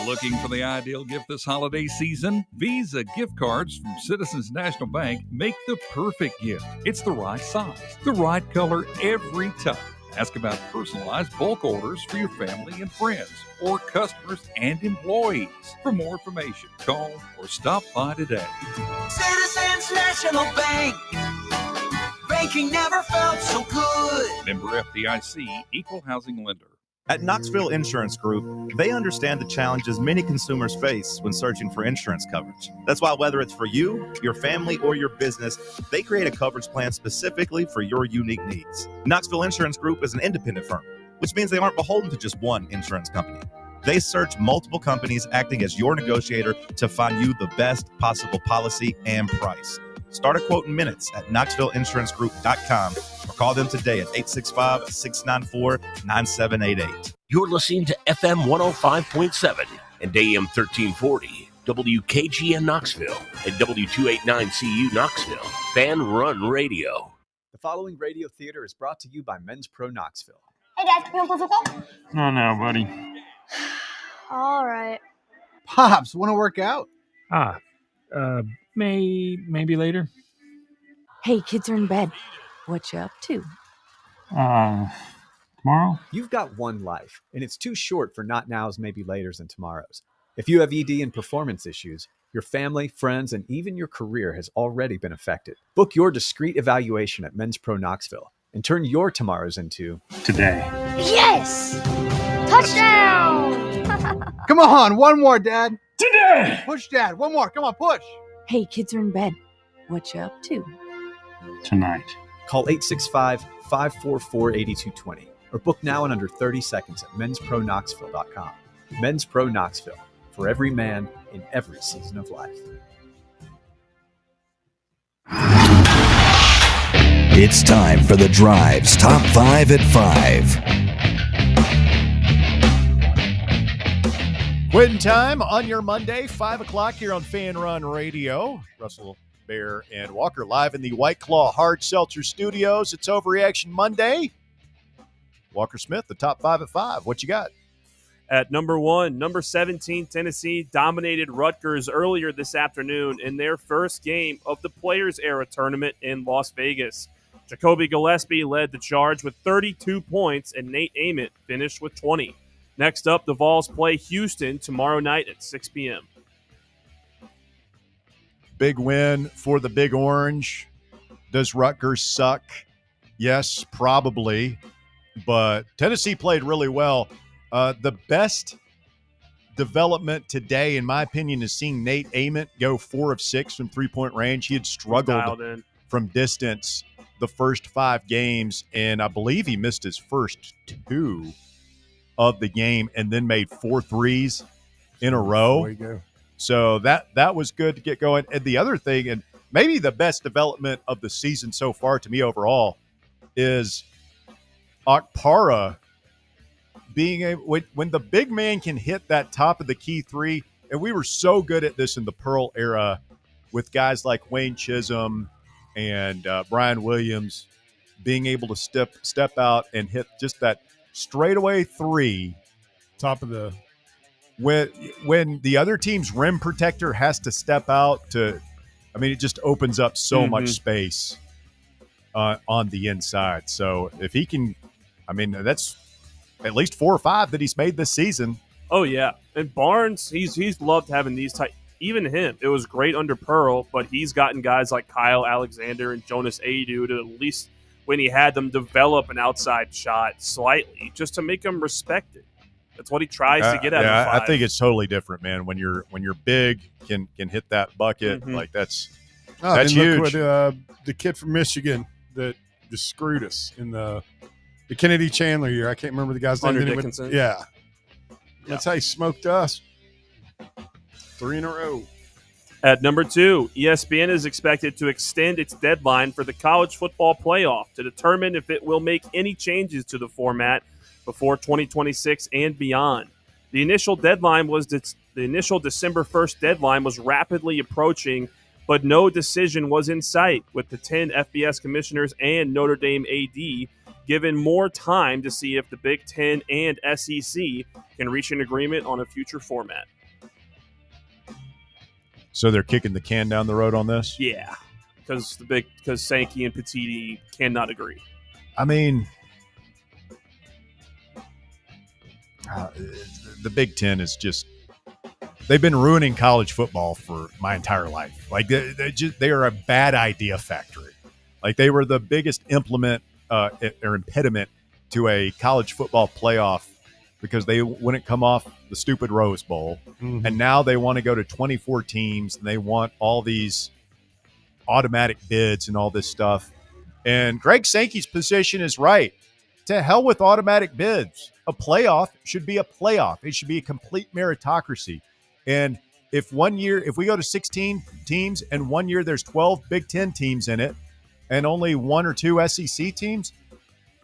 Looking for the ideal gift this holiday season? Visa gift cards from Citizens National Bank make the perfect gift. It's the right size, the right color every time. Ask about personalized bulk orders for your family and friends or customers and employees. For more information, call or stop by today. Citizens National Bank. Banking never felt so good. Member FDIC, Equal Housing Lender. At Knoxville Insurance Group, they understand the challenges many consumers face when searching for insurance coverage. That's why whether it's for you, your family, or your business, they create a coverage plan specifically for your unique needs. Knoxville Insurance Group is an independent firm, which means they aren't beholden to just one insurance company. They search multiple companies, acting as your negotiator to find you the best possible policy and price. Start a quote in minutes at KnoxvilleInsuranceGroup.com or call them today at 865-694-9788. You're listening to FM 105.7 and AM 1340, WKGN Knoxville, and W289CU Knoxville, Fan Run Radio. The following radio theater is brought to you by Men's Pro Knoxville. Hey, Dad, can we play football? No, buddy. All right. Pops, want to work out? Maybe later. Hey, kids are in bed. What you up to? Tomorrow? You've got one life, and it's too short for not nows, maybe laters, and tomorrows. If you have ED and performance issues, your family, friends, and even your career has already been affected. Book your discreet evaluation at Men's Pro Knoxville and turn your tomorrows into today. Yes! Touchdown! Come on, one more, Dad. Today! Push, Dad. One more. Come on, push. Hey, kids are in bed. What you up to? Tonight. Call 865-544-8220 or book now in under 30 seconds at menspronknoxville.com. Men's Pro Knoxville, for every man in every season of life. It's time for The Drive's Top 5 at 5. Quitting time on your Monday, 5 o'clock here on Fan Run Radio. Russell, Bear, and Walker live in the White Claw Hard Seltzer Studios. It's Overreaction Monday. Walker Smith, the top 5 at 5. What you got? At number 1, number 17, Tennessee dominated Rutgers earlier this afternoon in their first game of the Players Era tournament in Las Vegas. Jacoby Gillespie led the charge with 32 points, and Nate Ament finished with 20. Next up, the Vols play Houston tomorrow night at 6 p.m. Big win for the Big Orange. Does Rutgers suck? Yes, probably. But Tennessee played really well. The best development today, in my opinion, is seeing Nate Ament go 4 of 6 from three-point range. He had struggled from distance the first 5 games, and I believe he missed his first 2 of the game and then made 4 threes in a row. There you go. So that was good to get going. And the other thing, and maybe the best development of the season so far to me overall, is Okpara being able, when the big man can hit that top of the key three, and we were so good at this in the Pearl era with guys like Wayne Chisholm and Brian Williams being able to step out and hit just that straightaway three. Top of the when the other team's rim protector has to step out to, I mean, it just opens up so much space on the inside. So if he can, I mean, that's at least 4 or 5 that he's made this season. Oh yeah, and Barnes, he's loved having these type. Even him, it was great under Pearl, but he's gotten guys like Kyle Alexander and Jonas Adu to at least, when he had them, develop an outside shot slightly just to make him respected. That's what he tries to get out of the 5. I think it's totally different, man. When you're big, can hit that bucket, like that's huge. Look what, the kid from Michigan that just screwed us in the Kennedy Chandler year. I can't remember the guy's name. Hunter Dickinson. That's how he smoked us. 3 in a row. At number 2, ESPN is expected to extend its deadline for the college football playoff to determine if it will make any changes to the format before 2026 and beyond. The initial December 1st deadline was rapidly approaching, but no decision was in sight, with the 10 FBS commissioners and Notre Dame AD given more time to see if the Big Ten and SEC can reach an agreement on a future format. So they're kicking the can down the road on this? Yeah, because Sankey and Petiti cannot agree. I mean, the Big Ten is just, they've been ruining college football for my entire life. Like they are a bad idea factory. Like they were the biggest impediment to a college football playoff because they wouldn't come off the stupid Rose Bowl. Mm-hmm. And now they want to go to 24 teams and they want all these automatic bids and all this stuff. And Greg Sankey's position is right. To hell with automatic bids. A playoff should be a playoff. It should be a complete meritocracy. And if we go to 16 teams and one year there's 12 Big Ten teams in it and only 1 or 2 SEC teams,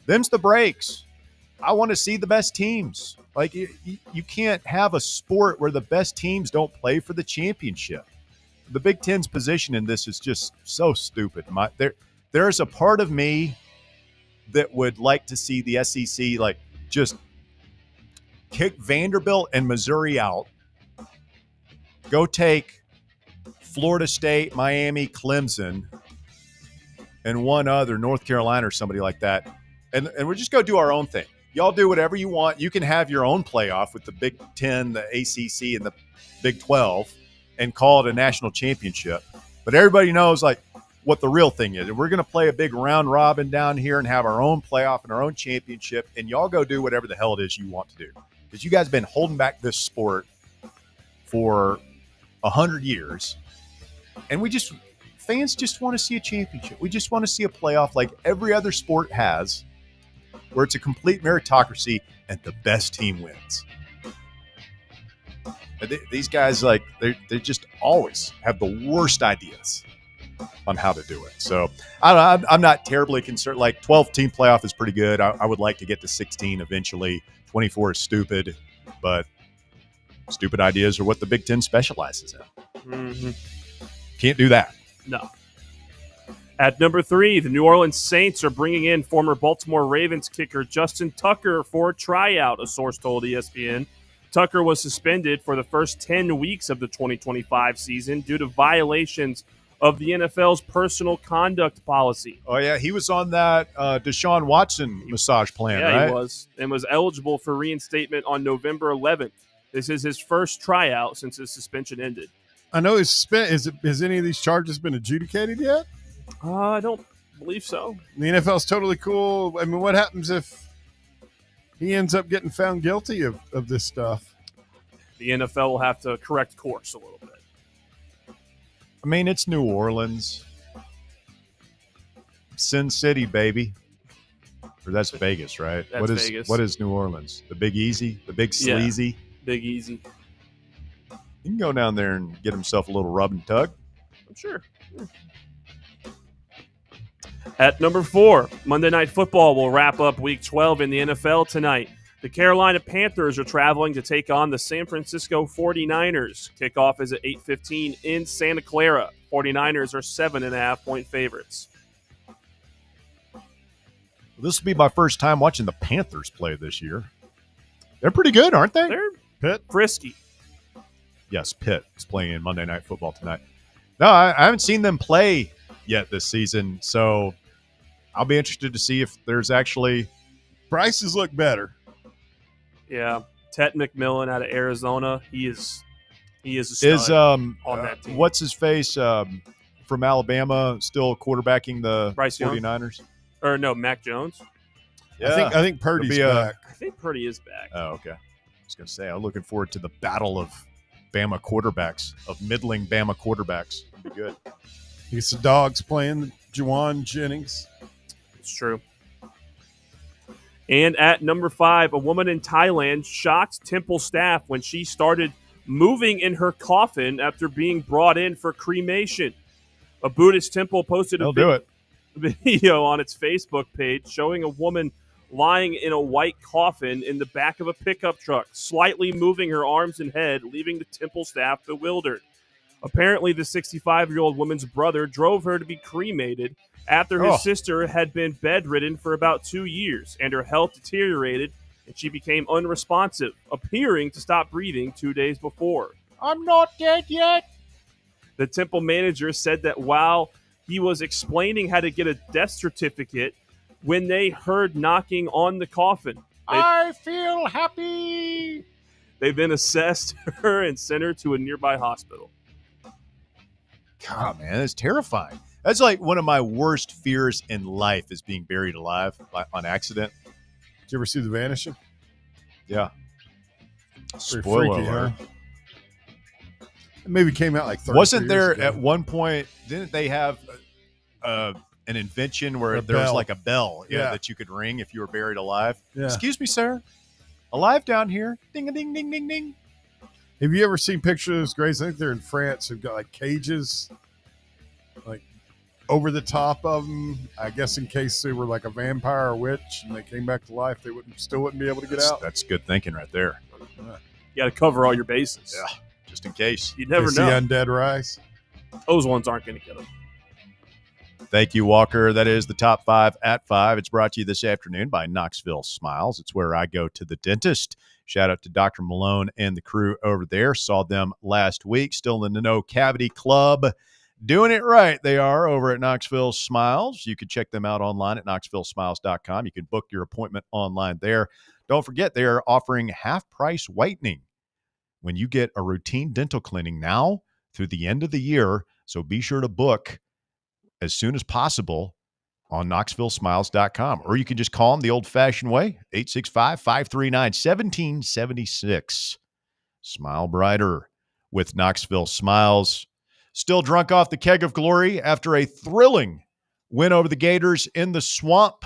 them's the breaks. I want to see the best teams. Like you can't have a sport where the best teams don't play for the championship. The Big Ten's position in this is just so stupid. There's a part of me that would like to see the SEC like just kick Vanderbilt and Missouri out, go take Florida State, Miami, Clemson, and one other, North Carolina or somebody like that, and we're just go do our own thing. Y'all do whatever you want. You can have your own playoff with the Big Ten, the ACC, and the Big 12 and call it a national championship. But everybody knows like what the real thing is. And we're going to play a big round robin down here and have our own playoff and our own championship. And y'all go do whatever the hell it is you want to do. Because you guys have been holding back this sport for 100 years. And fans just want to see a championship. We just want to see a playoff like every other sport has, where it's a complete meritocracy and the best team wins. These guys, like, they just always have the worst ideas on how to do it. So I'm not terribly concerned. Like 12-team playoff is pretty good. I would like to get to 16 eventually. 24 is stupid, but stupid ideas are what the Big Ten specializes in. Mm-hmm. Can't do that. No. At number 3, the New Orleans Saints are bringing in former Baltimore Ravens kicker Justin Tucker for a tryout, a source told ESPN. Tucker was suspended for the first 10 weeks of the 2025 season due to violations of the NFL's personal conduct policy. Oh, yeah, he was on that Deshaun Watson massage plan, right? Yeah, he was, and was eligible for reinstatement on November 11th. This is his first tryout since his suspension ended. I know he's spent. Has any of these charges been adjudicated yet? I don't believe so. The NFL's totally cool. I mean, what happens if he ends up getting found guilty of this stuff? The NFL will have to correct course a little bit. I mean, it's New Orleans. Sin City, baby. Or that's Vegas, right? That's Vegas. What is New Orleans? The Big Easy? The Big Sleazy? Yeah, Big Easy. He can go down there and get himself a little rub and tug. I'm sure. At number 4, Monday Night Football will wrap up Week 12 in the NFL tonight. The Carolina Panthers are traveling to take on the San Francisco 49ers. Kickoff is at 8:15 in Santa Clara. 49ers are 7.5-point favorites. This will be my first time watching the Panthers play this year. They're pretty good, aren't they? They're Pitt. frisky. Yes, Pitt is playing in Monday Night Football tonight. No, I haven't seen them play yet this season, so I'll be interested to see if there's actually prices look better. Yeah, Ted McMillan out of Arizona. He is a stud on that team. What's his face from Alabama still quarterbacking the Bryce 49ers? Young? Or no, Mac Jones? Yeah. I think Purdy's back. I think Purdy is back. Oh, okay. I was going to say, I'm looking forward to the battle of Bama quarterbacks, of middling Bama quarterbacks. It'll be good. You get some dogs playing Juwan Jennings. It's true. And at number 5, a woman in Thailand shocked temple staff when she started moving in her coffin after being brought in for cremation. A Buddhist temple posted a video on its Facebook page showing a woman lying in a white coffin in the back of a pickup truck, slightly moving her arms and head, leaving the temple staff bewildered. Apparently, the 65-year-old woman's brother drove her to be cremated after his sister had been bedridden for about 2 years, and her health deteriorated, and she became unresponsive, appearing to stop breathing 2 days before. I'm not dead yet. The temple manager said that while he was explaining how to get a death certificate, when they heard knocking on the coffin, I feel happy. They then assessed her and sent her to a nearby hospital. God, man, that's terrifying. That's like one of my worst fears in life is being buried alive on accident. Did you ever see The Vanishing? Yeah. Spoiler freaky, alert. Huh? It maybe came out like 30 Wasn't years there ago. at one point, didn't they have an invention where there was like a bell that you could ring if you were buried alive? Yeah. Excuse me, sir. Alive down here. Ding-a-ding-ding-ding-ding. Have you ever seen pictures of those graves? I think they're in France. Who've got like cages, like over the top of them. I guess in case they were like a vampire or witch and they came back to life, they still wouldn't be able to get out. That's good thinking right there. You got to cover all your bases. Yeah, just in case. You never know. The undead rise. Those ones aren't going to get them. Thank you, Walker. That is the top 5 at 5. It's brought to you this afternoon by Knoxville Smiles. It's where I go to the dentist. Shout out to Dr. Malone and the crew over there. Saw them last week. Still in the No Cavity Club. Doing it right. They are over at Knoxville Smiles. You can check them out online at knoxvillesmiles.com. You can book your appointment online there. Don't forget, they are offering half-price whitening when you get a routine dental cleaning now through the end of the year. So be sure to book as soon as possible on knoxvillesmiles.com. Or you can just call them the old-fashioned way, 865-539-1776. Smile brighter with Knoxville Smiles. Still drunk off the keg of glory after a thrilling win over the Gators in the swamp.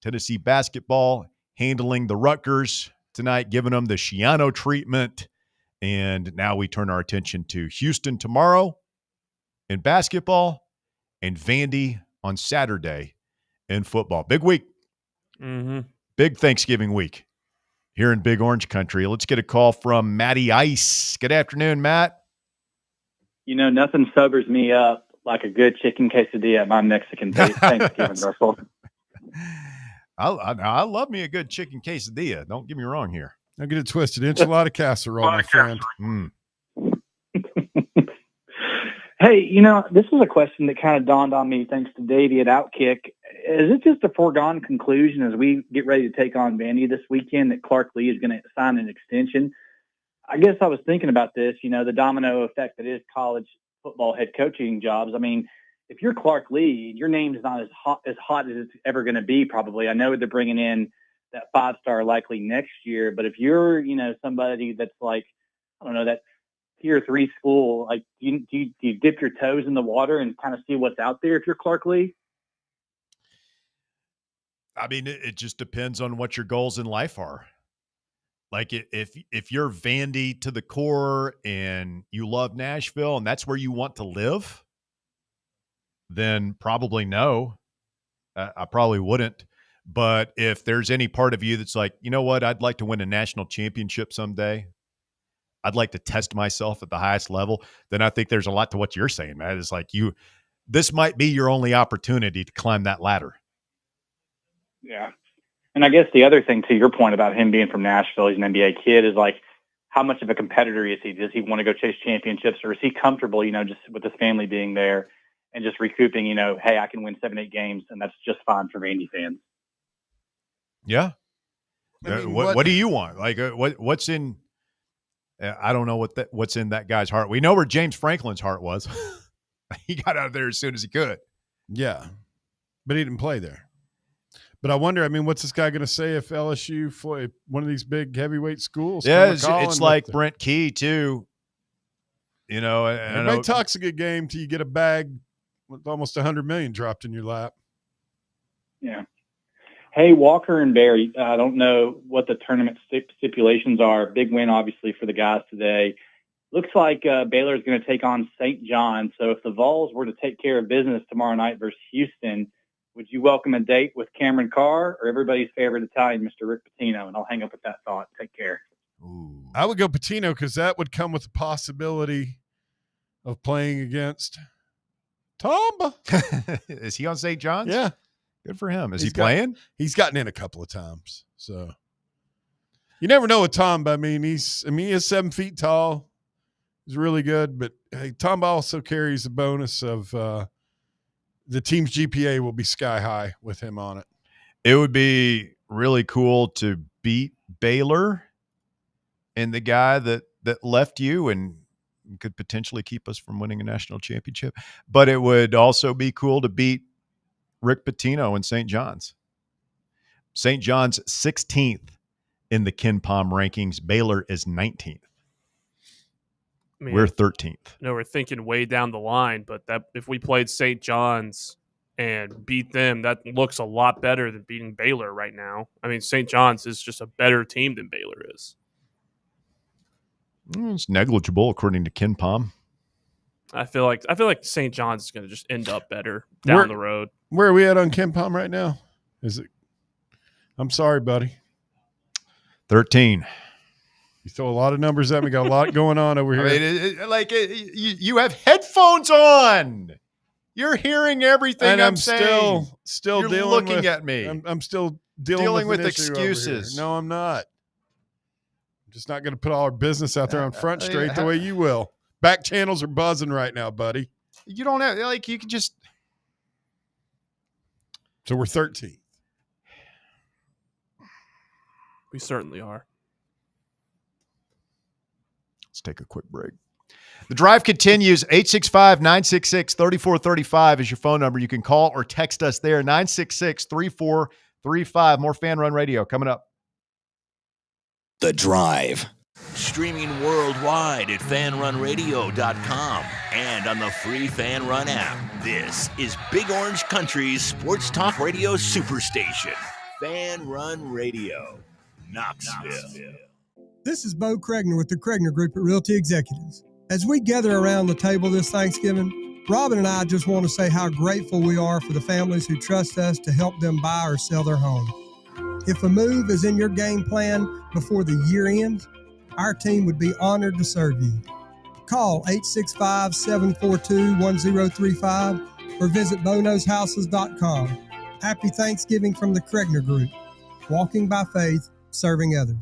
Tennessee basketball handling the Rutgers tonight, giving them the Schiano treatment. And now we turn our attention to Houston tomorrow in basketball and Vandy on Saturday in football. Big week. Mm-hmm. Big Thanksgiving week here in Big Orange Country. Let's get a call from Matty Ice. Good afternoon, Matt. You know, nothing sobers me up like a good chicken quesadilla at my Mexican Thanksgiving, Russell. I love me a good chicken quesadilla. Don't get me wrong here. Don't get it twisted. Enchilada casserole, my friend. Hey, you know, this was a question that kind of dawned on me thanks to Davey at Outkick. Is it just a foregone conclusion as we get ready to take on Vandy this weekend that Clark Lee is going to sign an extension? I guess I was thinking about this, you know, the domino effect that is college football head coaching jobs. I mean, if you're Clark Lee, your name's not as hot as it's ever going to be probably. I know they're bringing in that 5-star likely next year, but if you're, you know, somebody that's like, I don't know, that tier 3 school, like do you dip your toes in the water and kind of see what's out there if you're Clark Lee? I mean, it just depends on what your goals in life are. Like if you're Vandy to the core and you love Nashville and that's where you want to live, then probably no. I probably wouldn't. But if there's any part of you that's like, you know what, I'd like to win a national championship someday. I'd like to test myself at the highest level. Then I think there's a lot to what you're saying, man. It's like this might be your only opportunity to climb that ladder. Yeah. And I guess the other thing, to your point about him being from Nashville, he's an NBA kid, is like, how much of a competitor is he? Does he want to go chase championships, or is he comfortable, just with his family being there and just recouping, hey, I can win 7-8 games, and that's just fine for Vandy fans. Yeah. What do you want? Like, what's in? I don't know what's in that guy's heart. We know where James Franklin's heart was. He got out of there as soon as he could. Yeah, but he didn't play there. But I wonder, what's this guy going to say if LSU, one of these big heavyweight schools? Yeah, it's like Brent Key, too. Everybody talks a good game till you get a bag with almost $100 million dropped in your lap. Yeah. Hey, Walker and Barry, I don't know what the tournament stipulations are. Big win, obviously, for the guys today. Looks like Baylor is going to take on St. John. So if the Vols were to take care of business tomorrow night versus Houston, would you welcome a date with Cameron Carr or everybody's favorite Italian, Mr. Rick Pitino? And I'll hang up with that thought. Take care. Ooh. I would go Pitino because that would come with the possibility of playing against Tomba. Is he on St. John's? Yeah. Good for him. Is he playing? He's gotten in a couple of times. So you never know with Tomba. He is 7 feet tall. He's really good. But hey, Tomba also carries the bonus of the team's GPA will be sky high with him on it. It would be really cool to beat Baylor and the guy that left you and could potentially keep us from winning a national championship. But it would also be cool to beat Rick Pitino and St. John's. St. John's 16th in the Ken Pom rankings. Baylor is 19th. We're 13th. We're thinking way down the line, but that if we played St. John's and beat them, that looks a lot better than beating Baylor right now. St. John's is just a better team than Baylor is. It's negligible according to Ken Pom. I feel like St. John's is going to just end up better down the road. Where are we at on Ken Pom right now? Is it? I'm sorry, buddy. 13. You throw a lot of numbers at me. Got a lot going on over here. You have headphones on. You're hearing everything and I'm saying. Still You're dealing looking with, at me. I'm still dealing with excuses. No, I'm not. I'm just not going to put all our business out there on Front Street the way you will. Back channels are buzzing right now, buddy. You don't have you can just. So we're 13th. We certainly are. Let's take a quick break. The drive continues. 865-966-3435 is your phone number. You can call or text us there. 966-3435. More Fan Run Radio coming up. The Drive. Streaming worldwide at fanrunradio.com and on the free Fan Run app. This is Big Orange Country's sports talk radio superstation. Fan Run Radio, Knoxville. This is Bo Kregner with the Kregner Group at Realty Executives. As we gather around the table this Thanksgiving, Robin and I just want to say how grateful we are for the families who trust us to help them buy or sell their home. If a move is in your game plan before the year ends, our team would be honored to serve you. Call 865-742-1035 or visit bonoshouses.com. Happy Thanksgiving from the Kregner Group. Walking by faith, serving others.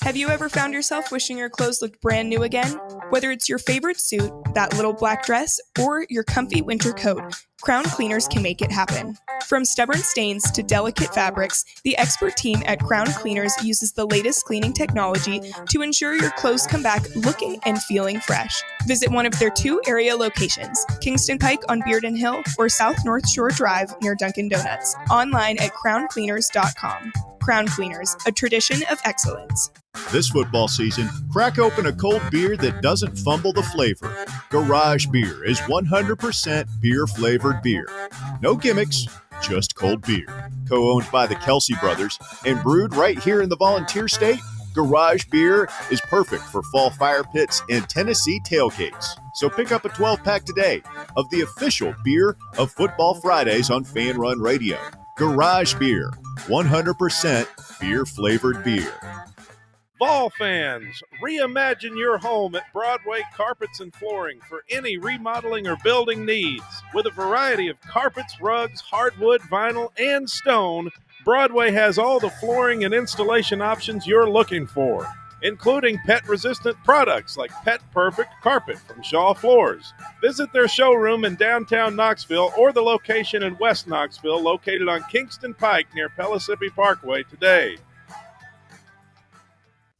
Have you ever found yourself wishing your clothes looked brand new again? Whether it's your favorite suit, that little black dress, or your comfy winter coat, Crown Cleaners can make it happen. From stubborn stains to delicate fabrics, the expert team at Crown Cleaners uses the latest cleaning technology to ensure your clothes come back looking and feeling fresh. Visit one of their 2 area locations, Kingston Pike on Bearden Hill or South North Shore Drive near Dunkin' Donuts. Online at crowncleaners.com. Crown Cleaners, a tradition of excellence. This football season, crack open a cold beer that doesn't fumble the flavor. Garage Beer is 100% beer-flavored beer. No gimmicks, just cold beer. Co-owned by the Kelsey brothers and brewed right here in the Volunteer State, Garage beer is perfect for fall fire pits and Tennessee tailgates. So pick up a 12-pack today of the official beer of Football Fridays on Fan Run Radio. Garage beer, 100% beer-flavored beer. Vol fans, reimagine your home at Broadway Carpets and Flooring for any remodeling or building needs. With a variety of carpets, rugs, hardwood, vinyl, and stone, Broadway has all the flooring and installation options you're looking for, including pet-resistant products like Pet Perfect Carpet from Shaw Floors. Visit their showroom in downtown Knoxville or the location in West Knoxville located on Kingston Pike near Pellissippi Parkway today.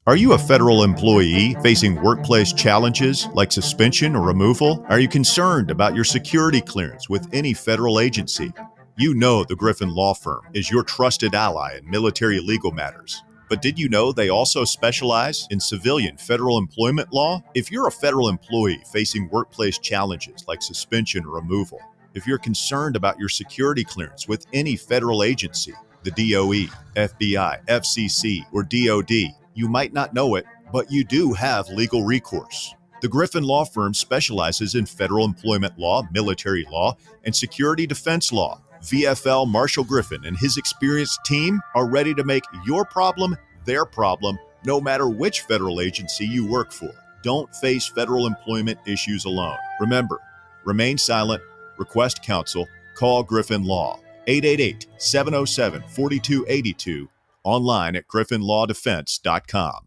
Are you a federal employee facing workplace challenges like suspension or removal? Are you concerned about your security clearance with any federal agency? You know the Griffin Law Firm is your trusted ally in military legal matters. But did you know they also specialize in civilian federal employment law? If you're a federal employee facing workplace challenges like suspension or removal, if you're concerned about your security clearance with any federal agency, the DOE, FBI, FCC, or DOD, you might not know it, but you do have legal recourse. The Griffin Law Firm specializes in federal employment law, military law, and security defense law. VFL Marshall Griffin and his experienced team are ready to make your problem their problem, no matter which federal agency you work for. Don't face federal employment issues alone. Remember, remain silent, request counsel, call Griffin Law, 888-707-4282, online at griffinlawdefense.com.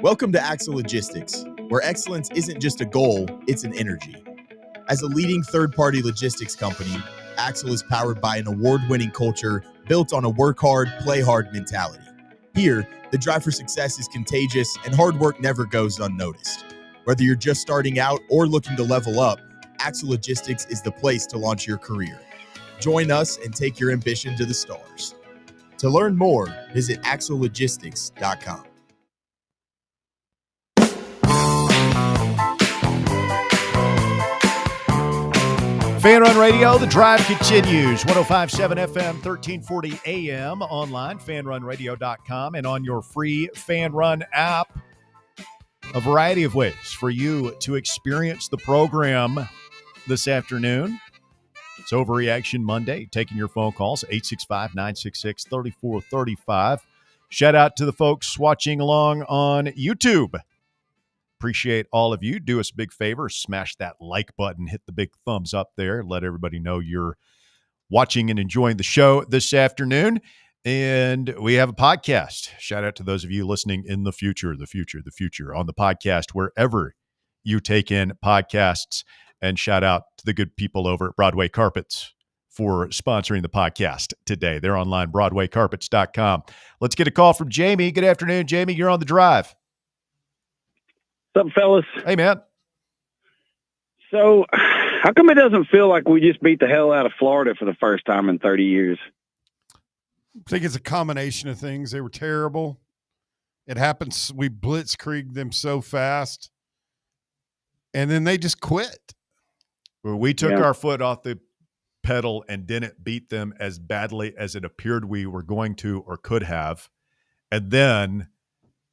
Welcome to Axle Logistics, where excellence isn't just a goal, it's an energy. As a leading third-party logistics company, Axle is powered by an award-winning culture built on a work hard, play hard mentality. Here, the drive for success is contagious and hard work never goes unnoticed. Whether you're just starting out or looking to level up, Axle Logistics is the place to launch your career. Join us and take your ambition to the stars. To learn more, visit axlelogistics.com. Fan Run Radio, the drive continues. 105.7 FM, 1340 AM, online, fanrunradio.com, and on your free Fan Run app. A variety of ways for you to experience the program this afternoon. It's Overreaction Monday, taking your phone calls, 865-966-3435. Shout out to the folks watching along on YouTube. Appreciate all of you. Do us a big favor, smash that like button, hit the big thumbs up there, let everybody know you're watching and enjoying the show this afternoon. And we have a podcast. Shout out to those of you listening in the future on the podcast, wherever you take in podcasts. And shout out to the good people over at Broadway Carpets for sponsoring the podcast today. They're online, BroadwayCarpets.com. Let's get a call from Jamie. Good afternoon, Jamie. You're on the drive. What's up, fellas? Hey, man. So, how come it doesn't feel like we just beat the hell out of Florida for the first time in 30 years? I think it's a combination of things. They were terrible. It happens. We blitzkrieged them so fast, and then they just quit. Well, we took our foot off the pedal and didn't beat them as badly as it appeared we were going to or could have. And then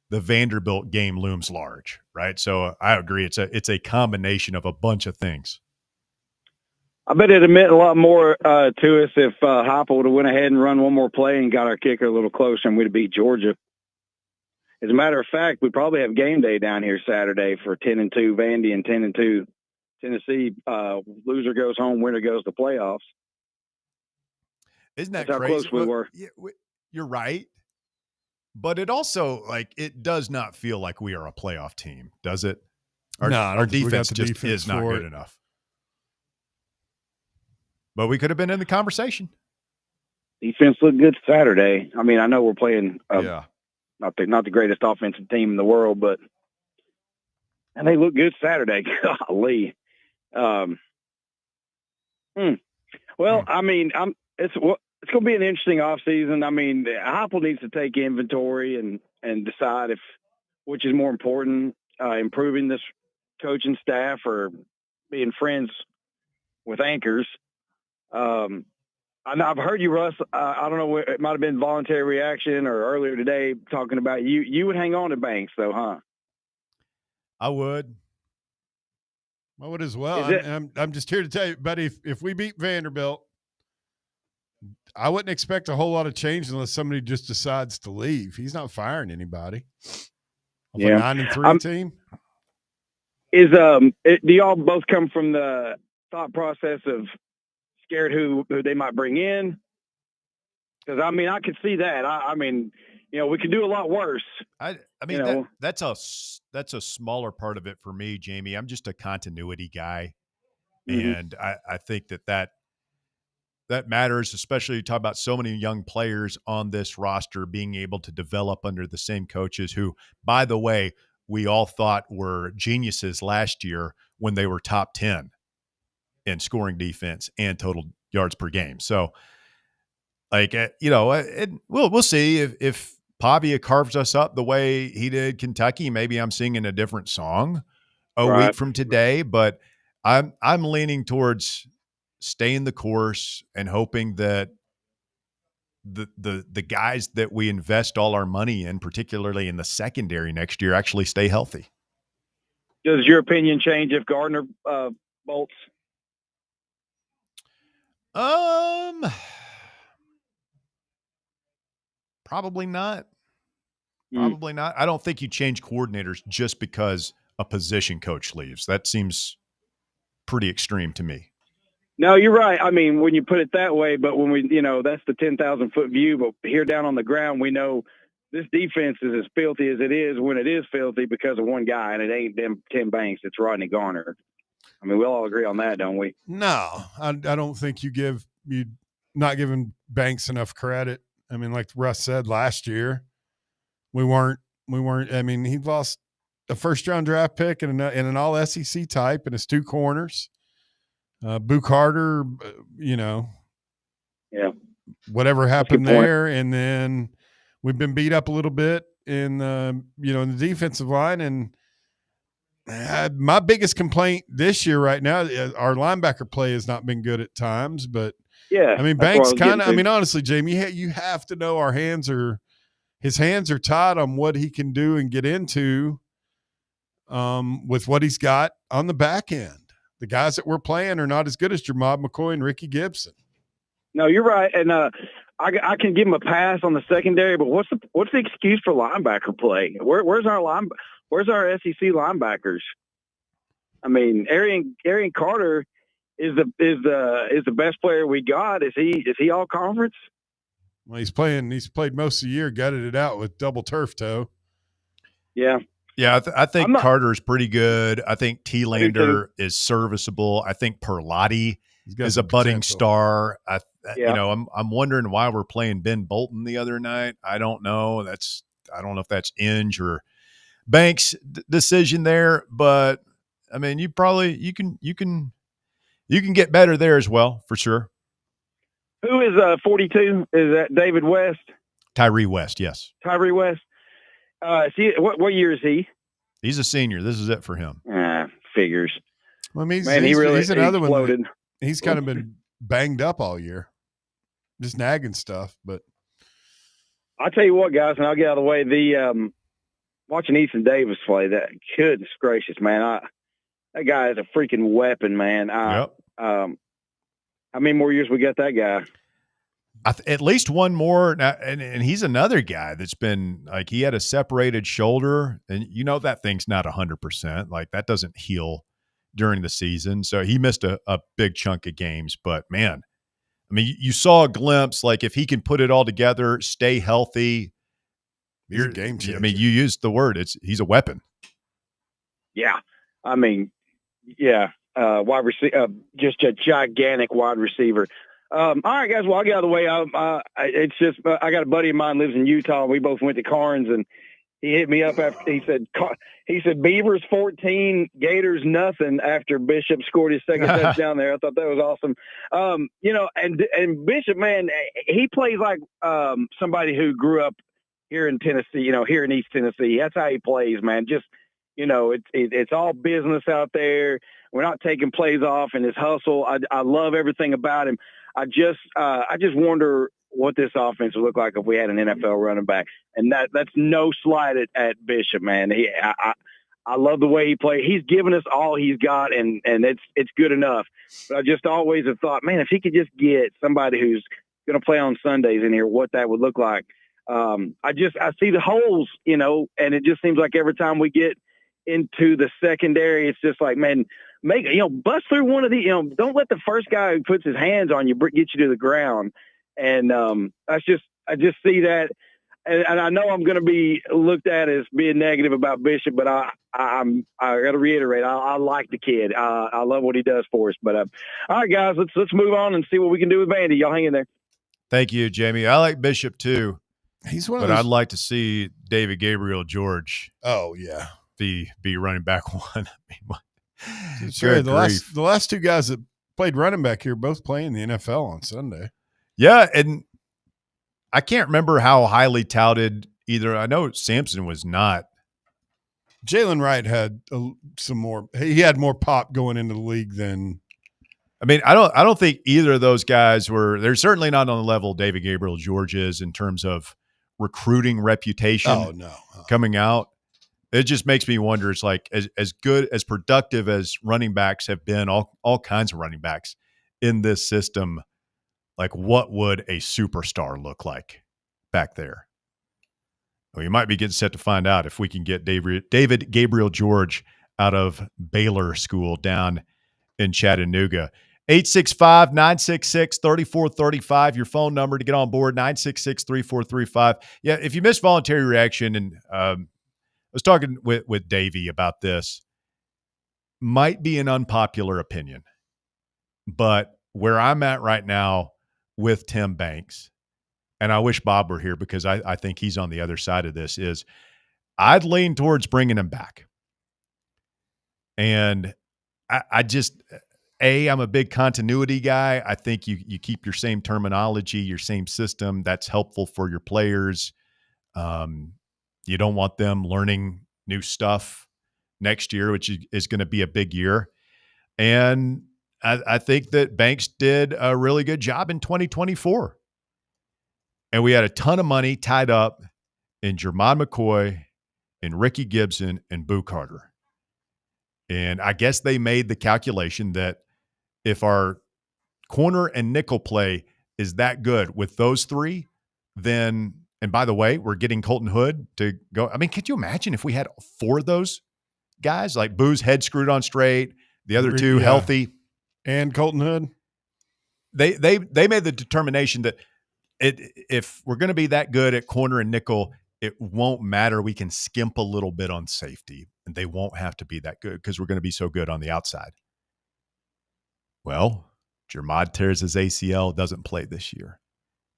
the Vanderbilt game looms large, right? So I agree. It's a combination of a bunch of things. I bet it meant a lot more to us if Heupel would have went ahead and run one more play and got our kicker a little closer, and we'd have beat Georgia. As a matter of fact, we probably have game day down here Saturday for 10-2 Vandy and 10-2 Tennessee. Loser goes home, winner goes to playoffs. Isn't that That's crazy? how close we were. You're right. But it also, it does not feel like we are a playoff team, does it? Our defense just is not good enough. But we could have been in the conversation. Defense looked good Saturday. I mean, I know we're playing not the greatest offensive team in the world, but and they look good Saturday. Golly. Well, I mean, it's going to be an interesting offseason. I mean, Heupel needs to take inventory and decide which is more important, improving this coaching staff or being friends with anchors. I've heard you, Russ. I don't know. It might have been voluntary reaction or earlier today talking about you. You would hang on to Banks, though, huh? I would as well. I'm just here to tell you, buddy, if we beat Vanderbilt, I wouldn't expect a whole lot of change unless somebody just decides to leave. He's not firing anybody. Of a 9-3 team. Do y'all both come from the thought process of scared who they might bring in? Because I could see that. I mean, we could do a lot worse. I mean, that's a smaller part of it for me, Jamie. I'm just a continuity guy, and I think that matters, especially you talk about so many young players on this roster being able to develop under the same coaches who, by the way, we all thought were geniuses last year when they were top 10 in scoring defense and total yards per game. So, we'll see if Pavia carves us up the way he did Kentucky. Maybe I'm singing a different song a week from today, but I'm leaning towards staying the course and hoping that the guys that we invest all our money in, particularly in the secondary next year, actually stay healthy. Does your opinion change if Gardner bolts? Probably not. Probably not. I don't think you change coordinators just because a position coach leaves. That seems pretty extreme to me. No, you're right. I mean, when you put it that way, but when we, that's the 10,000-foot view. But here down on the ground, we know this defense is as filthy as it is when it is filthy because of one guy, and it ain't them Tim Banks. It's Rodney Garner. I mean, we'll all agree on that, don't we? No, I don't think you not giving Banks enough credit. I mean, like Russ said last year, we weren't. I mean, he lost a first-round draft pick and an all-SEC type and his two corners. Boo Carter, whatever happened there, and then we've been beat up a little bit in in the defensive line. And my biggest complaint this year right now, our linebacker play has not been good at times, but I mean, Banks kind of. I mean, honestly, Jamie, you have to know his hands are tied on what he can do and get into with what he's got on the back end. The guys that we're playing are not as good as Jamad McCoy and Ricky Gibson. No, you're right, and I can give him a pass on the secondary, but what's the excuse for linebacker play? Where's our SEC linebackers? I mean, Arian Carter is the best player we got. Is he all conference? Well, he's played most of the year, gutted it out with double turf toe. Yeah. Yeah, I think Carter's pretty good. I think T-Lander is serviceable. I think Perlotti is a budding star. I'm wondering why we're playing Ben Bolton the other night. I don't know. I don't know if that's Inge or Banks' decision there, but I mean, you can get better there as well, for sure. Who is 42? Is that David West? Tyree West, yes. Tyree West. What year is he? He's a senior. This is it for him. Figures. Well, I mean, he's another one. He's kind of been banged up all year, just nagging stuff. But I'll tell you what, guys, and I'll get out of the way. The watching Ethan Davis play, that goodness gracious, man, that guy is a freaking weapon, man. How many more years we got that guy? At least one more, and he's another guy that's been like, he had a separated shoulder, and that thing's not 100%. Like, that doesn't heal during the season, so he missed a big chunk of games. But man, I mean, you saw a glimpse. Like, if he can put it all together, stay healthy, he's a game changer. I mean, you used the word. He's a weapon. Yeah, I mean, wide receiver, just a gigantic wide receiver. All right, guys. Well, I'll get out of the way. It's just I got a buddy of mine lives in Utah. We both went to Carnes, and he hit me up after he said Beavers 14, Gators nothing after Bishop scored his second touchdown there. I thought that was awesome. And Bishop, man, he plays like somebody who grew up here in Tennessee. Here in East Tennessee. That's how he plays, man. Just it's all business out there. We're not taking plays off in his hustle. I love everything about him. I just wonder what this offense would look like if we had an NFL running back. And that's no slight at Bishop, man. I love the way he played. He's given us all he's got, and it's good enough. But I just always have thought, man, if he could just get somebody who's going to play on Sundays in here, what that would look like. I see the holes, and it just seems like every time we get into the secondary, it's just like, man, bust through one of the, don't let the first guy who puts his hands on you get you to the ground. And I just see that. And I know I'm going to be looked at as being negative about Bishop, but I got to reiterate, I like the kid. I love what he does for us. But all right, guys, let's move on and see what we can do with Vandy. Y'all hang in there. Thank you, Jamie. I like Bishop too. He's one of but those. I'd like to see David Gabriel George. Oh yeah, be running back one. Sure. The last two guys that played running back here both playing the NFL on Sunday. Yeah, and I can't remember how highly touted either. I know Sampson was not. Jalen Wright had some more. He had more pop going into the league than. I mean, I don't think either of those guys were. They're certainly not on the level David Gabriel George is in terms of recruiting reputation. Oh no, coming out. It just makes me wonder. It's like as good, as productive as running backs have been, all kinds of running backs in this system. Like, what would a superstar look like back there? Well, you might be getting set to find out if we can get David Gabriel George out of Baylor School down in Chattanooga. 865-966-3435, your phone number to get on board, 966-3435. Yeah, if you missed voluntary reaction, and I was talking with Davey about this, might be an unpopular opinion, but where I'm at right now with Tim Banks, and I wish Bob were here because I think he's on the other side of this, is I'd lean towards bringing him back. And I just, I'm a big continuity guy. I think you keep your same terminology, your same system. That's helpful for your players. You don't want them learning new stuff next year, which is going to be a big year. And I think that Banks did a really good job in 2024. And we had a ton of money tied up in Jermon McCoy, in Ricky Gibson, and Boo Carter. And I guess they made the calculation that if our corner and nickel play is that good with those three, then, and by the way, we're getting Colton Hood to go. I mean, could you imagine if we had four of those guys, like Boo's head screwed on straight, the other two healthy, and Colton Hood? They made the determination that if we're going to be that good at corner and nickel, it won't matter. We can skimp a little bit on safety, and they won't have to be that good because we're going to be so good on the outside. Well, Jermod tears his ACL, doesn't play this year.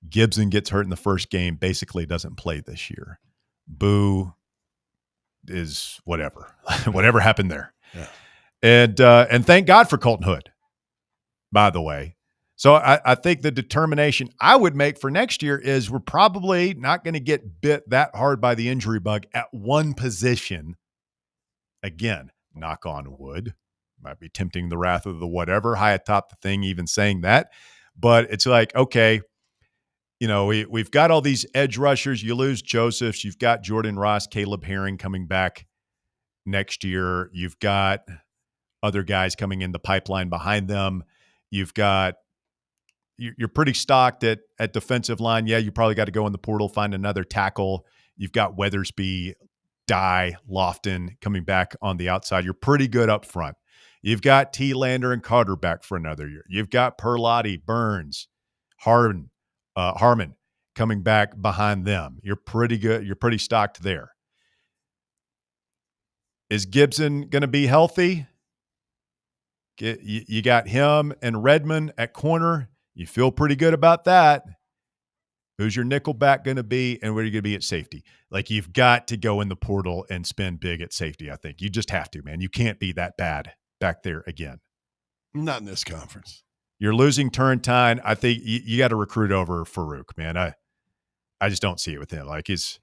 Gibson gets hurt in the first game, basically doesn't play this year. Boo is whatever. Whatever happened there. Yeah. And thank God for Colton Hood, by the way. So I think the determination I would make for next year is we're probably not going to get bit that hard by the injury bug at one position. Again, knock on wood. Might be tempting the wrath of the whatever, high atop the thing, even saying that. But it's like, okay, we've got all these edge rushers. You lose Josephs. You've got Jordan Ross, Caleb Herring coming back next year. You've got other guys coming in the pipeline behind them. You're pretty stocked at defensive line. Yeah, you probably got to go in the portal, find another tackle. You've got Weathersby, Dye, Lofton coming back on the outside. You're pretty good up front. You've got T. Lander and Carter back for another year. You've got Perlotti, Burns, Harmon coming back behind them. You're pretty good. You're pretty stocked there. Is Gibson going to be healthy? You got him and Redmond at corner. You feel pretty good about that. Who's your nickel back going to be, and where are you going to be at safety? Like, you've got to go in the portal and spend big at safety, I think. You just have to, man. You can't be that bad back there again. Not in this conference. You're losing Turrentine. I think you got to recruit over Farouk, man. I just don't see it with him. Like, he's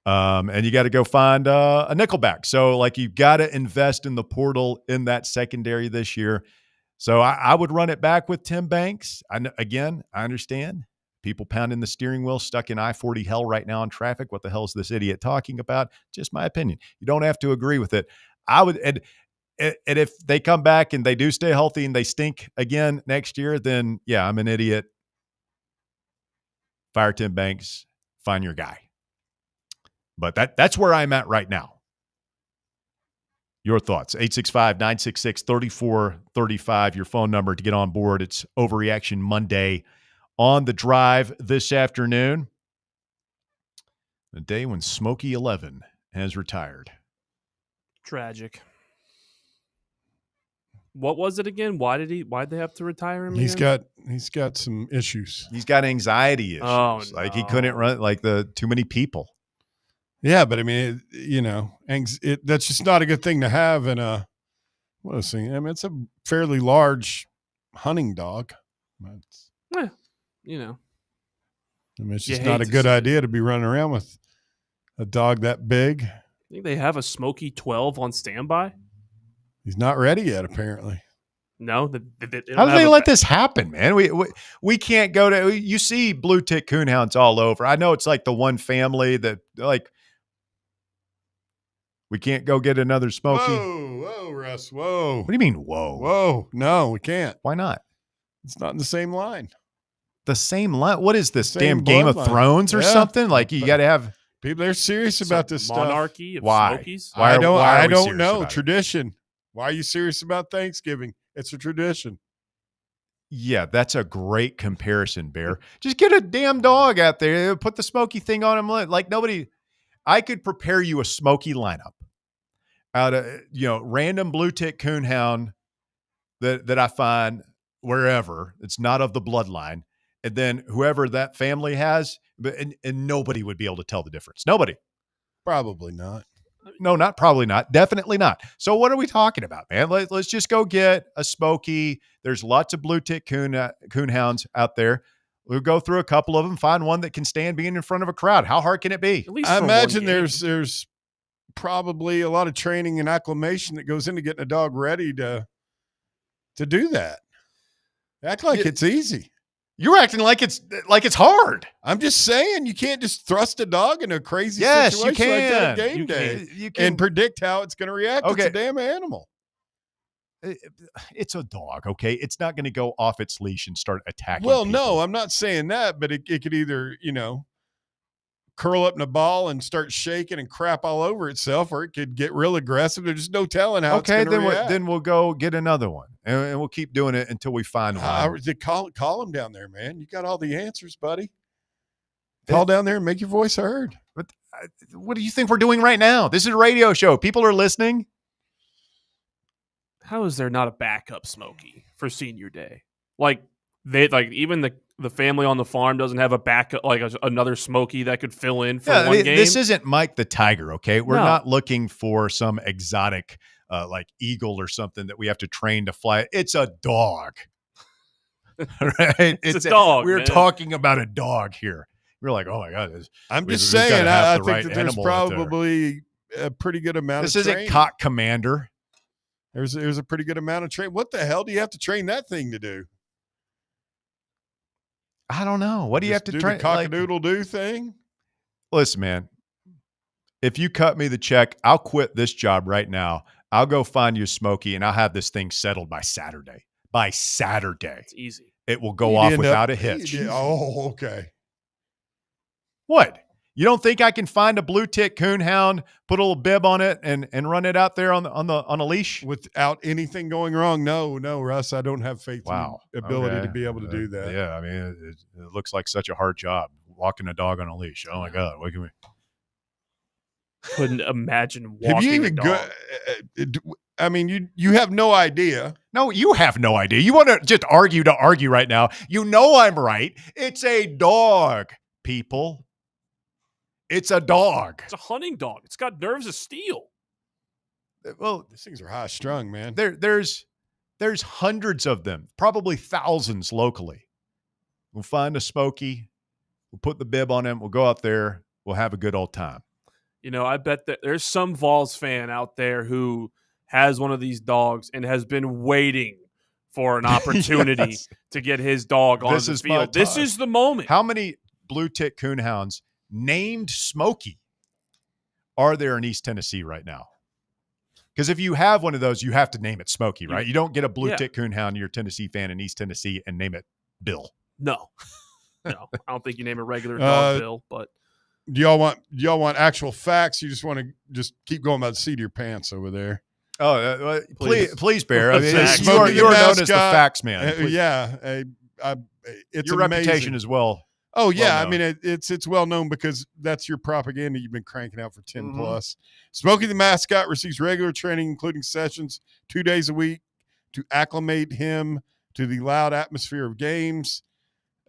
and you got to go find a nickelback. So, like, you've got to invest in the portal in that secondary this year. So I would run it back with Tim Banks. I understand people pounding the steering wheel, stuck in I-40 hell right now in traffic. What the hell is this idiot talking about? Just my opinion. You don't have to agree with it. I would, and if they come back and they do stay healthy and they stink again next year, then yeah, I'm an idiot. Fire Tim Banks, find your guy. But that's where I'm at right now. Your thoughts, 865-966-3435, your phone number to get on board. It's Overreaction Monday on the drive this afternoon. The day when Smokey 11 has retired. Tragic. What was it again? Why'd they have to retire him? He's again? got some issues. He's got anxiety issues. Oh, Like he couldn't run, like the too many people. Yeah, but I mean, that's just not a good thing to have in a. What was I saying? I mean, it's a fairly large hunting dog. Yeah, you know. I mean, it's just not a good idea to be running around with a dog that big. I think they have a Smokey 12 on standby. He's not ready yet, apparently. No, how do they let this happen, man? We can't go to. You see blue tick coonhounds all over. I know it's like the one family that like. We can't go get another Smokey. Whoa, Russ, whoa. What do you mean, whoa? Whoa, no, we can't. Why not? It's not in the same line. The same line? What is this, damn Game of Thrones or something? Like you got to have... People, they're serious about this monarchy stuff. of Smokies? I don't know. Tradition. Why are you serious about Thanksgiving? It's a tradition. Yeah, that's a great comparison, Bear. Just get a damn dog out there. Put the Smokey thing on him. Like nobody... I could prepare you a Smokey lineup out of, random blue tick coonhound that I find wherever. It's not of the bloodline. And then whoever that family has, and nobody would be able to tell the difference. Nobody. Probably not. No, not probably not. Definitely not. So what are we talking about, man? Let's just go get a Smokey. There's lots of blue tick coonhounds out there. We'll go through a couple of them, find one that can stand being in front of a crowd. How hard can it be? I imagine there's probably a lot of training and acclimation that goes into getting a dog ready to do that. Act like it's easy. You're acting like it's hard. I'm just saying you can't just thrust a dog in a crazy situation like that at game day and predict how it's going to react. Okay. It's a damn animal. It's a dog, okay? It's not going to go off its leash and start attacking Well, people. no, I'm not saying that, but it could either, curl up in a ball and start shaking and crap all over itself, or it could get real aggressive. There's no telling how it's going to react. Then we'll go get another one, and we'll keep doing it until we find one. Call him down there, man. You got all the answers, buddy. Call down there and make your voice heard. But what do you think we're doing right now? This is a radio show. People are listening. How is there not a backup Smokey for senior day? Even the family on the farm doesn't have a backup, another Smokey that could fill in for one game. This isn't Mike the Tiger, okay? We're not looking for some exotic like eagle or something that we have to train to fly. It's a dog. Right? It's a dog. We're talking about a dog here. We're like, oh my God. I'm just saying, I think that there's probably a pretty good amount of training. This isn't Cock Commander. There's a pretty good amount of training. What the hell do you have to train that thing to do? I don't know. What do you have to train? The cock-a-doodle-doo thing? Listen, man, if you cut me the check, I'll quit this job right now. I'll go find you a Smokey, and I'll have this thing settled by Saturday. By Saturday. It's easy. It will go off without a hitch. Oh, okay. What? You don't think I can find a blue tick coonhound, put a little bib on it, and run it out there on a leash without anything going wrong? No, Russ, I don't have faith in the ability to be able to do that. Yeah, I mean, it looks like such a hard job walking a dog on a leash. Oh my God, what can we? Couldn't imagine walking. Have you even I mean, you have no idea. No, you have no idea. You want to just argue right now. You know I'm right. It's a dog, people. It's a dog. It's a hunting dog. It's got nerves of steel. Well, these things are high strung, man. There's hundreds of them, probably thousands locally. We'll find a Smokey. We'll put the bib on him. We'll go out there. We'll have a good old time. I bet that there's some Vols fan out there who has one of these dogs and has been waiting for an opportunity to get his dog on the field. This is the moment. How many blue tick coonhounds named Smokey are there in East Tennessee right now? Because if you have one of those, you have to name it Smokey, right? You don't get a blue tick coonhound, you're a Tennessee fan in East Tennessee, and name it Bill. No. No, I don't think you name a regular dog Bill, but do y'all want actual facts? You just want to just keep going by the seat of your pants over there. Oh, please, Bear. I mean, you are known as the facts man. It's your amazing. reputation as well. Oh yeah, I mean it's well known because that's your propaganda you've been cranking out for 10 plus. Smokey the mascot receives regular training, including sessions 2 days a week to acclimate him to the loud atmosphere of games.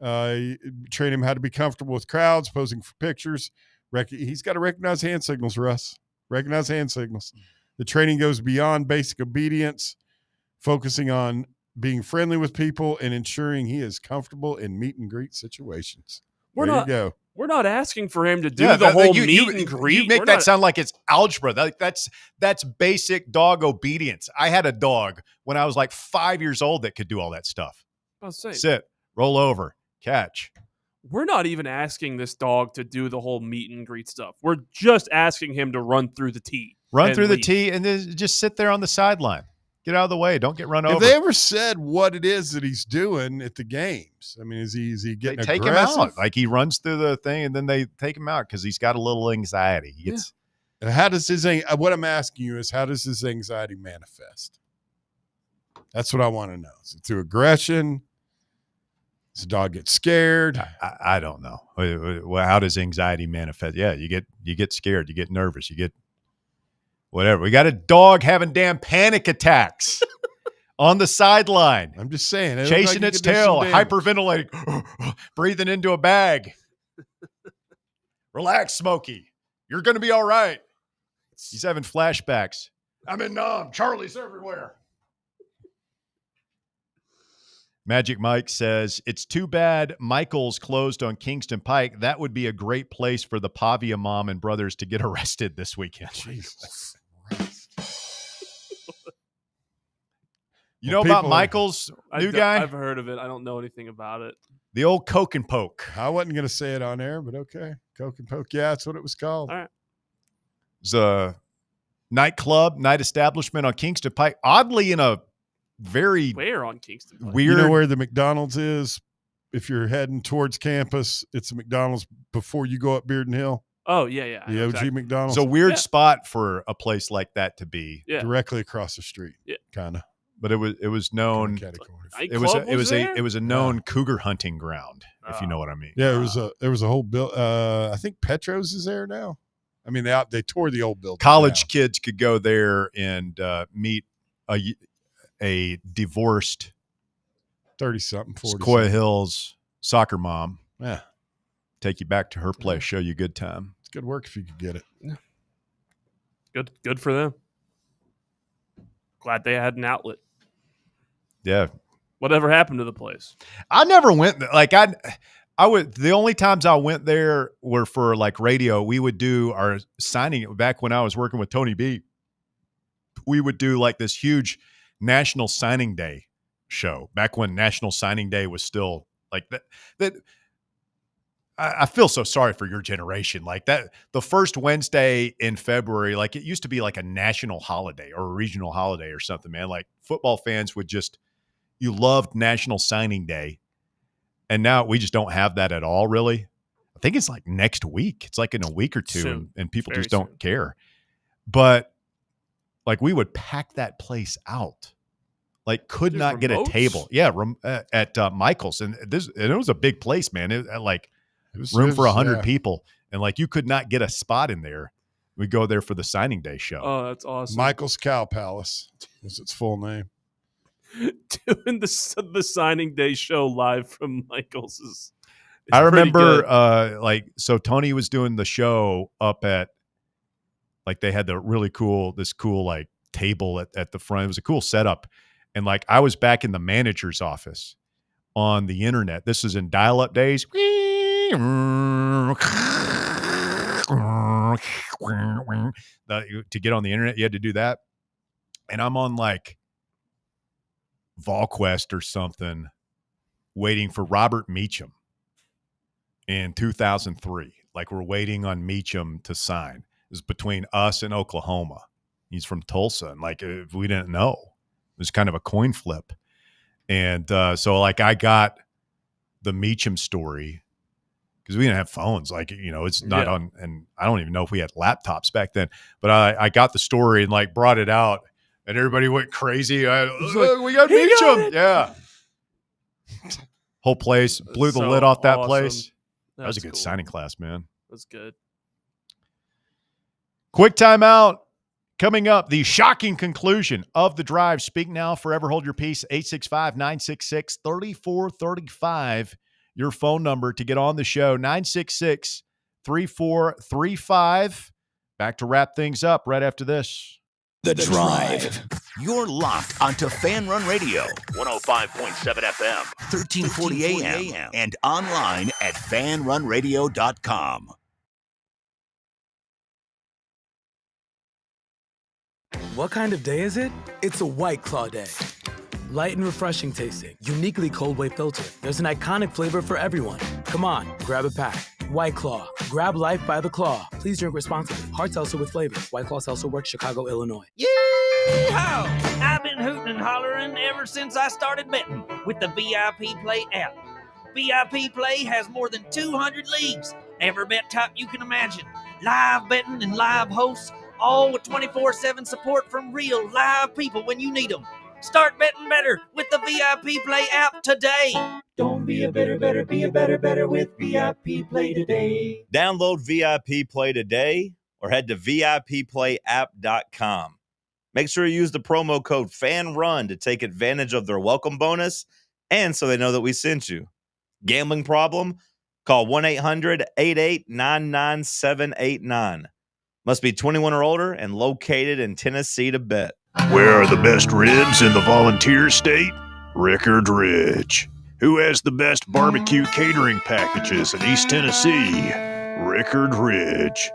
Train him how to be comfortable with crowds, posing for pictures. He's got to recognize hand signals, Russ. Recognize hand signals. The training goes beyond basic obedience, focusing on being friendly with people and ensuring he is comfortable in meet and greet situations. There you go. We're not asking for him to do the whole meet and greet. You make that sound like it's algebra. That's basic dog obedience. I had a dog when I was like 5 years old that could do all that stuff. Sit, roll over, catch. We're not even asking this dog to do the whole meet and greet stuff. We're just asking him to run through the tee. The tee and then just sit there on the sideline. Get out of the way. Don't get run over. Have they ever said what it is that he's doing at the games? I mean, is he getting aggressive? Take him out. Like he runs through the thing and then they take him out because he's got a little anxiety. He gets. And how does what I'm asking you is, how does his anxiety manifest? That's what I want to know. Is it through aggression? Does the dog get scared? I don't know. Well, how does anxiety manifest? Yeah, you get scared. You get nervous. You get whatever. We got a dog having damn panic attacks on the sideline. I'm just saying. Chasing its tail, hyperventilating, breathing into a bag. Relax, Smokey. You're going to be all right. He's having flashbacks. I'm in Nam. Charlie's everywhere. Magic Mike says, it's too bad Michael's closed on Kingston Pike. That would be a great place for the Pavia mom and brothers to get arrested this weekend. Jesus Christ. You know about Michael's new guy? I've heard of it. I don't know anything about it. The old Coke and Poke. I wasn't going to say it on air, but okay. Coke and Poke. Yeah, that's what it was called. All right. It's a nightclub, night establishment on Kingston Pike. Oddly, in a very where on Kingston Pike? Weird. You know where the McDonald's is? If you're heading towards campus, it's a McDonald's before you go up Bearden Hill. Oh, yeah. The OG exactly. McDonald's. It's a weird spot for a place like that to be. Yeah. Directly across the street. Yeah. Kind of. But it was known. It was a known cougar hunting ground, if you know what I mean. Yeah, there was a whole I think Petros is there now. I mean, they tore the old building. College kids could go there and meet a divorced 30-something, 40 Sequoia Hills soccer mom. Yeah. Take you back to her place, show you a good time. It's good work if you could get it. Yeah. Good for them. Glad they had an outlet. Yeah. Whatever happened to the place? I never went there. Like I would, the only times I went there were for like radio. We would do our signing back when I was working with Tony B. We would do like this huge National Signing Day show back when National Signing Day was still like that. I feel so sorry for your generation. Like that, the first Wednesday in February, like it used to be like a national holiday or a regional holiday or something, man. Like football fans would you loved National Signing Day. And now we just don't have that at all, really. I think it's like next week. It's like in a week or two, and people just don't care. But like we would pack that place out. Like could not get a table. Yeah, at Michael's, and it was a big place, man. It was room for 100 people, and like you could not get a spot in there. We go there for the signing day show. Oh, that's awesome. Michael's Cow Palace was its full name. Doing the signing day show live from Michael's is I remember so Tony was doing the show up at like they had this cool like table at the front. It was a cool setup. And like I was back in the manager's office on the internet. This is in dial-up days. To get on the internet, you had to do that. And I'm on like VolQuest or something waiting for Robert Meacham in 2003. Like we're waiting on Meacham to sign. It was between us and Oklahoma. He's from Tulsa. And like, if we didn't know, it was kind of a coin flip. And so like I got the Meacham story because we didn't have phones. Like, it's not on, and I don't even know if we had laptops back then, but I got the story and like brought it out and everybody went crazy. We got Meacham. Yeah. Whole place blew the lid off that place. That was a good signing class, man. That's good. Quick timeout. Coming up, the shocking conclusion of the drive. Speak now, forever hold your peace. 865-966-3435. Your phone number to get on the show. 966-3435. Back to wrap things up right after this. The Drive. You're locked onto Fan Run Radio, 105.7 FM, 1340 AM, and online at fanrunradio.com. What kind of day is it? It's a White Claw day. Light and refreshing tasting, uniquely cold wave filtered. There's an iconic flavor for everyone. Come on, grab a pack. White Claw. Grab life by the claw. Please drink responsibly. Hard seltzer with flavor. White Claw Seltzer Works, Chicago, Illinois. Yee-haw! I've been hooting and hollering ever since I started betting with the VIP Play app. VIP Play has more than 200 leagues. Every bet type you can imagine. Live betting and live hosts, all with 24/7 support from real live people when you need them. Start betting better with the VIP Play app today. Don't be a better, be a better with VIP Play today. Download VIP Play today or head to VIPPlayApp.com. Make sure you use the promo code FANRUN to take advantage of their welcome bonus and so they know that we sent you. Gambling problem? Call 1-800-88-99789. Must be 21 or older and located in Tennessee to bet. Where are the best ribs in the Volunteer State? Rickard Ridge. Who has the best barbecue catering packages in East Tennessee? Rickard Ridge.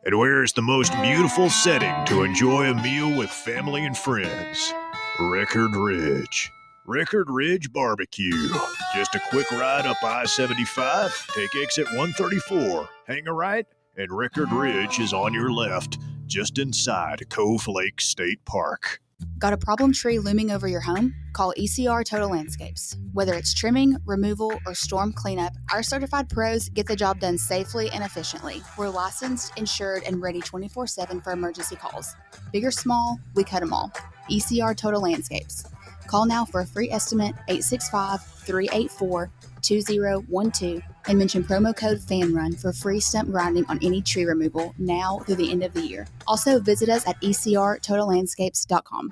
And where is the most beautiful setting to enjoy a meal with family and friends? Rickard Ridge. Rickard Ridge Barbecue. Just a quick ride up I-75, take exit 134, hang a right, and Rickard Ridge is on your left, just inside Cove Lake State Park. Got a problem tree looming over your home? Call ECR Total Landscapes. Whether it's trimming, removal, or storm cleanup, our certified pros get the job done safely and efficiently. We're licensed, insured, and ready 24/7 for emergency calls. Big or small, we cut them all. ECR Total Landscapes. Call now for a free estimate, 865-384-2012, and mention promo code FANRUN for free stump grinding on any tree removal now through the end of the year. Also, visit us at ecrtotallandscapes.com.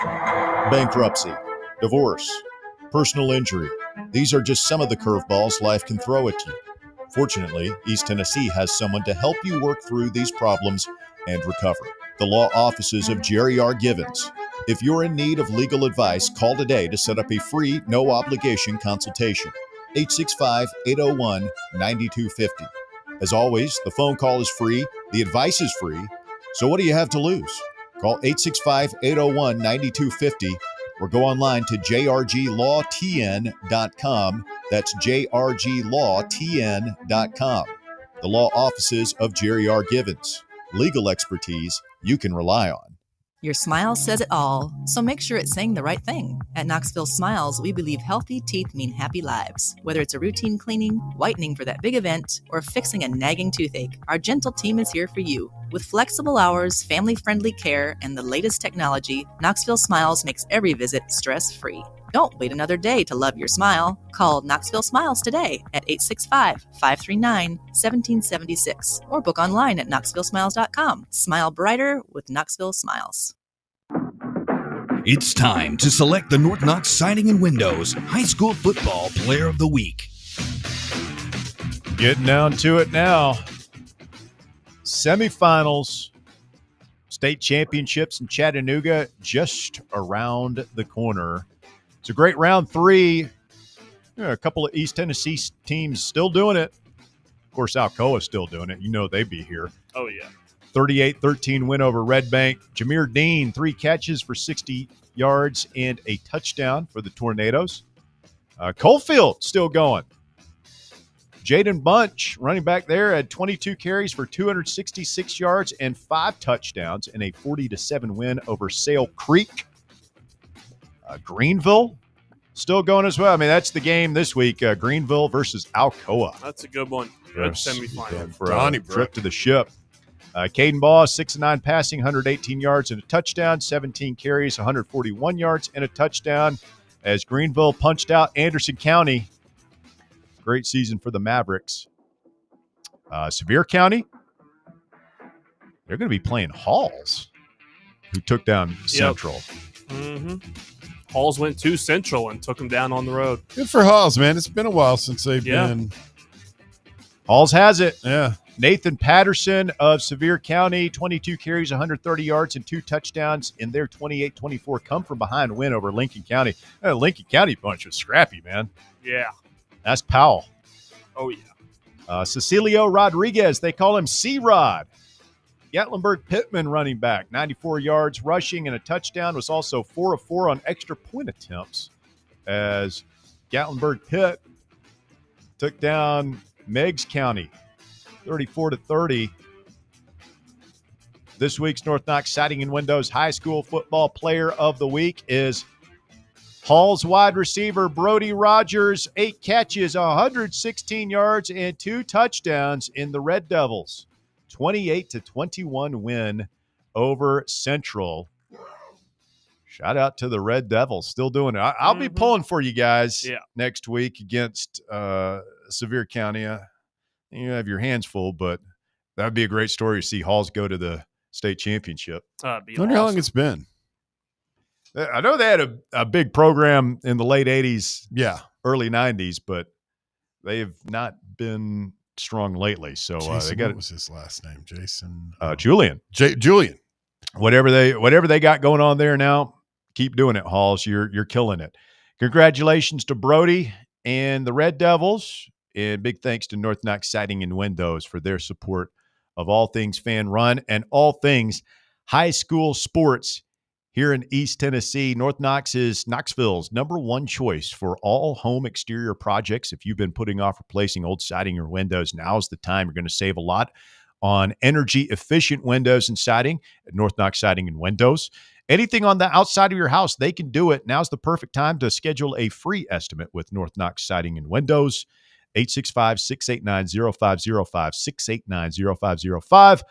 Bankruptcy, divorce, personal injury. These are just some of the curveballs life can throw at you. Fortunately, East Tennessee has someone to help you work through these problems and recover. The law offices of Jerry R. Givens. If you're in need of legal advice, call today to set up a free, no-obligation consultation. 865-801-9250. As always, the phone call is free, the advice is free, so what do you have to lose? Call 865-801-9250 or go online to jrglawtn.com. That's jrglawtn.com. The law offices of Jerry R. Givens. Legal expertise you can rely on. Your smile says it all, so make sure it's saying the right thing. At Knoxville Smiles, we believe healthy teeth mean happy lives. Whether it's a routine cleaning, whitening for that big event, or fixing a nagging toothache, our gentle team is here for you. With flexible hours, family-friendly care, and the latest technology, Knoxville Smiles makes every visit stress-free. Don't wait another day to love your smile. Call Knoxville Smiles today at 865-539-1776 or book online at knoxvillesmiles.com. Smile brighter with Knoxville Smiles. It's time to select the North Knox Siding and Windows High School Football Player of the Week. Getting down to it now. Semifinals, state championships in Chattanooga just around the corner. It's a great round three. A couple of East Tennessee teams still doing it. Of course, Alcoa's still doing it. You know they'd be here. Oh, yeah. 38-13 win over Red Bank. Jameer Dean, 3 catches for 60 yards and a touchdown for the Tornadoes. Coalfield still going. Jaden Bunch, running back there, had 22 carries for 266 yards and 5 touchdowns in a 40-7 win over Sale Creek. Greenville still going as well. I mean, that's the game this week, Greenville versus Alcoa. That's a good one. Good semifinal. For a trip to the ship. Caden Baugh, 6-9 passing, 118 yards and a touchdown, 17 carries, 141 yards and a touchdown as Greenville punched out Anderson County. Great season for the Mavericks. Sevier County, they're going to be playing Halls, who took down Central. Mm-hmm. Halls went to Central and took them down on the road. Good for Halls, man. It's been a while since they've been. Halls has it. Yeah. Nathan Patterson of Sevier County, 22 carries, 130 yards, and 2 touchdowns in their 28-24 come-from-behind win over Lincoln County. Lincoln County bunch was scrappy, man. Yeah. That's Powell. Oh, yeah. Cecilio Rodriguez, they call him C-Rod. Gatlinburg Pittman running back, 94 yards rushing and a touchdown, was also 4 of 4 on extra point attempts as Gatlinburg Pitt took down Meigs County 34-30. This week's North Knox Siding and Windows High School Football Player of the Week is Hall's wide receiver Brody Rogers, 8 catches, 116 yards, and 2 touchdowns in the Red Devils. 28-21 win over Central. Shout out to the Red Devils. Still doing it. I'll be pulling for you guys next week against Sevier County. You have your hands full, but that would be a great story to see Halls go to the state championship. I wonder how long it's been. I know they had a big program in the late 80s, early 90s, but they've not been strong lately. So they got, what was his last name? Jason? Julian. Julian. Whatever they got going on there now, keep doing it, Halls. You're killing it. Congratulations to Brody and the Red Devils. And big thanks to North Knox Siding and Windows for their support of all things fan run and all things high school sports here in East Tennessee. North Knox is Knoxville's #1 choice for all home exterior projects. If you've been putting off replacing old siding or windows, now's the time. You're going to save a lot on energy-efficient windows and siding at North Knox Siding and Windows. Anything on the outside of your house, they can do it. Now's the perfect time to schedule a free estimate with North Knox Siding and Windows. 865-689-0505, 689-0505.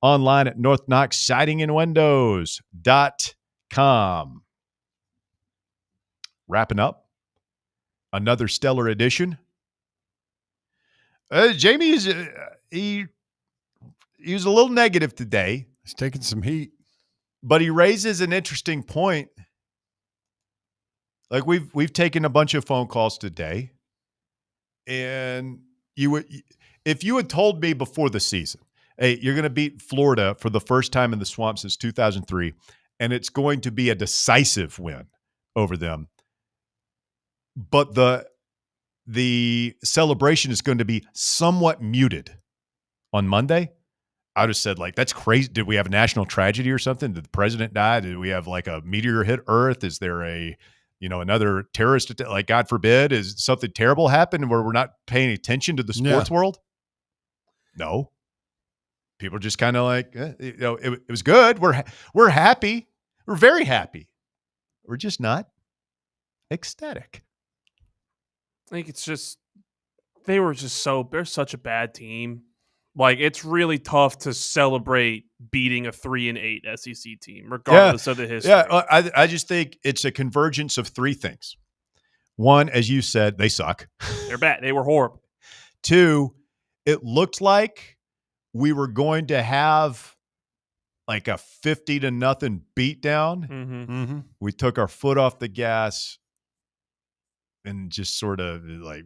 Online at northknoxsidingandwindows.com. Wrapping up another stellar edition. Jamie is he was a little negative today. He's taking some heat, but he raises an interesting point. Like we've taken a bunch of phone calls today, and if you had told me before the season, hey, you're going to beat Florida for the first time in the Swamp since 2003, and it's going to be a decisive win over them, but the celebration is going to be somewhat muted on Monday, I would have said, like, that's crazy. Did we have a national tragedy or something? Did the president die? Did we have like a meteor hit Earth? Is there another terrorist attack? Like, God forbid, is something terrible happened where we're not paying attention to the sports world? No. People are just kind of like, it was good. We're happy. We're very happy. We're just not ecstatic. I think it's just they're such a bad team. Like, it's really tough to celebrate beating a 3-8 SEC team, regardless of the history. Yeah, I just think it's a convergence of 3 things. 1, as you said, they suck. They're bad. They were horrible. 2, it looked like we were going to have like a 50-0 beatdown. Mm-hmm. We took our foot off the gas and just sort of like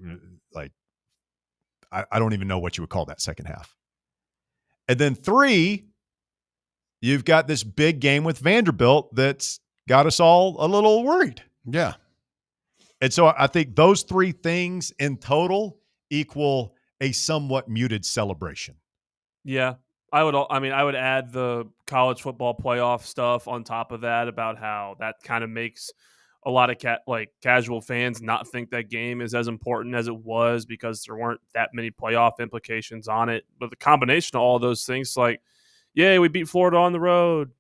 I don't even know what you would call that second half. And then 3, you've got this big game with Vanderbilt that's got us all a little worried. Yeah. And so I think those 3 things in total equal a somewhat muted celebration. Yeah. I would add the college football playoff stuff on top of that about how that kind of makes a lot of casual fans not think that game is as important as it was because there weren't that many playoff implications on it. But the combination of all those things, like, yay, we beat Florida on the road.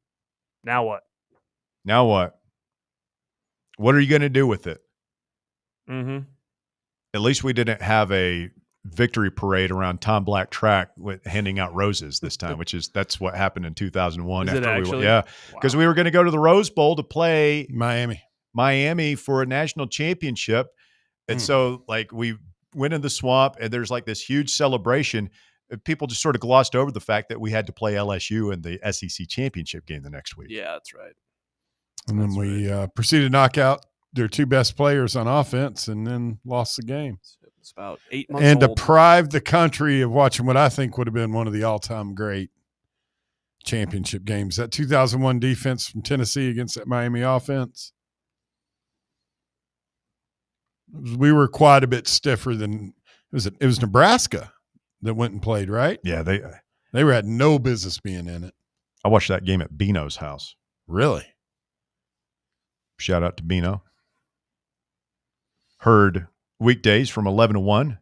Now what? Now what? What are you going to do with it? Mm-hmm. At least we didn't have a victory parade around Tom Black track with handing out roses this time, that's what happened in 2001. Is it actually? Yeah, because we were going to go to the Rose Bowl to play Miami for a national championship. And so we went in the swamp and there's like this huge celebration. People just sort of glossed over the fact that we had to play LSU in the SEC championship game the next week. Yeah, that's right. And then we proceeded to knock out their two best players on offense and then lost the game. It's about 8 months and old. Deprived the country of watching what I think would have been one of the all-time great championship games. That 2001 defense from Tennessee against that Miami offense. We were quite a bit stiffer than it was Nebraska that went and played, right? Yeah, they had no business being in it. I watched that game at Bino's house. Really? Shout out to Bino. Heard weekdays from 11 to 1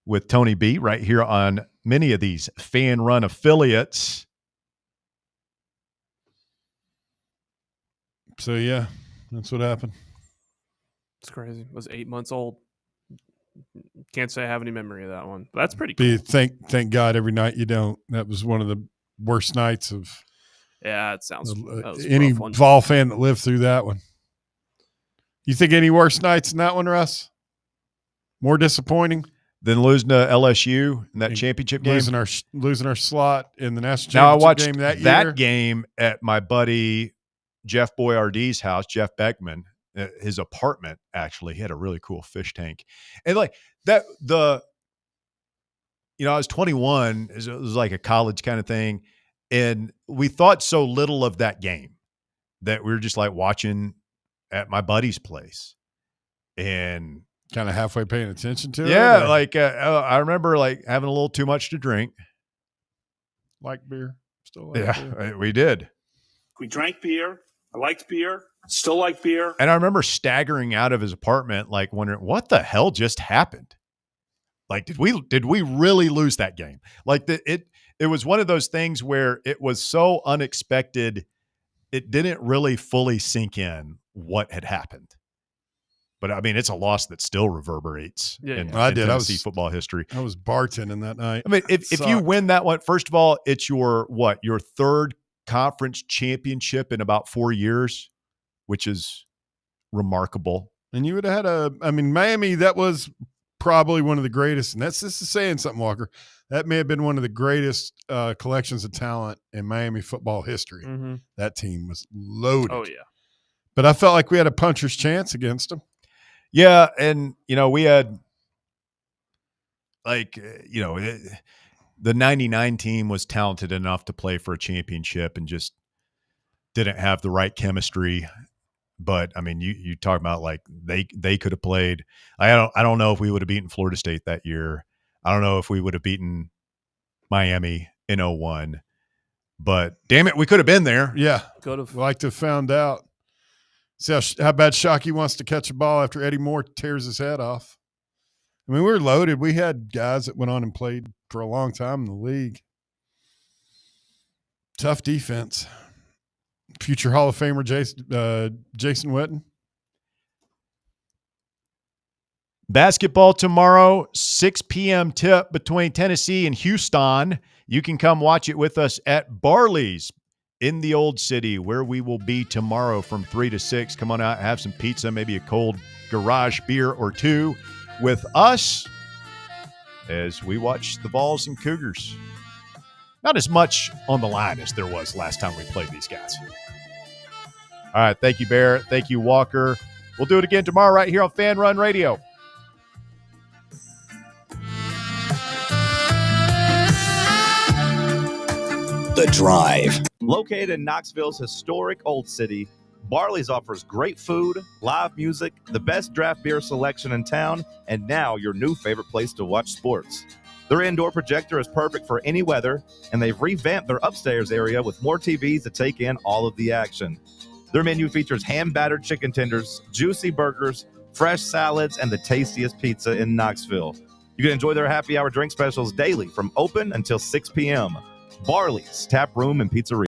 with Tony B right here on many of these fan run affiliates. So, yeah, that's what happened. It's crazy. It was 8 months old. Can't say I have any memory of that one. But that's pretty cool. Thank God every night you don't. That was one of the worst nights of Yeah, it sounds any Vol fan that lived through that one. You think any worse nights than that one, Russ? More disappointing than losing to LSU in that championship game? Losing our slot in the national championship now, I watched game that year. That game at my buddy Jeff Boyardee's house, Jeff Beckman. His apartment, actually. He had a really cool fish tank. And like that, I was 21. It was like a college kind of thing. And we thought so little of that game that we were just like watching at my buddy's place. And kind of halfway paying attention to it? Yeah, I remember like having a little too much to drink. Like beer? Still like beer? We did. We drank beer. I liked beer. Still like beer. And I remember staggering out of his apartment, like wondering what the hell just happened. Like, did we really lose that game? Like it was one of those things where it was so unexpected. It didn't really fully sink in what had happened. But I mean, it's a loss that still reverberates in Tennessee football history. I was bartending that night. I mean, if you win that one, first of all, it's your third conference championship in about 4 years, which is remarkable. And you would have had Miami, that was probably one of the greatest, and this is saying something, Walker. That may have been one of the greatest collections of talent in Miami football history. Mm-hmm. That team was loaded. Oh, yeah. But I felt like we had a puncher's chance against them. Yeah, and, we had, the 99 team was talented enough to play for a championship and just didn't have the right chemistry. But I mean, you talk about like they could have played. I don't know if we would have beaten Florida State that year. I don't know if we would have beaten Miami in 01. But damn it, we could have been there. Yeah, could have. Like to have found out. See how bad Shockey wants to catch a ball after Eddie Moore tears his head off. I mean, we were loaded. We had guys that went on and played for a long time in the league. Tough defense. Future Hall of Famer Jason Witten. Basketball tomorrow, 6 p.m. tip between Tennessee and Houston. You can come watch it with us at Barley's in the Old City, where we will be tomorrow from 3 to 6. Come on out, have some pizza, maybe a cold garage beer or two with us as we watch the Vols and Cougars. Not as much on the line as there was last time we played these guys. All right, thank you, Barrett. Thank you, Walker. We'll do it again tomorrow right here on Fan Run Radio. The Drive. Located in Knoxville's historic Old City, Barley's offers great food, live music, the best draft beer selection in town, and now your new favorite place to watch sports. Their indoor projector is perfect for any weather, and they've revamped their upstairs area with more TVs to take in all of the action. Their menu features hand-battered chicken tenders, juicy burgers, fresh salads, and the tastiest pizza in Knoxville. You can enjoy their happy hour drink specials daily from open until 6 p.m. Barley's Tap Room and Pizzeria.